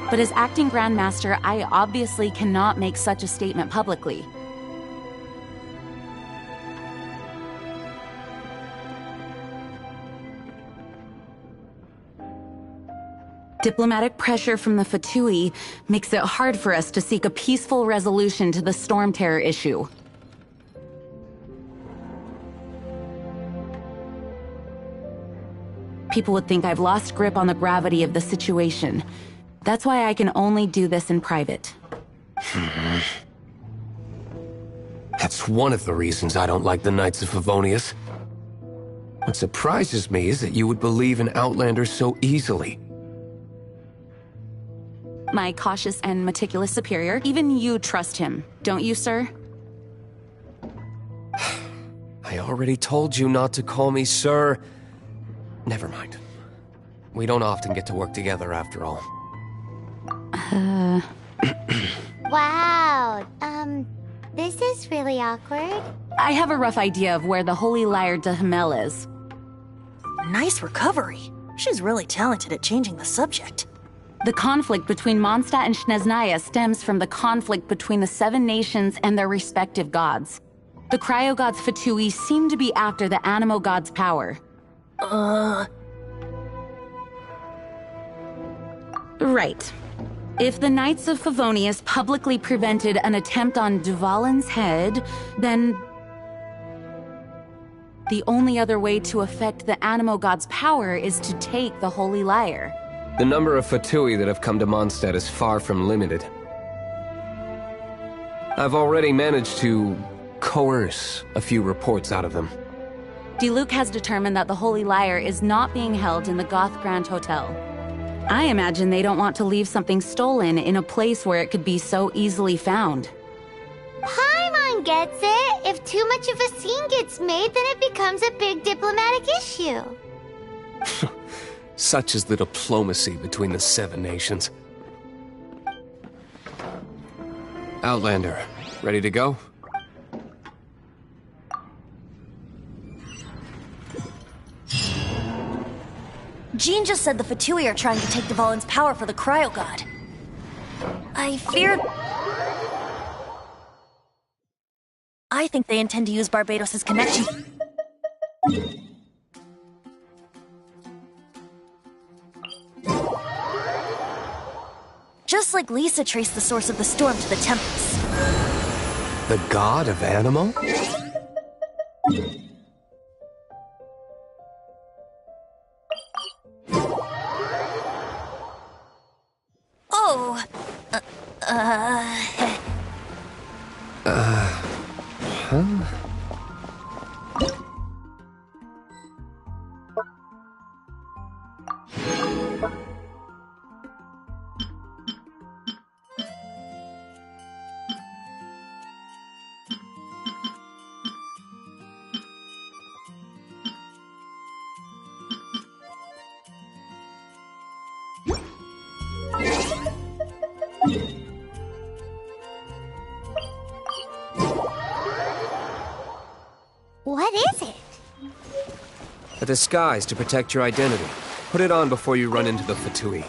But as acting Grandmaster, I obviously cannot make such a statement publicly. Diplomatic pressure from the Fatui makes it hard for us to seek a peaceful resolution to the Storm Terror issue. People would think I've lost grip on the gravity of the situation. That's why I can only do this in private. That's one of the reasons I don't like the Knights of Favonius. What surprises me is that you would believe in Outlanders so easily. My cautious and meticulous superior, even you trust him, don't you, sir? I already told you not to call me sir. Never mind. We don't often get to work together after all. Wow, this is really awkward. I have a rough idea of where the Holy Lyre de Himmel is. Nice recovery. She's really talented at changing the subject. The conflict between Mondstadt and Snezhnaya stems from the conflict between the Seven Nations and their respective gods. The cryo-gods Fatui seem to be after the Animo god's power. Right. If the Knights of Favonius publicly prevented an attempt on Dvalin's head, then the only other way to affect the Animo god's power is to take the Holy Lyre. The number of Fatui that have come to Mondstadt is far from limited. I've already managed to coerce a few reports out of them. Diluc has determined that the Holy Lyre is not being held in the Goth Grand Hotel. I imagine they don't want to leave something stolen in a place where it could be so easily found. Paimon gets it. If too much of a scene gets made, then it becomes a big diplomatic issue. Such is the diplomacy between the Seven Nations. Outlander, ready to go? Jean just said the Fatui are trying to take Dvalin's power for the Cryo God. I fear... I think they intend to use Barbados' connection... Just like Lisa traced the source of the storm to the Tempest. The god of Animo? Oh... Huh? A disguise to protect your identity. Put it on before you run into the Fatui.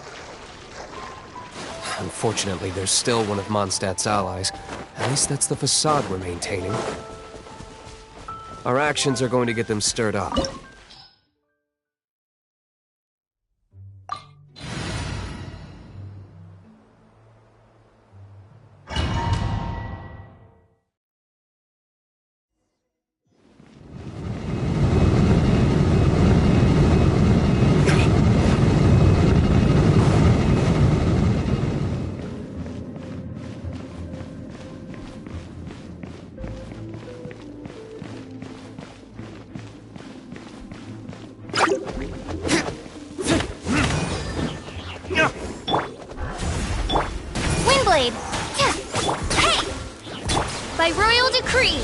Unfortunately, there's still one of Mondstadt's allies. At least that's the facade we're maintaining. Our actions are going to get them stirred up. Windblade! Hey! By royal decree!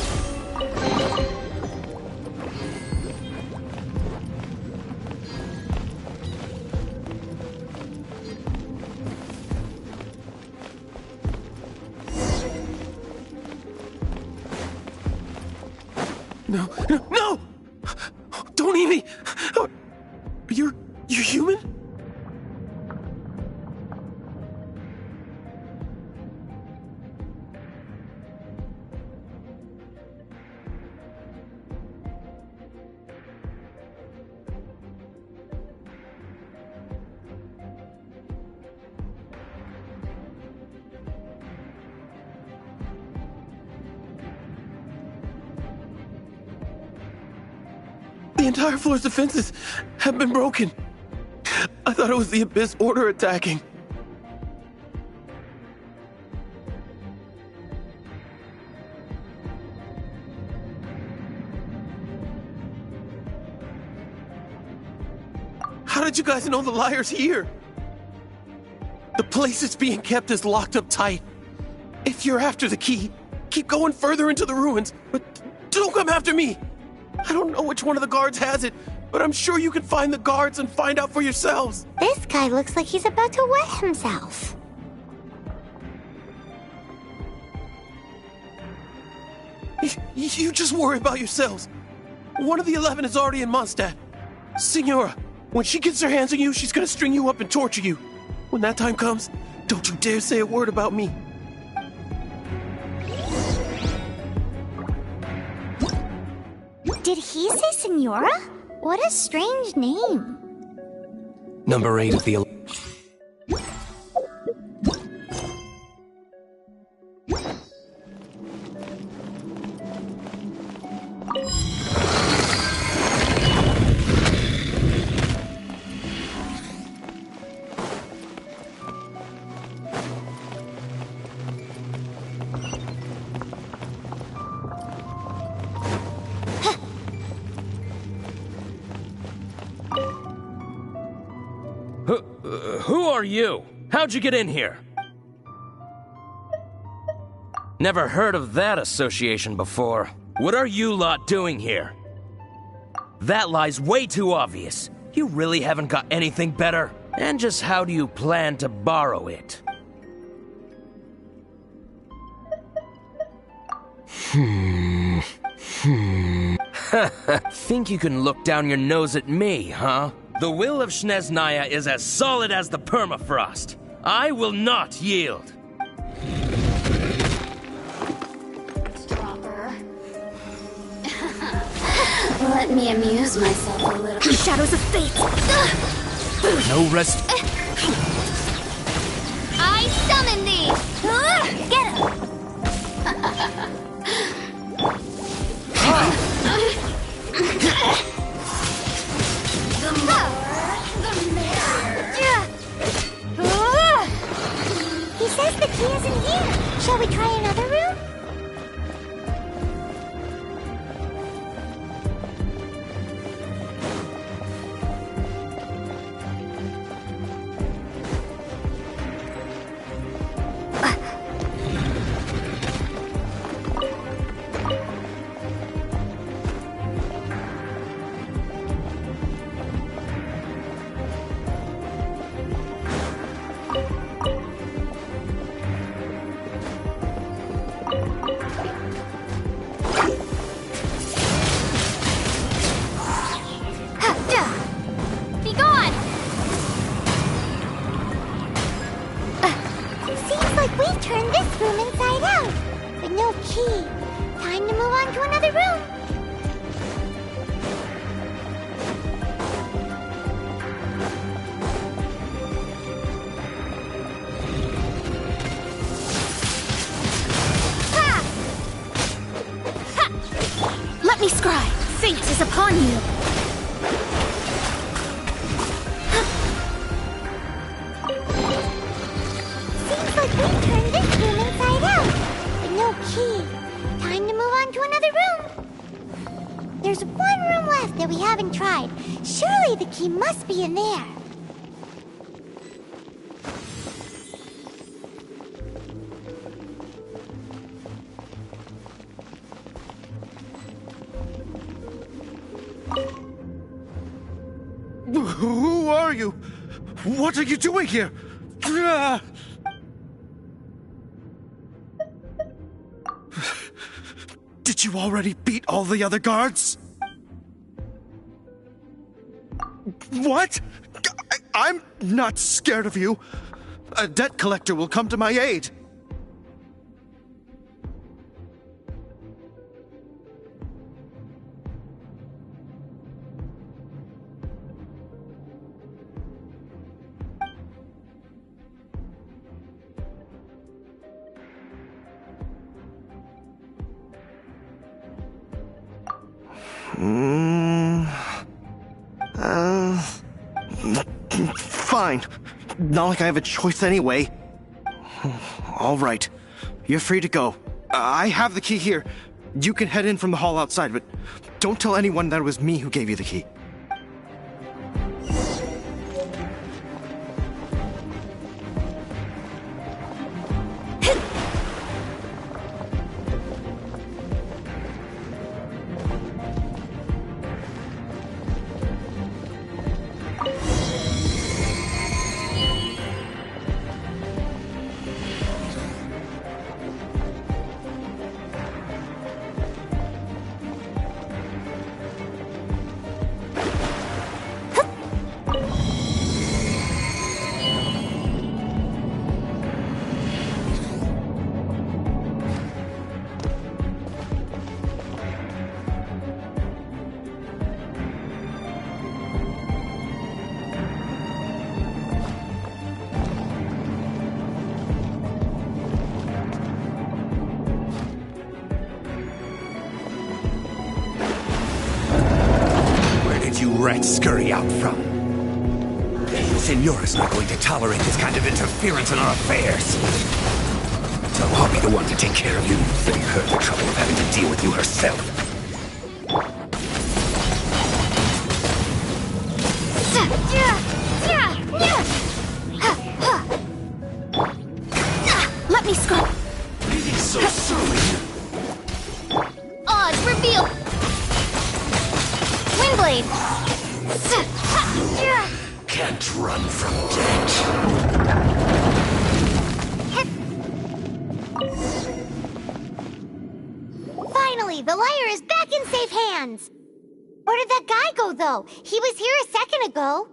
No, no, no! Don't eat me! You're human? The entire floor's defenses have been broken. I thought it was the Abyss Order attacking. How did you guys know the liar's here? The place it's being kept is locked up tight. If you're after the key, keep going further into the ruins, but don't come after me. I don't know which one of the guards has it, but I'm sure you can find the guards and find out for yourselves. This guy looks like he's about to wet himself. You just worry about yourselves. One of the 11 is already in Mondstadt. Signora, when she gets her hands on you, she's gonna string you up and torture you. When that time comes, don't you dare say a word about me. Did he say Senora? What a strange name. Number 8 of the... Who are you? How'd you get in here? Never heard of that association before. What are you lot doing here? That lie's way too obvious. You really haven't got anything better? And just how do you plan to borrow it? Think you can look down your nose at me, huh? The will of Snezhnaya is as solid as the permafrost. I will not yield. Dropper. Let me amuse myself a little. Shadows of fate! No rest. I summon thee! Get him! He says the key isn't here. Shall we try another room? key. Time to move on to another room. Let me scry! Fate is upon you! Seems like we turned this room inside out. But no key. Time to move on to another room. There's one room left that we haven't tried. Surely the key must be in there. Who are you? What are you doing here? Did you already beat all the other guards? What? I'm not scared of you. A debt collector will come to my aid. Fine. Not like I have a choice anyway. All right. You're free to go. I have the key here. You can head in from the hall outside, but don't tell anyone that it was me who gave you the key. You rats scurry out from? Senora's not going to tolerate this kind of interference in our affairs. So I'll be the one to take care of you, save her the trouble of having to deal with you herself. Let me scry! He's so surly. Oz, reveal! Windblade! Can't run from death. Finally, the liar is back in safe hands. Where did that guy go, though? He was here a second ago.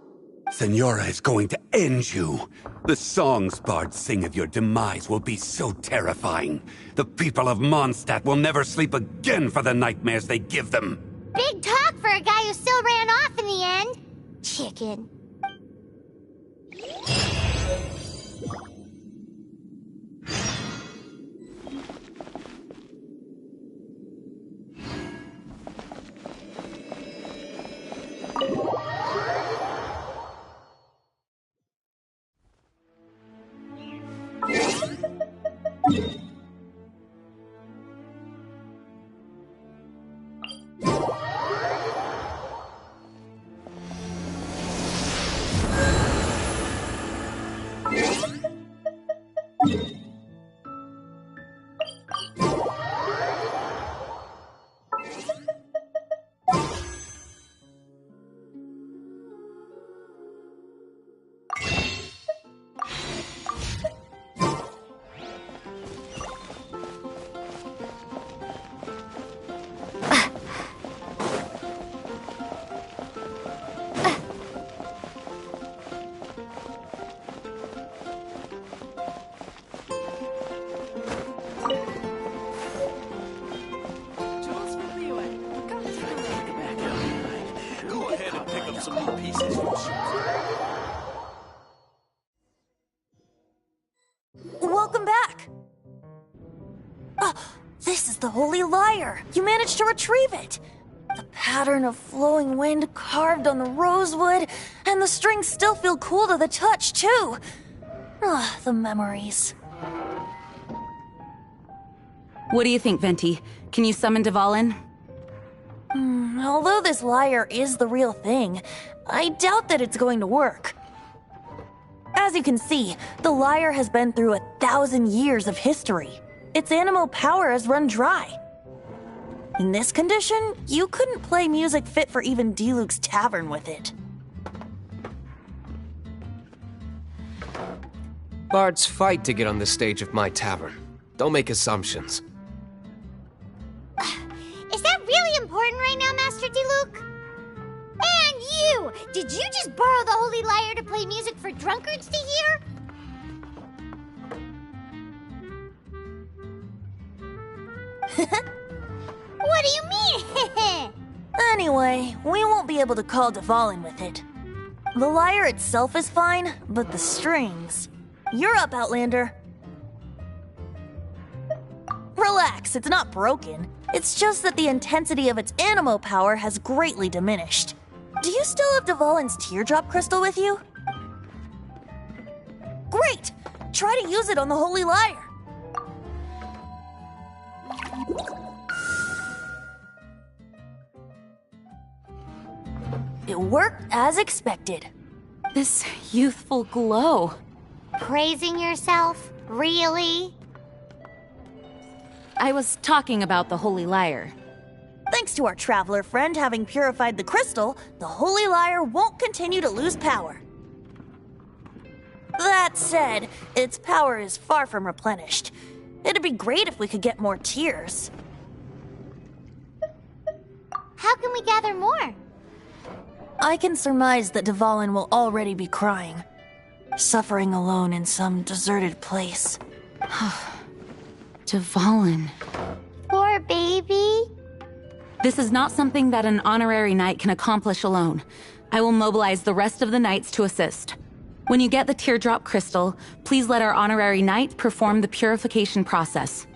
Senora is going to end you. The songs bards sing of your demise will be so terrifying. The people of Mondstadt will never sleep again for the nightmares they give them. Big talk for a guy who still ran off in the end. Chicken. puzzle pieces you choose. Welcome back. This is the Holy Lyre. You managed to retrieve it. The pattern of flowing wind carved on the rosewood, and the strings still feel cool to the touch, too. The memories. What do you think, Venti? Can you summon Dvalin? Although this lyre is the real thing, I doubt that it's going to work. As you can see, the lyre has been through 1,000 years of history. Its animal power has run dry. In this condition, you couldn't play music fit for even Diluc's tavern with it. Bards fight to get on the stage of my tavern. Don't make assumptions. Is that really important right now, Master Diluc? And you! Did you just borrow the Holy Lyre to play music for drunkards to hear? What do you mean? Anyway, we won't be able to call Dvalin with it. The lyre itself is fine, but the strings... You're up, Outlander. Relax, it's not broken. It's just that the intensity of its animo power has greatly diminished. Do you still have Dvalin's teardrop crystal with you? Great! Try to use it on the Holy Lyre. It worked as expected. This youthful glow. Praising yourself? Really? I was talking about the Holy Lyre. Thanks to our traveler friend having purified the crystal, the Holy Lyre won't continue to lose power. That said, its power is far from replenished. It'd be great if we could get more tears. How can we gather more? I can surmise that Dvalin will already be crying, suffering alone in some deserted place. Dvalin. Poor baby. This is not something that an honorary knight can accomplish alone. I will mobilize the rest of the knights to assist. When you get the teardrop crystal, please let our honorary knight perform the purification process.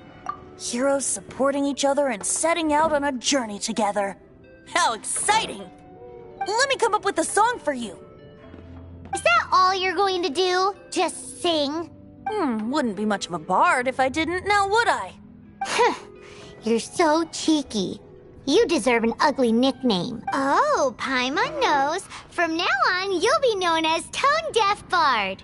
Heroes supporting each other and setting out on a journey together. How exciting! Let me come up with a song for you. Is that all you're going to do? Just sing? Wouldn't be much of a bard if I didn't, now would I? You're so cheeky. You deserve an ugly nickname. Oh, Paimon knows. From now on, you'll be known as Tone Deaf Bard.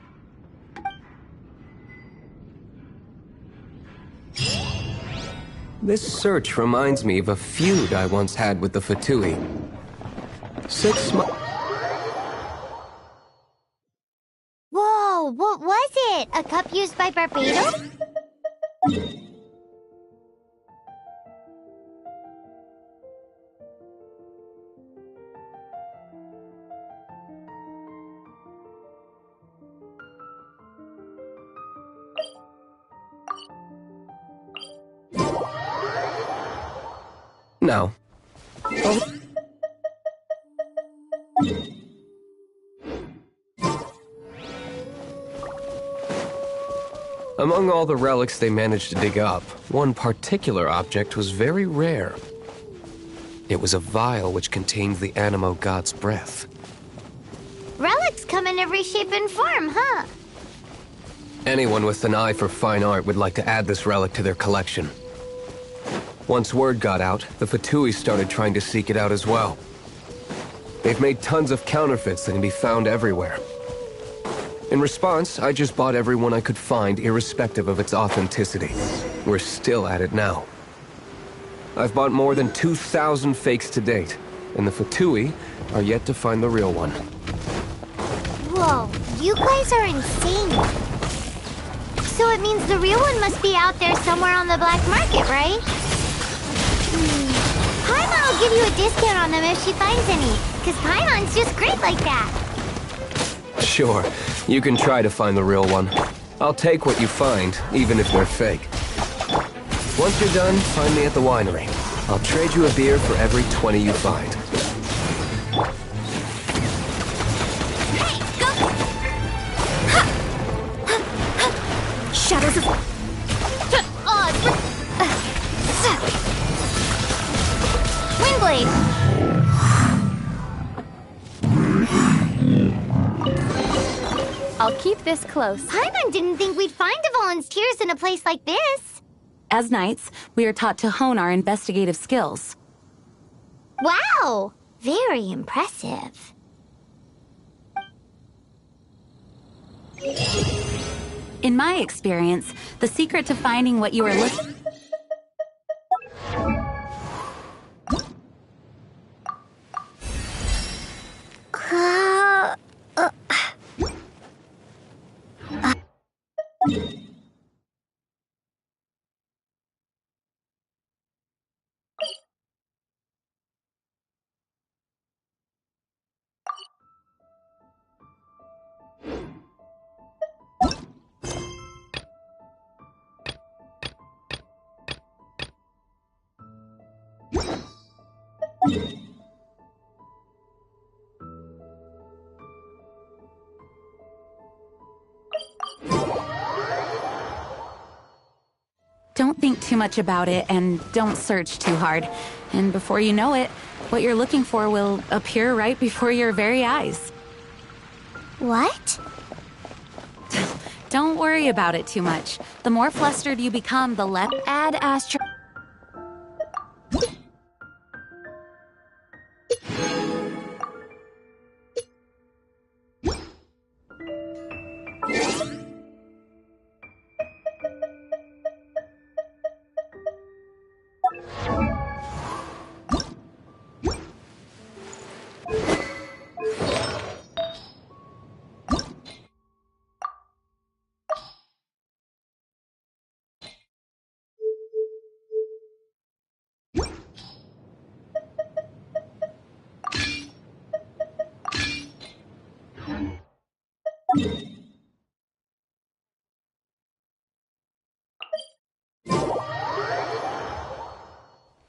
This search reminds me of a feud I once had with the Fatui. 6 months... Whoa, what was it? A cup used by Barbados? No. Among all the relics they managed to dig up, one particular object was very rare. It was a vial which contained the Animo god's breath. Relics come in every shape and form, huh? Anyone with an eye for fine art would like to add this relic to their collection. Once word got out, the Fatui started trying to seek it out as well. They've made tons of counterfeits that can be found everywhere. In response, I just bought every one I could find, irrespective of its authenticity. We're still at it now. I've bought more than 2,000 fakes to date, and the Fatui are yet to find the real one. Whoa, you guys are insane. So it means the real one must be out there somewhere on the black market, right? Paimon will give you a discount on them if she finds any, because Paimon's just great like that. Sure, you can try to find the real one. I'll take what you find, even if they're fake. Once you're done, find me at the winery. I'll trade you a beer for every 20 you find. Shadows of... Windblade! I'll keep this close. Paimon didn't think we'd find volunteers in a place like this. As knights, we are taught to hone our investigative skills. Wow! Very impressive. In my experience, the secret to finding what you are looking... Don't think too much about it, and don't search too hard. And before you know it, what you're looking for will appear right before your very eyes. What? Don't worry about it too much. The more flustered you become, the less... Ad Astra...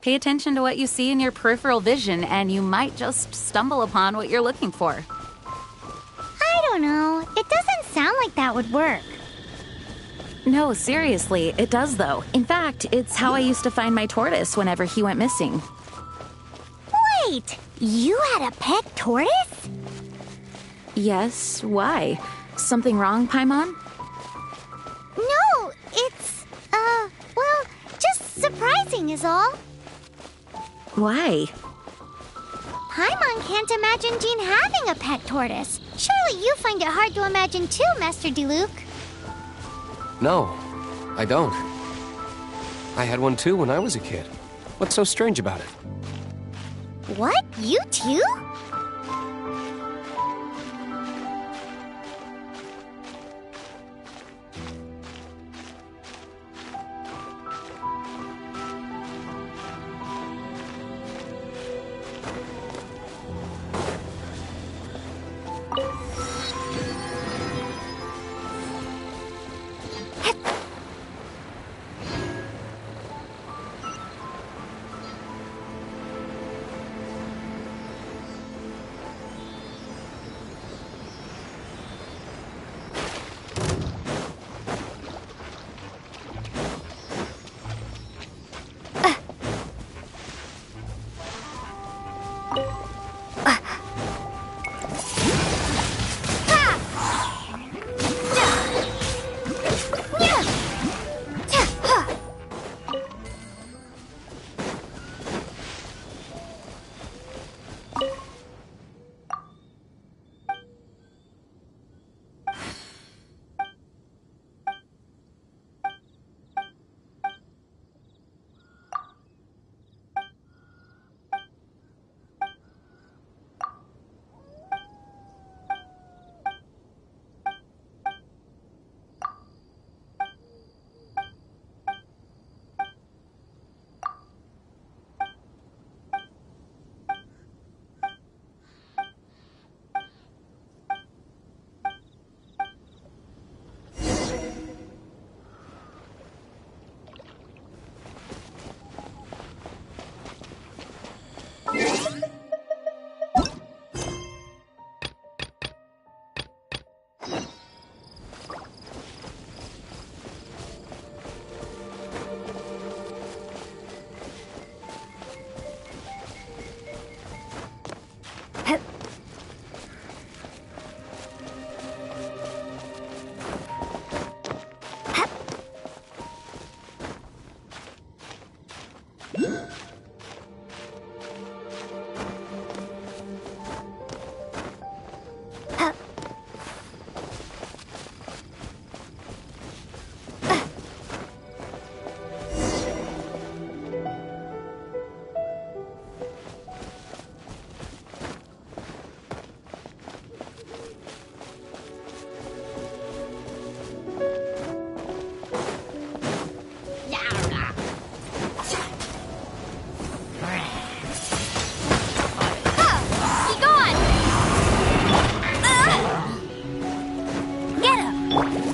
Pay attention to what you see in your peripheral vision, and you might just stumble upon what you're looking for. I don't know. It doesn't sound like that would work. No, seriously, it does though. In fact, it's how I used to find my tortoise whenever he went missing. Wait! You had a pet tortoise? Yes, why? Something wrong, Paimon? No, it's, well, just surprising is all. Why? Paimon can't imagine Jean having a pet tortoise. Surely you find it hard to imagine too, Master Diluc. No, I don't. I had one too when I was a kid. What's so strange about it? What? You too?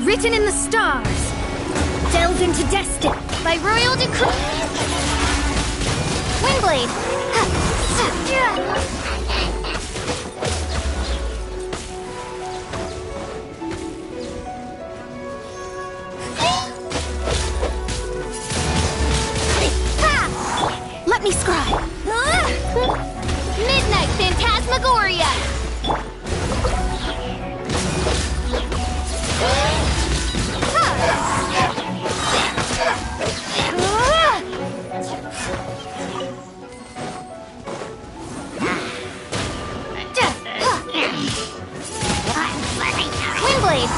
Written in the stars. Delve into destiny. By royal decree. Windblade. Let me scribe. Midnight Phantasmagoria. Windblade!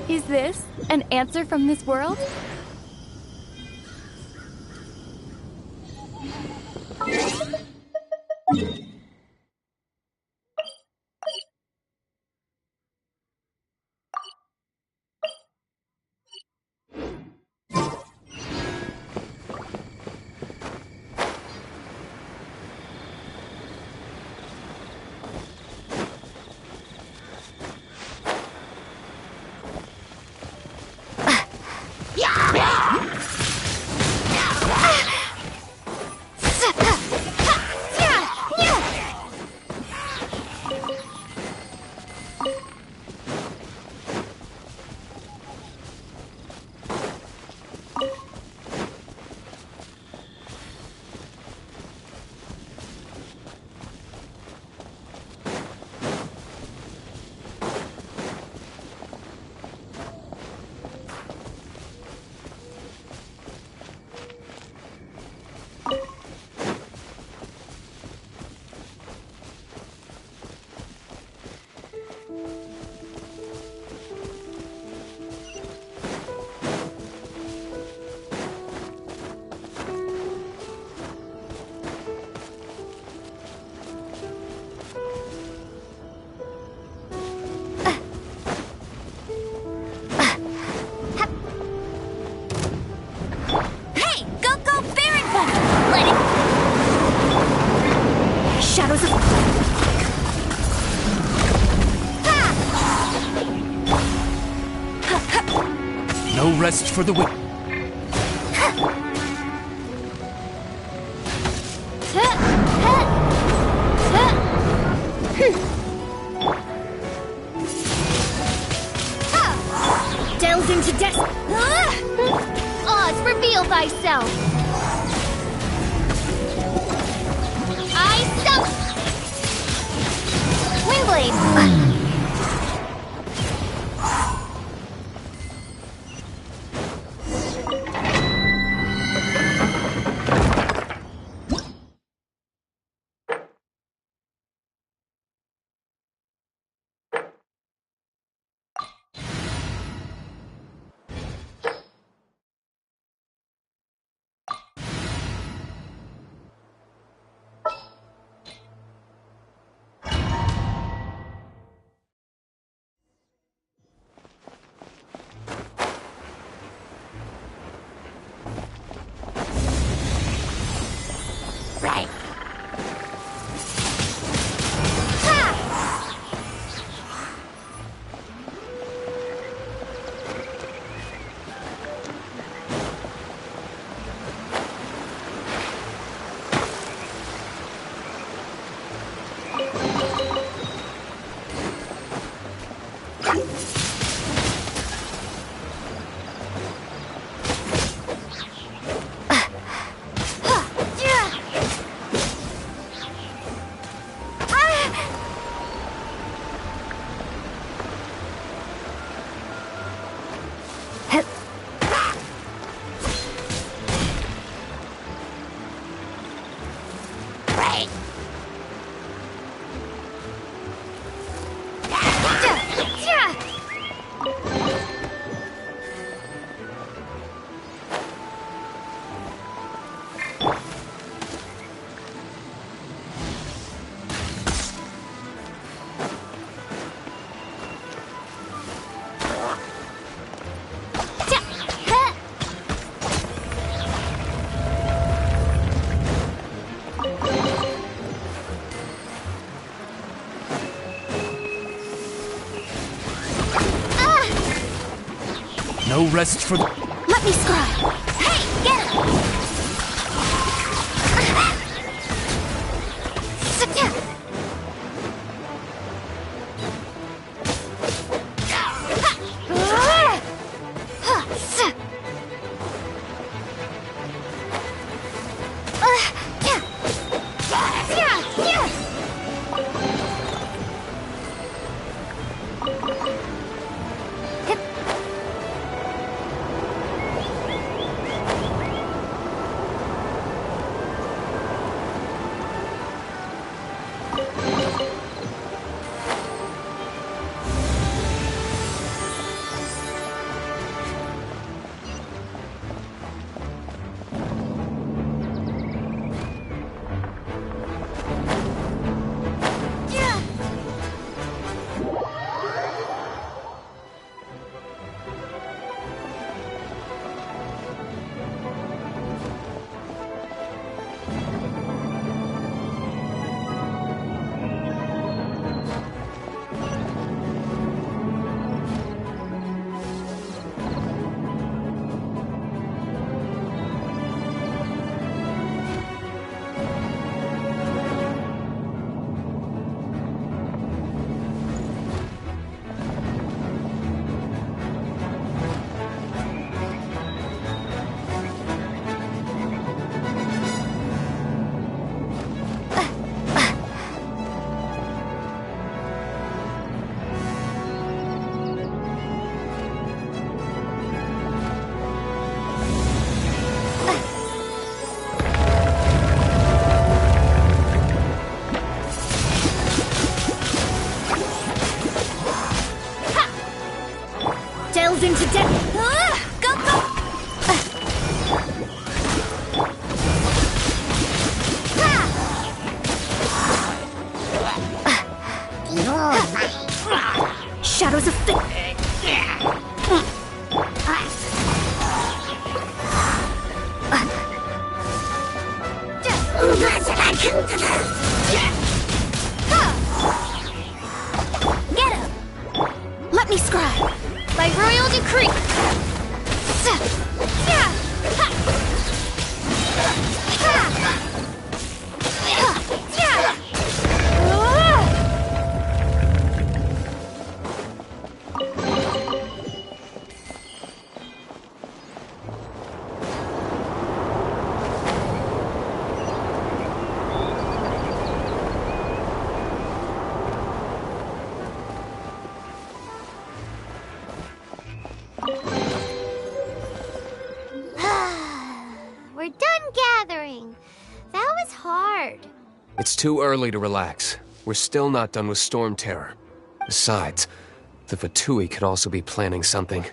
Is this an answer from this world? Shadows of... No rest for the wicked. Delve into destiny. Oz, reveal thyself. I summon. Windblade. rest for the... Let me scry! Hey, get him! Into death. Go, go! Shadows of fate. Get him! Let me scry. By royal decree! We're done gathering. That was hard. It's too early to relax. We're still not done with Storm Terror. Besides, the Fatui could also be planning something.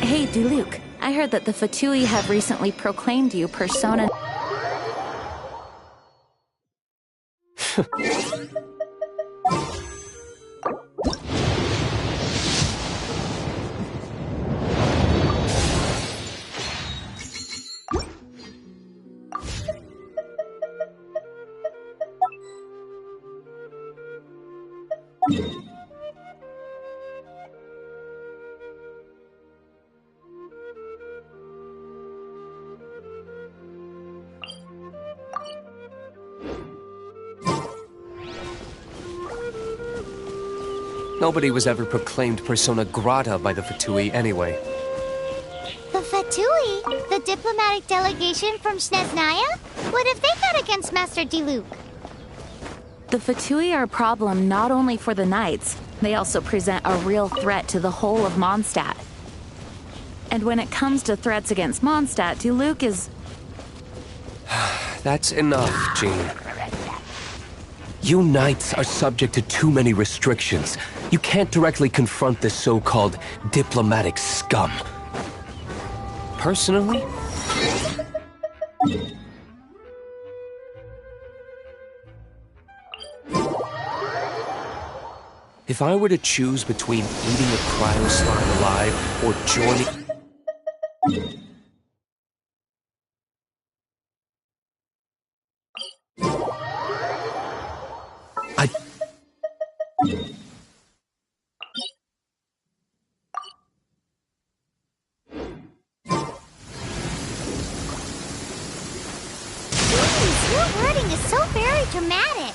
Hey, Diluc. I heard that the Fatui have recently proclaimed you persona... Nobody was ever proclaimed persona grata by the Fatui anyway. The Fatui? The diplomatic delegation from Snezhnaya? What have they got against Master Diluc? The Fatui are a problem not only for the Knights, they also present a real threat to the whole of Mondstadt. And when it comes to threats against Mondstadt, Diluc is... That's enough, Jean. You Knights are subject to too many restrictions. You can't directly confront this so-called diplomatic scum. Personally, if I were to choose between eating a cryoslime alive or joining... Your wording is so very dramatic.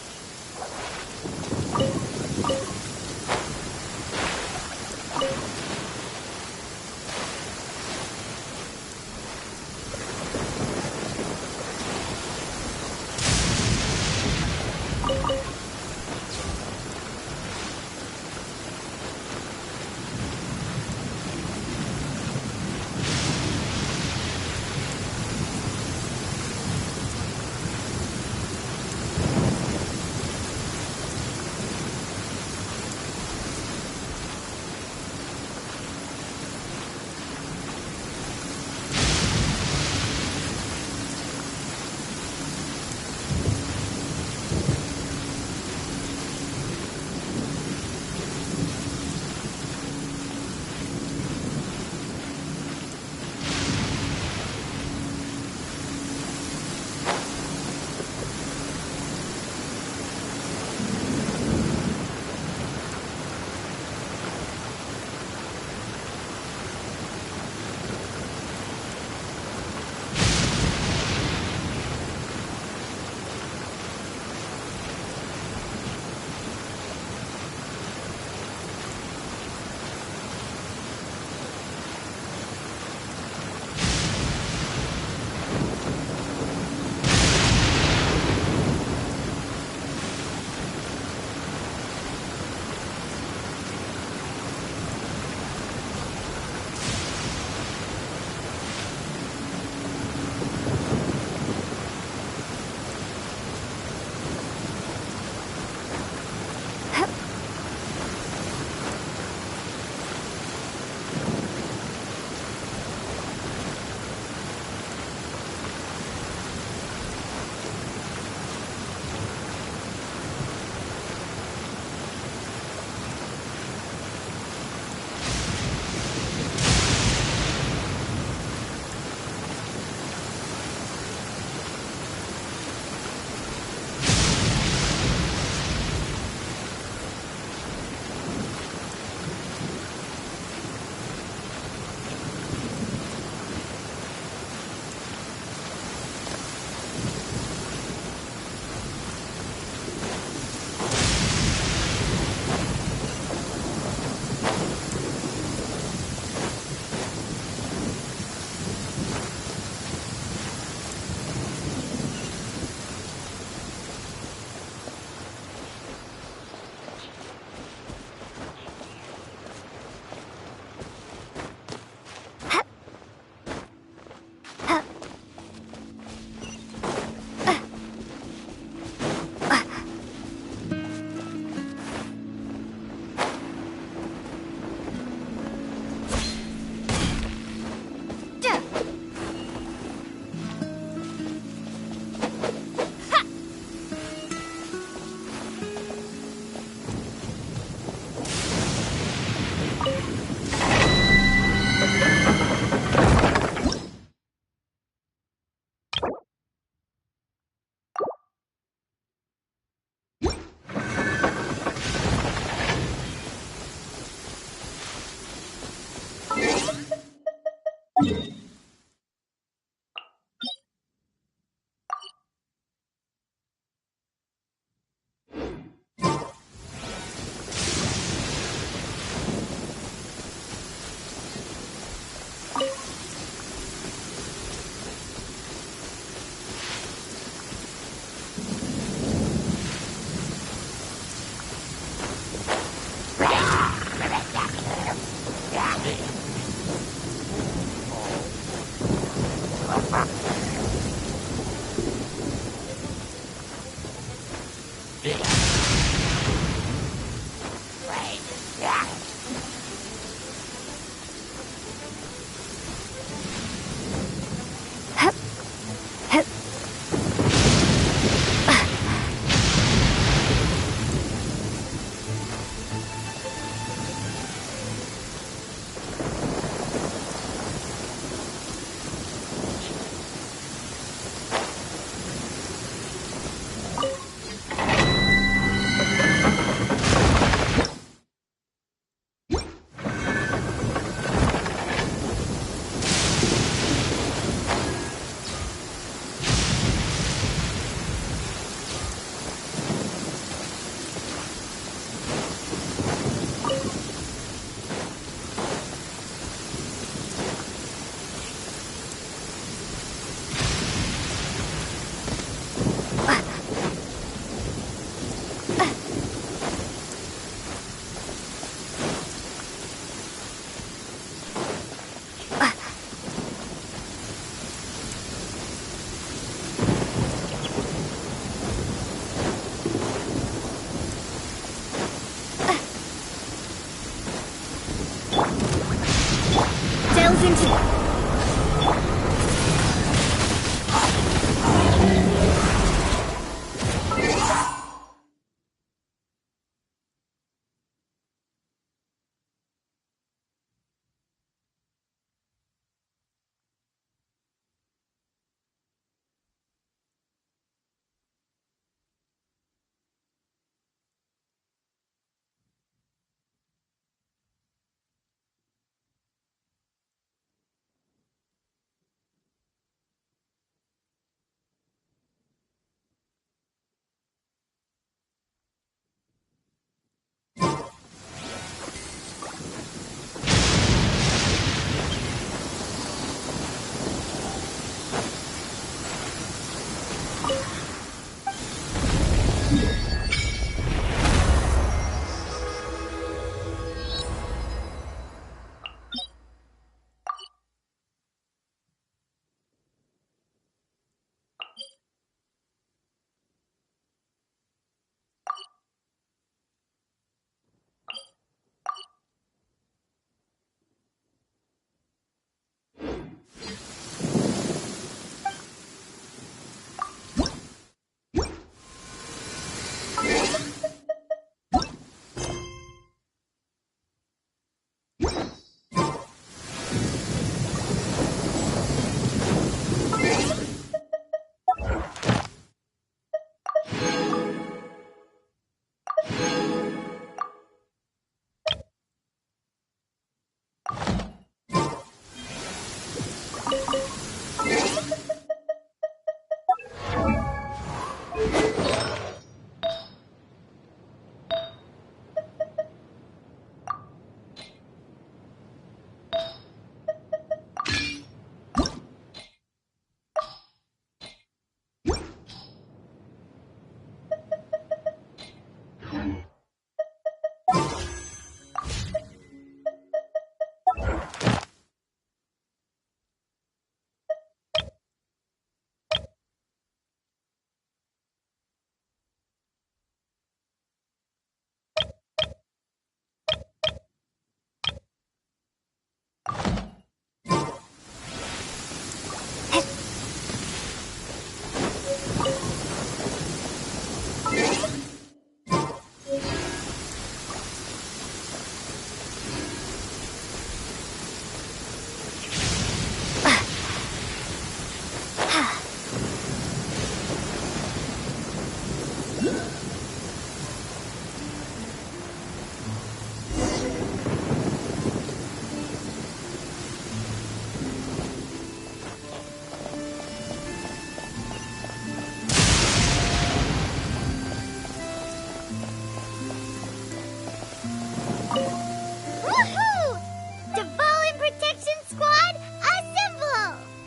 into...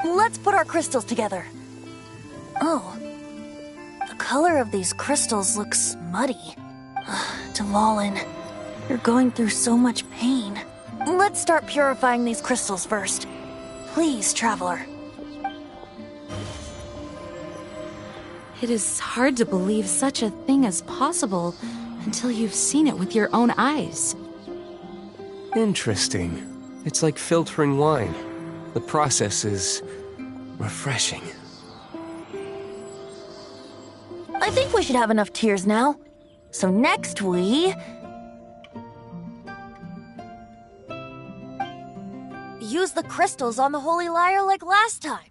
Let's put our crystals together. Oh. The color of these crystals looks muddy. Dvalin, you're going through so much pain. Let's start purifying these crystals first. Please, Traveler. It is hard to believe such a thing is possible until you've seen it with your own eyes. Interesting. It's like filtering wine. The process is refreshing. I think we should have enough tears now. So next we... use the crystals on the Holy Lyre like last time.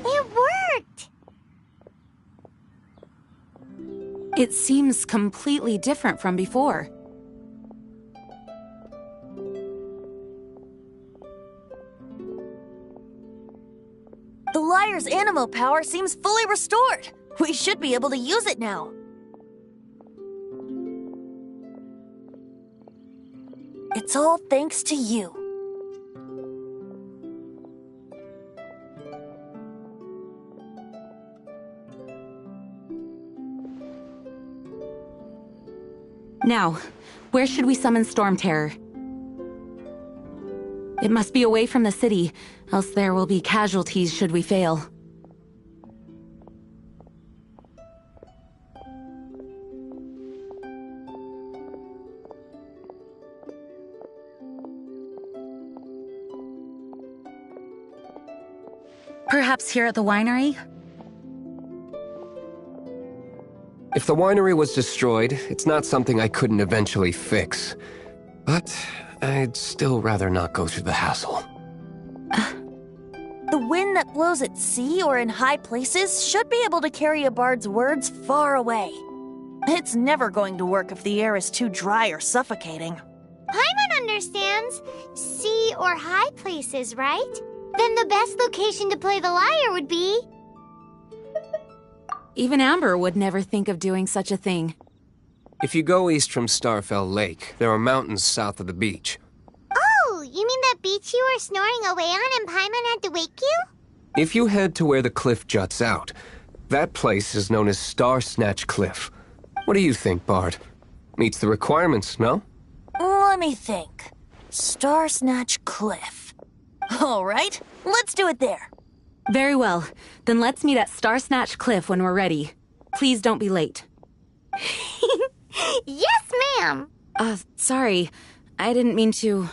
It worked! It seems completely different from before. The Lyre's animo power seems fully restored. We should be able to use it now. It's all thanks to you. Now, where should we summon Storm Terror? It must be away from the city, else there will be casualties should we fail. Perhaps here at the winery? If the winery was destroyed, it's not something I couldn't eventually fix. But I'd still rather not go through the hassle. The wind that blows at sea or in high places should be able to carry a bard's words far away. It's never going to work if the air is too dry or suffocating. Paimon understands sea or high places, right? Then the best location to play the lyre would be... Even Amber would never think of doing such a thing. If you go east from Starfell Lake, there are mountains south of the beach. Oh, you mean that beach you were snoring away on and Paimon had to wake you? If you head to where the cliff juts out, that place is known as Star Snatch Cliff. What do you think, Bard? Meets the requirements, no? Let me think. Star Snatch Cliff. All right, let's do it there. Very well. Then let's meet at Star Snatch Cliff when we're ready. Please don't be late. Yes, ma'am! Sorry. I didn't mean to...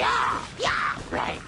Yeah, right.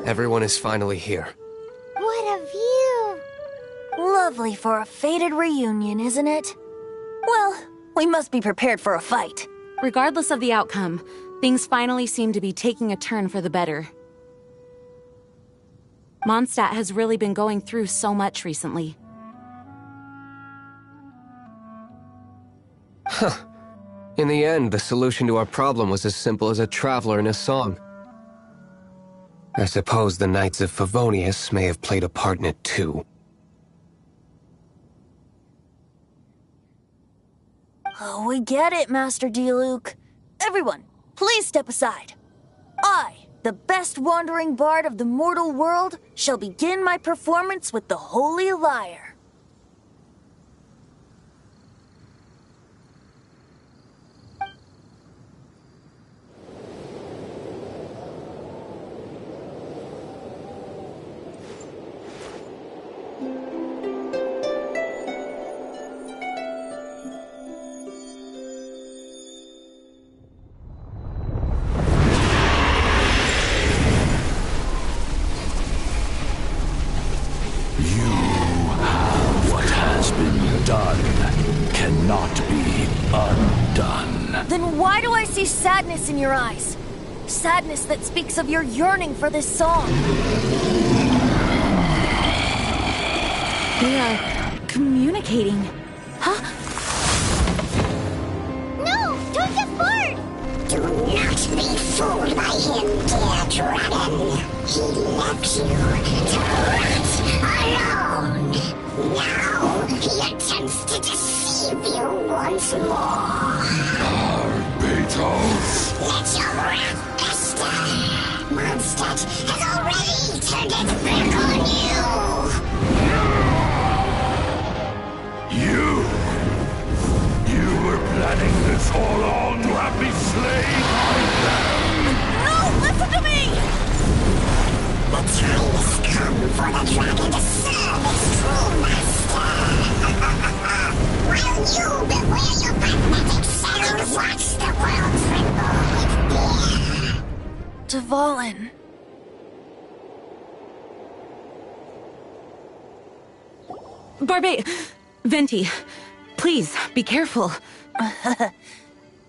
Everyone is finally here. What a view! Lovely for a fated reunion, isn't it? Well, we must be prepared for a fight. Regardless of the outcome, things finally seem to be taking a turn for the better. Mondstadt has really been going through so much recently. Huh. In the end, the solution to our problem was as simple as a traveler in a song. I suppose the Knights of Favonius may have played a part in it too. Oh, we get it, Master Diluc. Everyone, please step aside. I, the best wandering bard of the mortal world, shall begin my performance with the Holy Lyre. Then why do I see sadness in your eyes? Sadness that speaks of your yearning for this song. We are communicating. Huh? No! Don't get bored! Do not be fooled by him, dear dragon. He left you to rot alone. Now he attempts to deceive you once more. Barbatos! Let your wrath fester. Mondstadt has already turned its back on you. You For all to have me slain by them! No! Listen to me! The time has come for the dragon to serve its true master! While you beware your pathetic selves, watch the world tremble with fear! Dvalin. Venti, please, be careful.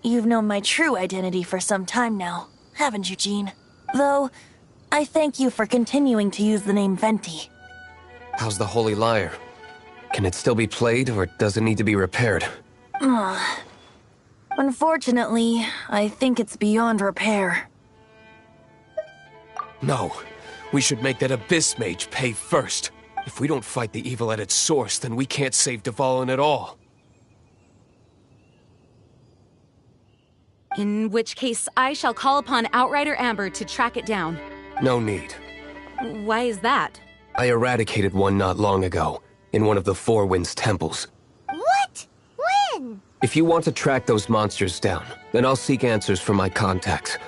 You've known my true identity for some time now, haven't you, Jean? Though, I thank you for continuing to use the name Venti. How's the Holy Lyre? Can it still be played, or does it need to be repaired? Unfortunately, I think it's beyond repair. No. We should make that Abyss Mage pay first. If we don't fight the evil at its source, then we can't save Dvalin at all. In which case, I shall call upon Outrider Amber to track it down. No need. Why is that? I eradicated one not long ago, in one of the Four Winds temples. What? When? If you want to track those monsters down, then I'll seek answers from my contacts.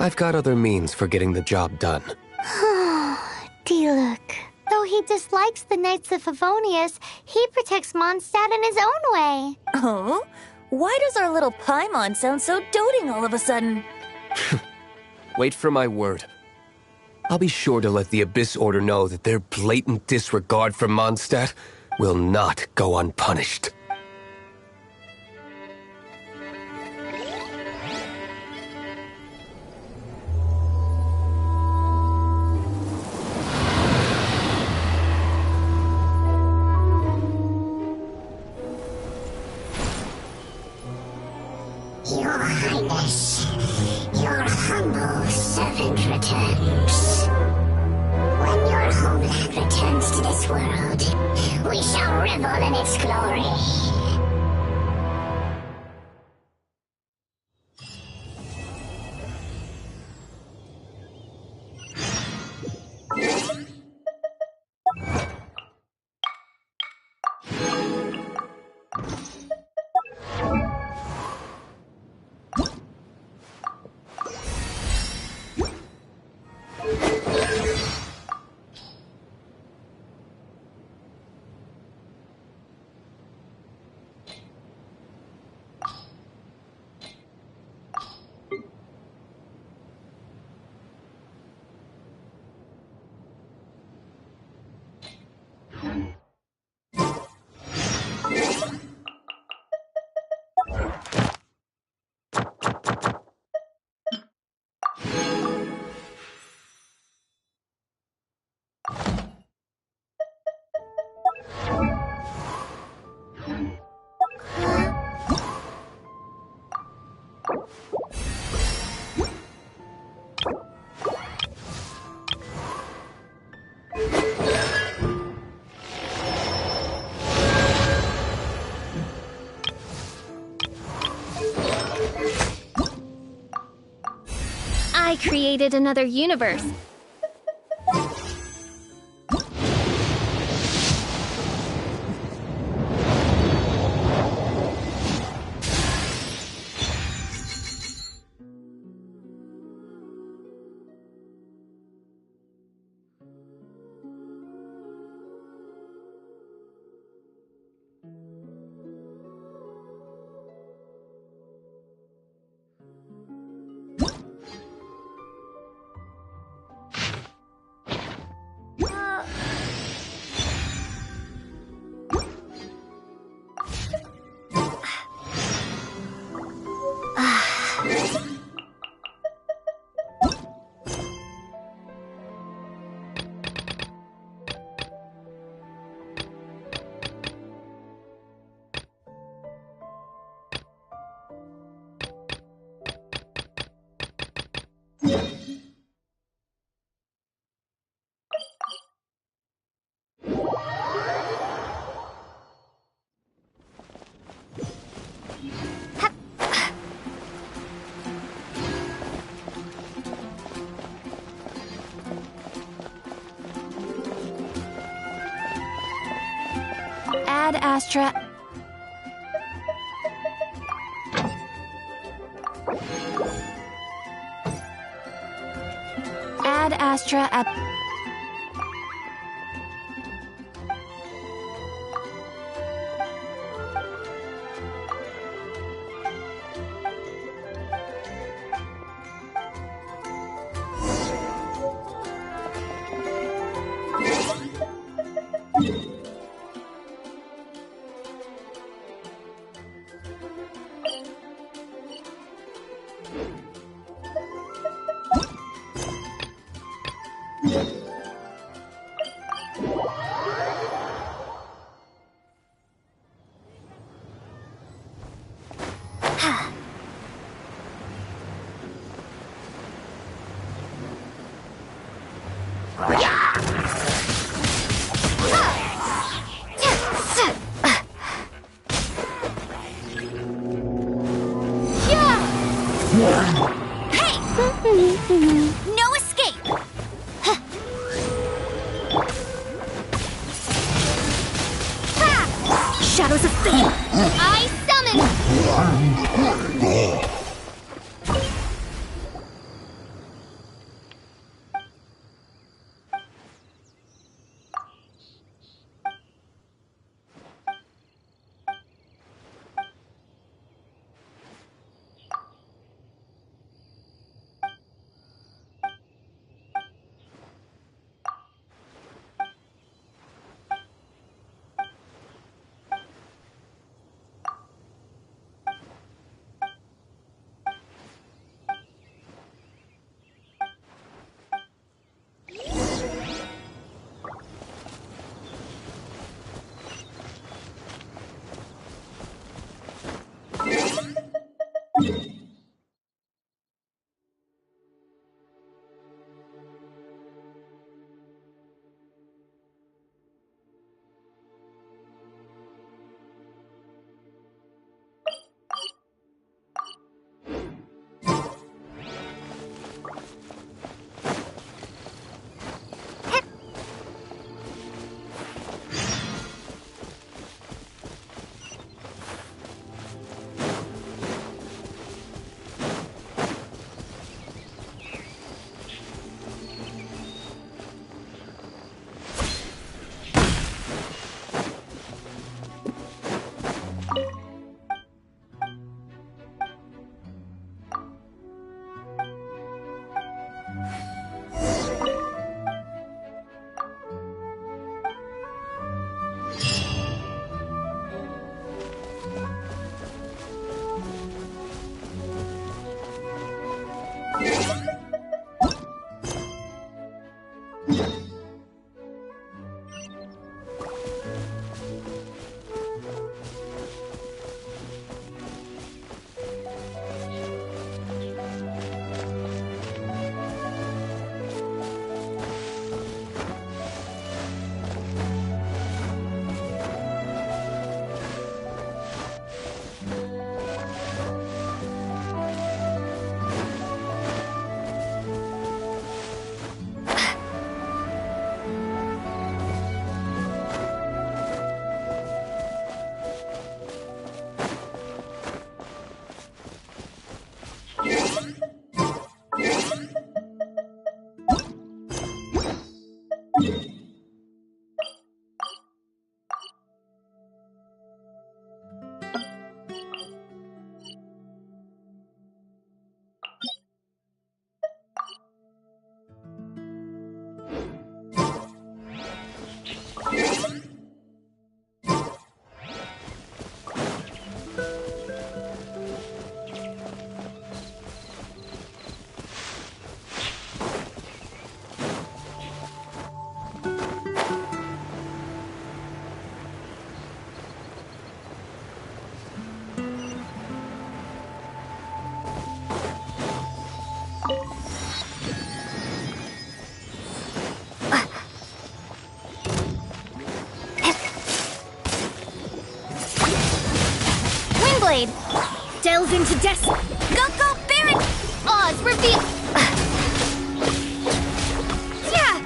I've got other means for getting the job done. Diluc. Though he dislikes the Knights of Favonius, he protects Mondstadt in his own way. Oh? Why does our little Paimon sound so doting all of a sudden? Wait for my word. I'll be sure to let the Abyss Order know that their blatant disregard for Mondstadt will not go unpunished. Your Highness, your humble servant returns. When your homeland returns to this world, we shall revel in its glory. I created another universe. Ad Astra. Ad Astra at... No escape! Shadows of Fate! I summon! Blade delves into Go, Baron! Oz, reveal! Yeah!